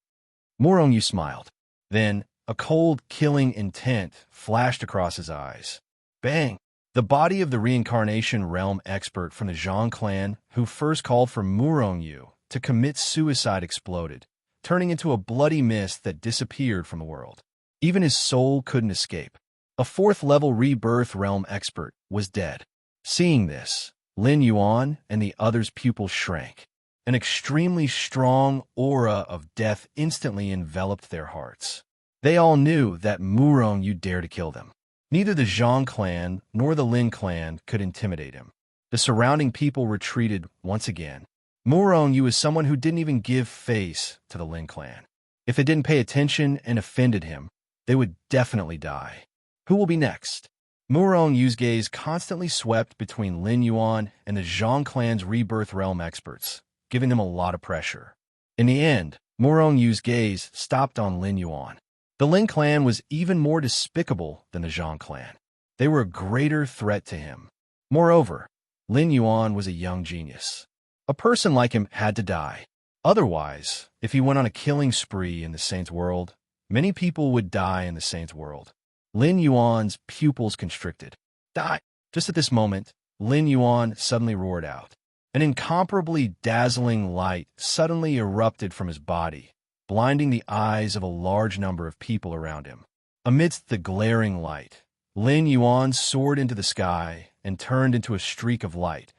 Murong-Yu smiled. Then, a cold, killing intent flashed across his eyes. Bang! The body of the reincarnation realm expert from the Zhang clan who first called for Murong-Yu to commit suicide exploded, turning into a bloody mist that disappeared from the world. Even his soul couldn't escape. A fourth-level rebirth realm expert was dead. Seeing this, Lin Yuan and the others' pupils shrank. An extremely strong aura of death instantly enveloped their hearts. They all knew that Murong-Yu dared to kill them. Neither the Zhang clan nor the Lin clan could intimidate him. The surrounding people retreated once again. Murong-Yu is someone who didn't even give face to the Lin clan. If they didn't pay attention and offended him, they would definitely die. Who will be next? Murong-Yu's gaze constantly swept between Lin Yuan and the Zhang clan's rebirth realm experts, giving them a lot of pressure. In the end, Murong-Yu's gaze stopped on Lin Yuan. The Lin clan was even more despicable than the Zhang clan. They were a greater threat to him. Moreover, Lin Yuan was a young genius. A person like him had to die. Otherwise, if he went on a killing spree in the Saint's world, many people would die in the Saint's world. Lin Yuan's pupils constricted. Die! Just at this moment, Lin Yuan suddenly roared out. An incomparably dazzling light suddenly erupted from his body, blinding the eyes of a large number of people around him. Amidst the glaring light, Lin Yuan soared into the sky and turned into a streak of light,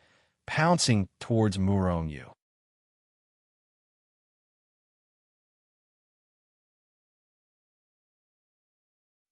pouncing towards Murong-Yu.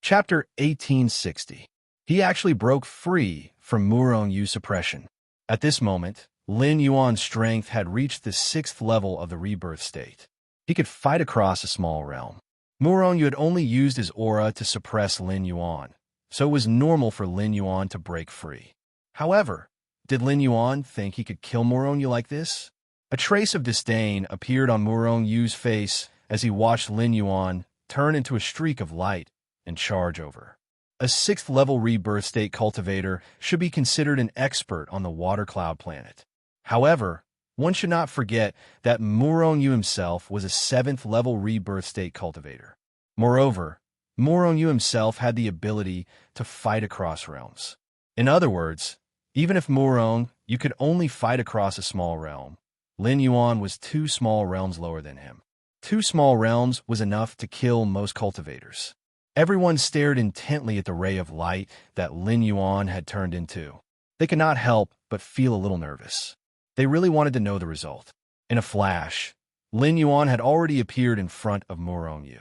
Chapter 1860. He actually broke free from Murong-Yu's suppression. At this moment, Lin Yuan's strength had reached the 6th level of the rebirth state. He could fight across a small realm. Murong-Yu had only used his aura to suppress Lin Yuan, so it was normal for Lin Yuan to break free. However, did Lin Yuan think he could kill Murong-Yu like this? A trace of disdain appeared on Murong-Yu's face as he watched Lin Yuan turn into a streak of light and charge over. A 6th level rebirth state cultivator should be considered an expert on the Water Cloud planet. However, one should not forget that Murong-Yu himself was a 7th level rebirth state cultivator. Moreover, Murong-Yu himself had the ability to fight across realms. In other words, even if Murong-Yu could only fight across a small realm, Lin Yuan was 2 small realms lower than him. 2 small realms was enough to kill most cultivators. Everyone stared intently at the ray of light that Lin Yuan had turned into. They could not help but feel a little nervous. They really wanted to know the result. In a flash, Lin Yuan had already appeared in front of Murong-Yu.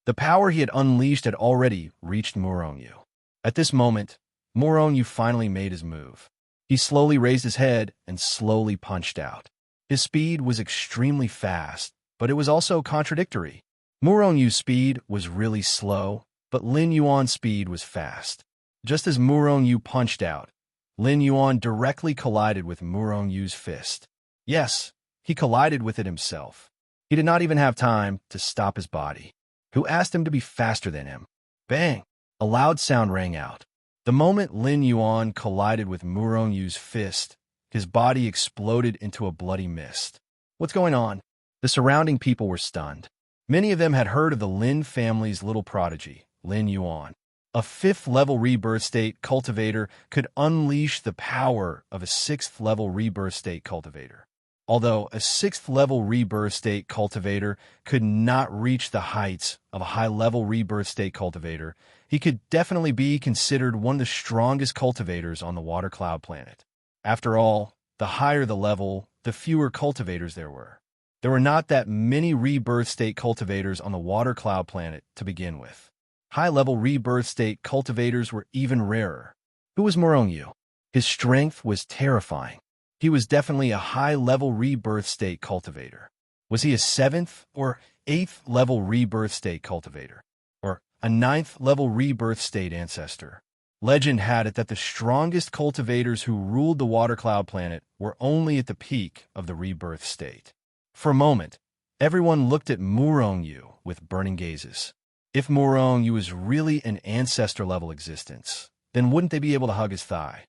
The power he had unleashed had already reached Murongyu. At this moment, Murongyu finally made his move. He slowly raised his head and slowly punched out. His speed was extremely fast, but it was also contradictory. Murongyu's speed was really slow, but Lin Yuan's speed was fast. Just as Murongyu punched out, Lin Yuan directly collided with Murongyu's fist. Yes, he collided with it himself. He did not even have time to stop his body. Who asked him to be faster than him? Bang! A loud sound rang out. The moment Lin Yuan collided with Murongyu's fist, his body exploded into a bloody mist. What's going on? The surrounding people were stunned. Many of them had heard of the Lin family's little prodigy, Lin Yuan. A 5th-level rebirth state cultivator could unleash the power of a 6th-level rebirth state cultivator. Although a 6th-level rebirth state cultivator could not reach the heights of a high-level rebirth state cultivator, he could definitely be considered one of the strongest cultivators on the Water Cloud planet. After all, the higher the level, the fewer cultivators there were. There were not that many rebirth state cultivators on the Water Cloud planet to begin with. High-level rebirth state cultivators were even rarer. Who was Murongyu? His strength was terrifying. He was definitely a high-level rebirth state cultivator. Was he a 7th or 8th level rebirth state cultivator? Or a 9th level rebirth state ancestor? Legend had it that the strongest cultivators who ruled the Water Cloud planet were only at the peak of the rebirth state. For a moment, everyone looked at Murongyu with burning gazes. If Murongyu was really an ancestor-level existence, then wouldn't they be able to hug his thigh?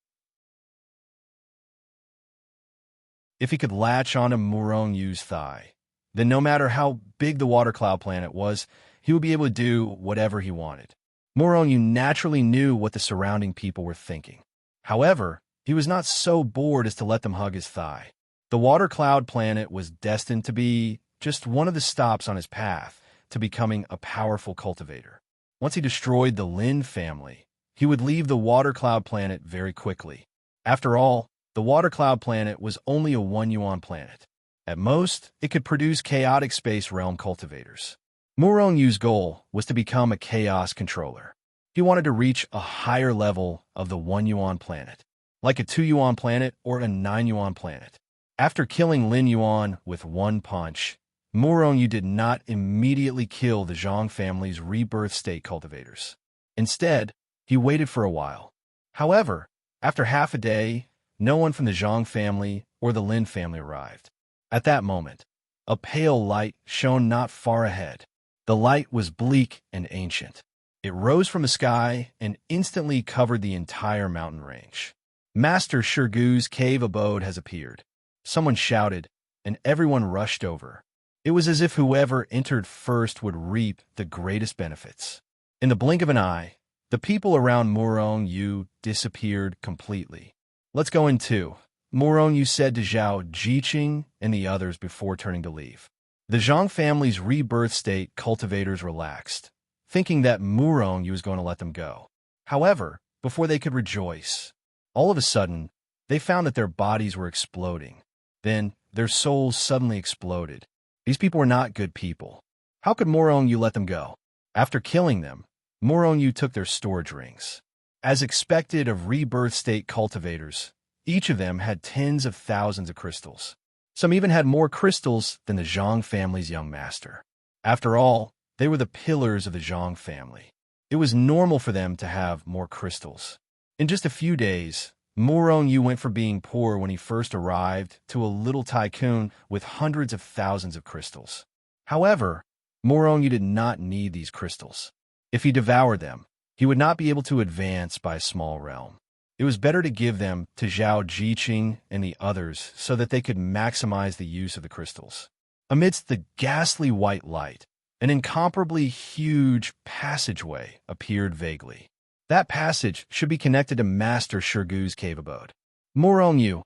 If he could latch onto Murongyu's thigh, then no matter how big the Water Cloud planet was, he would be able to do whatever he wanted. Murongyu naturally knew what the surrounding people were thinking. However, he was not so bored as to let them hug his thigh. The Water Cloud planet was destined to be just one of the stops on his path to becoming a powerful cultivator. Once he destroyed the Lin family, he would leave the Water Cloud planet very quickly. After all, the Water Cloud planet was only a 1 yuan planet. At most, it could produce chaotic space realm cultivators. Murongyu's goal was to become a chaos controller. He wanted to reach a higher level of the 1 yuan planet, like a 2 yuan planet or a 9 yuan planet. After killing Lin Yuan with one punch, Murongyu did not immediately kill the Zhang family's rebirth state cultivators. Instead, he waited for a while. However, after half a day, no one from the Zhang family or the Lin family arrived. At that moment, a pale light shone not far ahead. The light was bleak and ancient. It rose from the sky and instantly covered the entire mountain range. Master Shirgu's cave abode has appeared. Someone shouted, and everyone rushed over. It was as if whoever entered first would reap the greatest benefits. In the blink of an eye, the people around Murongyu disappeared completely. "Let's go in too," Murongyu said to Zhao Jiqing and the others before turning to leave. The Zhang family's rebirth state cultivators relaxed, thinking that Murongyu was going to let them go. However, before they could rejoice, all of a sudden, they found that their bodies were exploding. Then, their souls suddenly exploded. These people were not good people. How could Murongyu let them go? After killing them, Murongyu took their storage rings. As expected of rebirth state cultivators, each of them had tens of thousands of crystals. Some even had more crystals than the Zhang family's young master. After all, they were the pillars of the Zhang family. It was normal for them to have more crystals. In just a few days, Murongyu went from being poor when he first arrived to a little tycoon with hundreds of thousands of crystals. However, Murongyu did not need these crystals. If he devoured them, he would not be able to advance by a small realm. It was better to give them to Zhao Jiqing and the others so that they could maximize the use of the crystals. Amidst the ghastly white light, an incomparably huge passageway appeared vaguely. That passage should be connected to Master Shirgu's cave abode. Murongyu,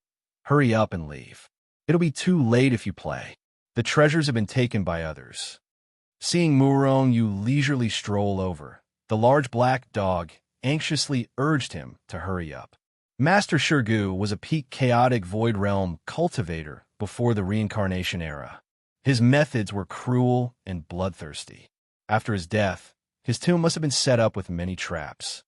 hurry up and leave. It'll be too late if you play. The treasures have been taken by others. Seeing Murongyu leisurely stroll over, the large black dog anxiously urged him to hurry up. Master Shirgu was a peak chaotic void realm cultivator before the reincarnation era. His methods were cruel and bloodthirsty. After his death, his tomb must have been set up with many traps.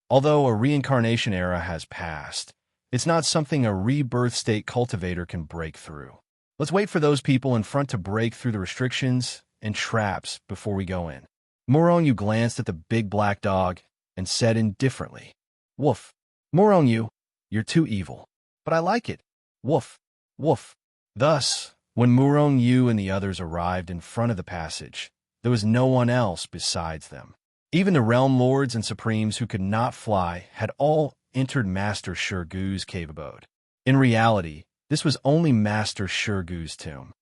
Although a reincarnation era has passed, it's not something a rebirth state cultivator can break through. Let's wait for those people in front to break through the restrictions and traps before we go in. Moronyu glanced at the big black dog and said indifferently, "Woof. Moronyu, you're too evil. But I like it. Woof. Woof." Thus, when Moronyu and the others arrived in front of the passage, there was no one else besides them. Even the realm lords and supremes who could not fly had all entered Master Shirgu's cave abode. In reality, this was only Master Shirgu's tomb.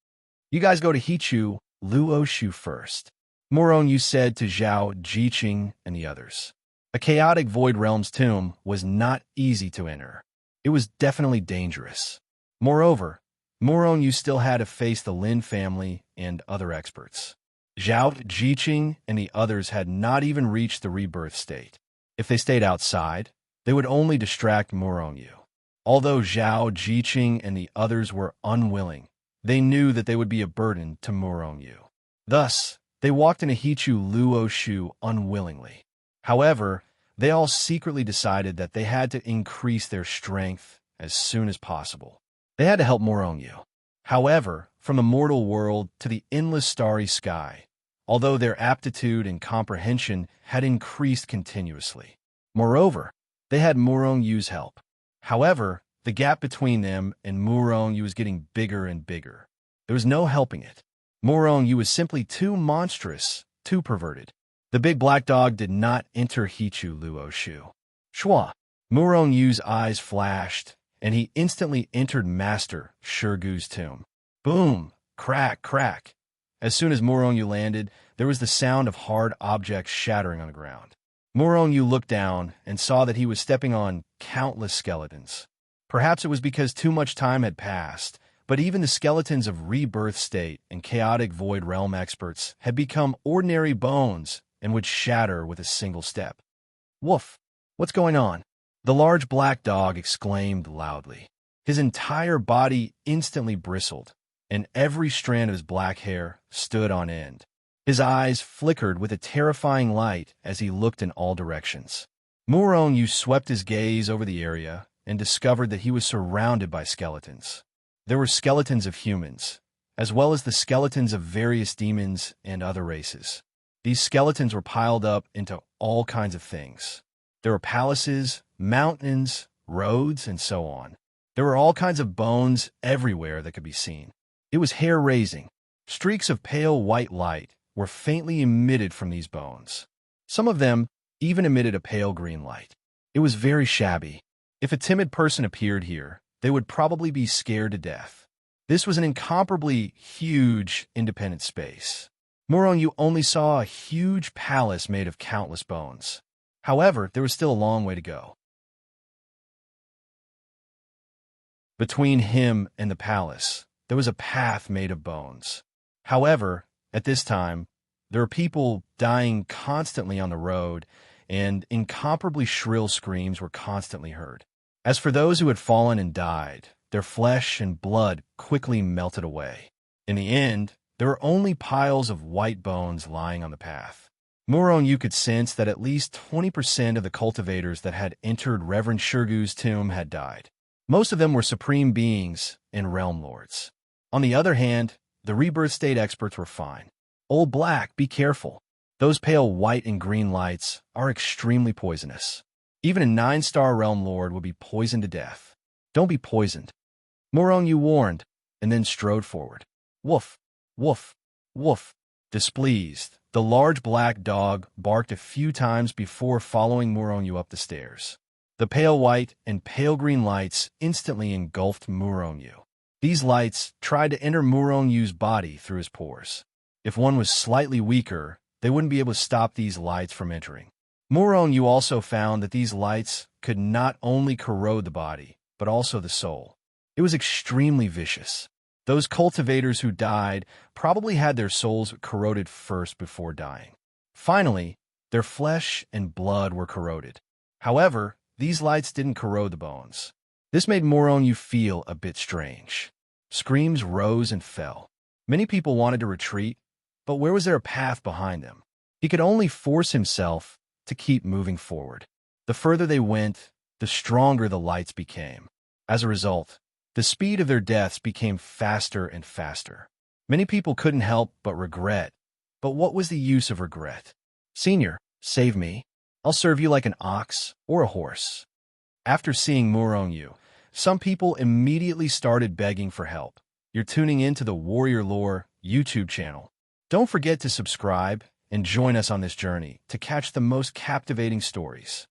"You guys go to Hichu Luoshu first," Moronyu said to Zhao Jiqing and the others. A chaotic void realm's tomb was not easy to enter. It was definitely dangerous. Moreover, Moronyu still had to face the Lin family and other experts. Zhao Jiqing and the others had not even reached the rebirth state. If they stayed outside, they would only distract Moronyu. Although Zhao Jiqing and the others were unwilling, they knew that they would be a burden to Moronyu. Thus, they walked into Hichu Luoshu unwillingly. However, they all secretly decided that they had to increase their strength as soon as possible. They had to help Moronyu. However, from the mortal world to the endless starry sky, although their aptitude and comprehension had increased continuously. Moreover, they had Moronyu's help. However, the gap between them and Moronyu was getting bigger and bigger. There was no helping it. Moronyu was simply too monstrous, too perverted. The big black dog did not enter Hichu Luoshu. Shwa! Moronyu's eyes flashed, and he instantly entered Master Shirgu's tomb. Boom! Crack, crack! As soon as Moronyu landed, there was the sound of hard objects shattering on the ground. Moronyu looked down and saw that he was stepping on countless skeletons. Perhaps it was because too much time had passed, but even the skeletons of rebirth state and chaotic void realm experts had become ordinary bones and would shatter with a single step. "Woof! What's going on?" The large black dog exclaimed loudly. His entire body instantly bristled, and every strand of his black hair stood on end. His eyes flickered with a terrifying light as he looked in all directions. Moronyu swept his gaze over the area and discovered that he was surrounded by skeletons. There were skeletons of humans, as well as the skeletons of various demons and other races. These skeletons were piled up into all kinds of things. There were palaces, mountains, roads, and so on. There were all kinds of bones everywhere that could be seen. It was hair-raising. Streaks of pale white light were faintly emitted from these bones. Some of them even emitted a pale green light. It was very shabby. If a timid person appeared here, they would probably be scared to death. This was an incomparably huge independent space. Moronyu only saw a huge palace made of countless bones. However, there was still a long way to go. Between him and the palace, there was a path made of bones. However, at this time, there were people dying constantly on the road, and incomparably shrill screams were constantly heard. As for those who had fallen and died, their flesh and blood quickly melted away. In the end, there were only piles of white bones lying on the path. Moronyu could sense that at least 20% of the cultivators that had entered Reverend Shirgu's tomb had died. Most of them were supreme beings and realm lords. On the other hand, the rebirth state experts were fine. Old Black, be careful. Those pale white and green lights are extremely poisonous. Even a 9-star realm lord would be poisoned to death. Don't be poisoned. Moronyu warned, and then strode forward. Woof, woof, woof. Displeased, the large black dog barked a few times before following Moronyu up the stairs. The pale white and pale green lights instantly engulfed Moronyu. These lights tried to enter Moronyu's body through his pores. If one was slightly weaker, they wouldn't be able to stop these lights from entering. Moronyu also found that these lights could not only corrode the body, but also the soul. It was extremely vicious. Those cultivators who died probably had their souls corroded first before dying. Finally, their flesh and blood were corroded. However, these lights didn't corrode the bones. This made Moronyu feel a bit strange. Screams rose and fell. Many people wanted to retreat, but where was there a path behind them? He could only force himself to keep moving forward. The further they went, the stronger the lights became. As a result, the speed of their deaths became faster and faster. Many people couldn't help but regret. But what was the use of regret? Senior, save me. I'll serve you like an ox or a horse. After seeing Murongyu, some people immediately started begging for help. You're tuning into the Warrior Lore YouTube channel. Don't forget to subscribe and join us on this journey to catch the most captivating stories.